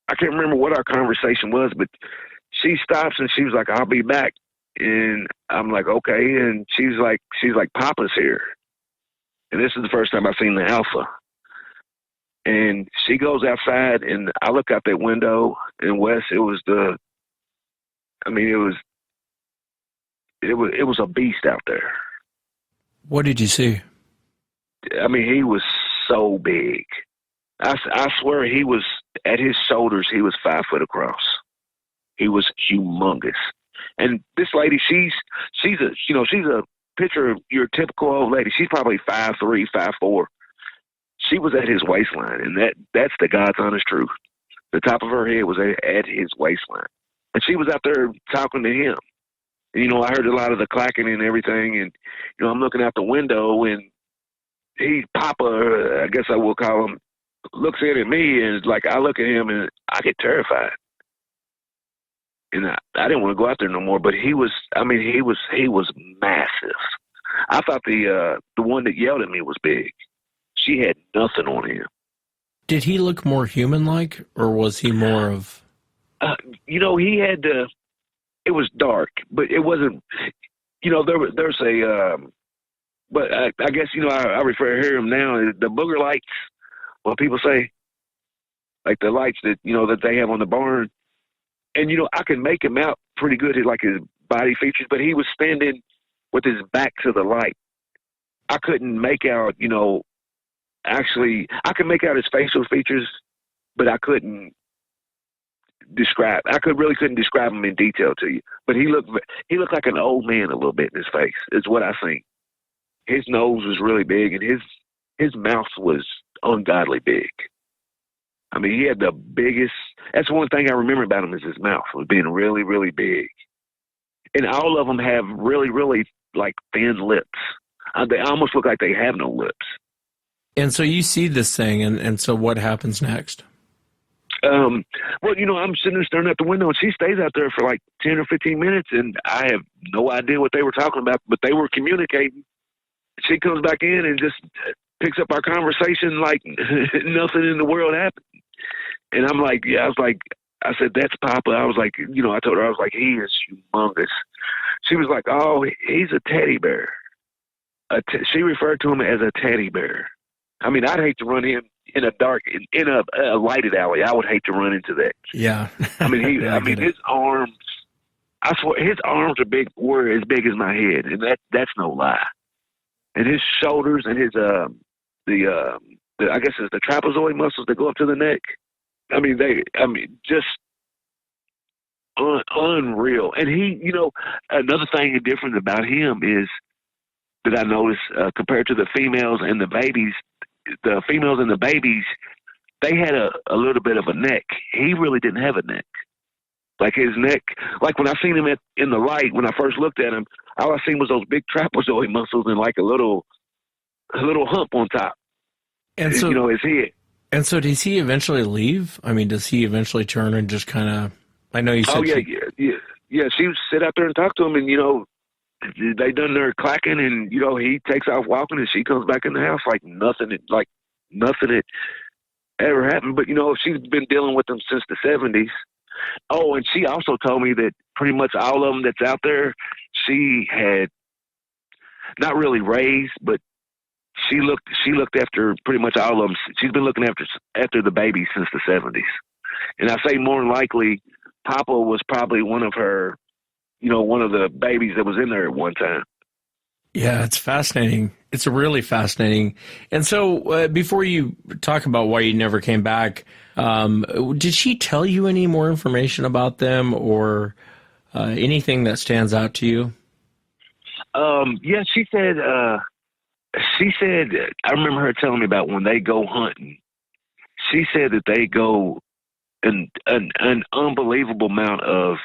I can't remember what our conversation was, but she stops, and she was like, I'll be back. And I'm like, okay. And she's like, Papa's here. And this is the first time I've seen the alpha. And she goes outside, and I look out that window, and Wes, it was a beast out there.
What did you see?
I mean, he was so big. I swear he was, at his shoulders, he was 5 foot across. He was humongous. And this lady, she's a picture of your typical old lady. She's probably 5'3", 5'4". She was at his waistline, and that's the God's honest truth. The top of her head was at his waistline. And she was out there talking to him. And, you know, I heard a lot of the clacking and everything, and, you know, I'm looking out the window, and Papa, I guess I will call him, looks in at me, and like I look at him, and I get terrified. And I didn't want to go out there no more, but he was massive. I thought the one that yelled at me was big. She had nothing on him.
Did he look more human-like, or was he more of...
You know, he had it was dark, but it wasn't, you know, there's a, but I guess, you know, I hear him now, the booger lights, what people say, like the lights that, you know, that they have on the barn. And, you know, I can make him out pretty good, like his body features, but he was standing with his back to the light. I couldn't make out, you know, actually, I could make out his facial features, but I couldn't really couldn't describe him in detail to you. But he looked like an old man a little bit in his face, is what I think. His nose was really big, and his mouth was ungodly big. I mean, he had the biggest. That's one thing I remember about him is his mouth was being really, really big. And all of them have really, really like thin lips. They almost look like they have no lips.
And so you see this thing, and so what happens next?
Well, you know, I'm sitting there staring out the window, and she stays out there for like 10 or 15 minutes, and I have no idea what they were talking about, but they were communicating. She comes back in and just picks up our conversation like nothing in the world happened. And I'm like, yeah, I said, that's Papa. I was like, you know, I told her, I was like, he is humongous. She was like, oh, he's a teddy bear. She referred to him as a teddy bear. I mean, I'd hate to run in a lighted alley. I would hate to run into that.
Yeah.
I mean, his arms, I swear, his arms were as big as my head, and that's no lie. And his shoulders and his I guess it's the trapezoid muscles that go up to the neck. I mean, just unreal. And he, you know, another thing different about him is that I noticed compared to the females and the babies, they had a little bit of a neck. He really didn't have a neck. Like his neck, like when I seen him in the light, when I first looked at him, all I seen was those big trapezoid muscles and like a little hump on top.
And so,
his head.
And so, does he eventually leave? I mean, does he eventually turn and just kind of? I know you said.
Oh yeah. She would sit out there and talk to him, and they done their clacking, and he takes off walking, and she comes back in the house like nothing had ever happened. But she's been dealing with them since the 70s. Oh, and she also told me that pretty much all of them that's out there, she had not really raised, but she looked after pretty much all of them. She's been looking after the babies since the 70s. And I say more than likely, Papa was probably one of her, one of the babies that was in there at one time.
Yeah, it's fascinating. It's really fascinating. And so before you talk about why you never came back, did she tell you any more information about them or anything that stands out to you?
Yeah, she said, I remember her telling me about when they go hunting. She said that they go an unbelievable amount of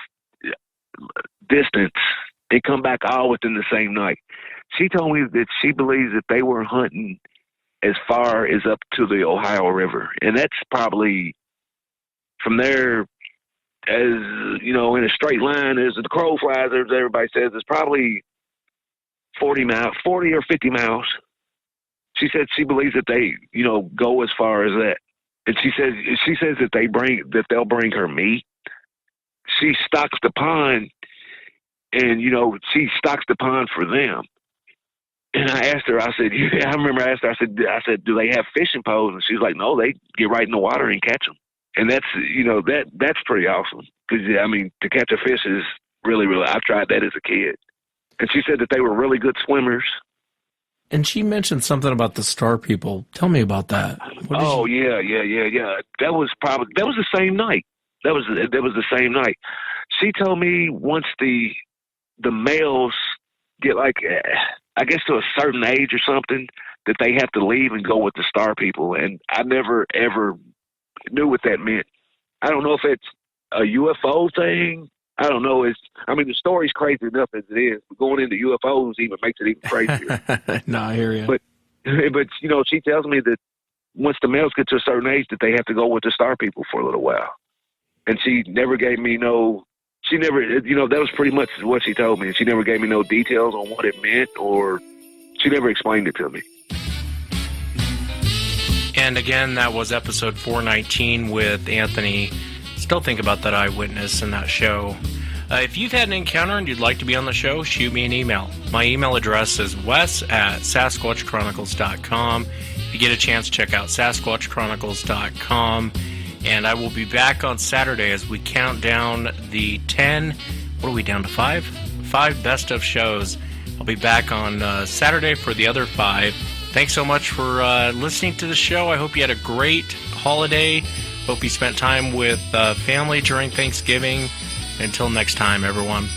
distance and come back all within the same night. She told me that she believes that they were hunting as far as up to the Ohio River. And that's probably from there, as in a straight line, as the crow flies, as everybody says, it's probably 40 or 50 miles. She said she believes that they, go as far as that. And she says that they'll bring her meat. She stocks the pond, and she stocks the pond for them. And I asked her, I said, I remember I asked her, I said, do they have fishing poles? And she's like, no, they get right in the water and catch them. And that's, that's pretty awesome. Because, to catch a fish is really, really, I tried that as a kid. And she said that they were really good swimmers.
And she mentioned something about the star people. Tell me about that.
Yeah. That was the same night. That was the same night. She told me once the males get I guess to a certain age or something, that they have to leave and go with the star people. And I never, ever knew what that meant. I don't know if it's a UFO thing. I don't know. The story's crazy enough as it is. But going into UFOs even makes it even crazier.
No, I hear you.
But she tells me that once the males get to a certain age, that they have to go with the star people for a little while. And she never gave me she never, that was pretty much what she told me. And she never gave me no details on what it meant, or she never explained it to me.
And again, that was episode 419 with Anthony. Still think about that eyewitness in that show. If you've had an encounter and you'd like to be on the show, shoot me an email. My email address is wes@sasquatchchronicles.com. If you get a chance, check out sasquatchchronicles.com. And I will be back on Saturday as we count down the 10, what are we down to, 5? 5 best of shows. I'll be back on Saturday for the other 5. Thanks so much for listening to the show. I hope you had a great holiday. Hope you spent time with family during Thanksgiving. Until next time, everyone.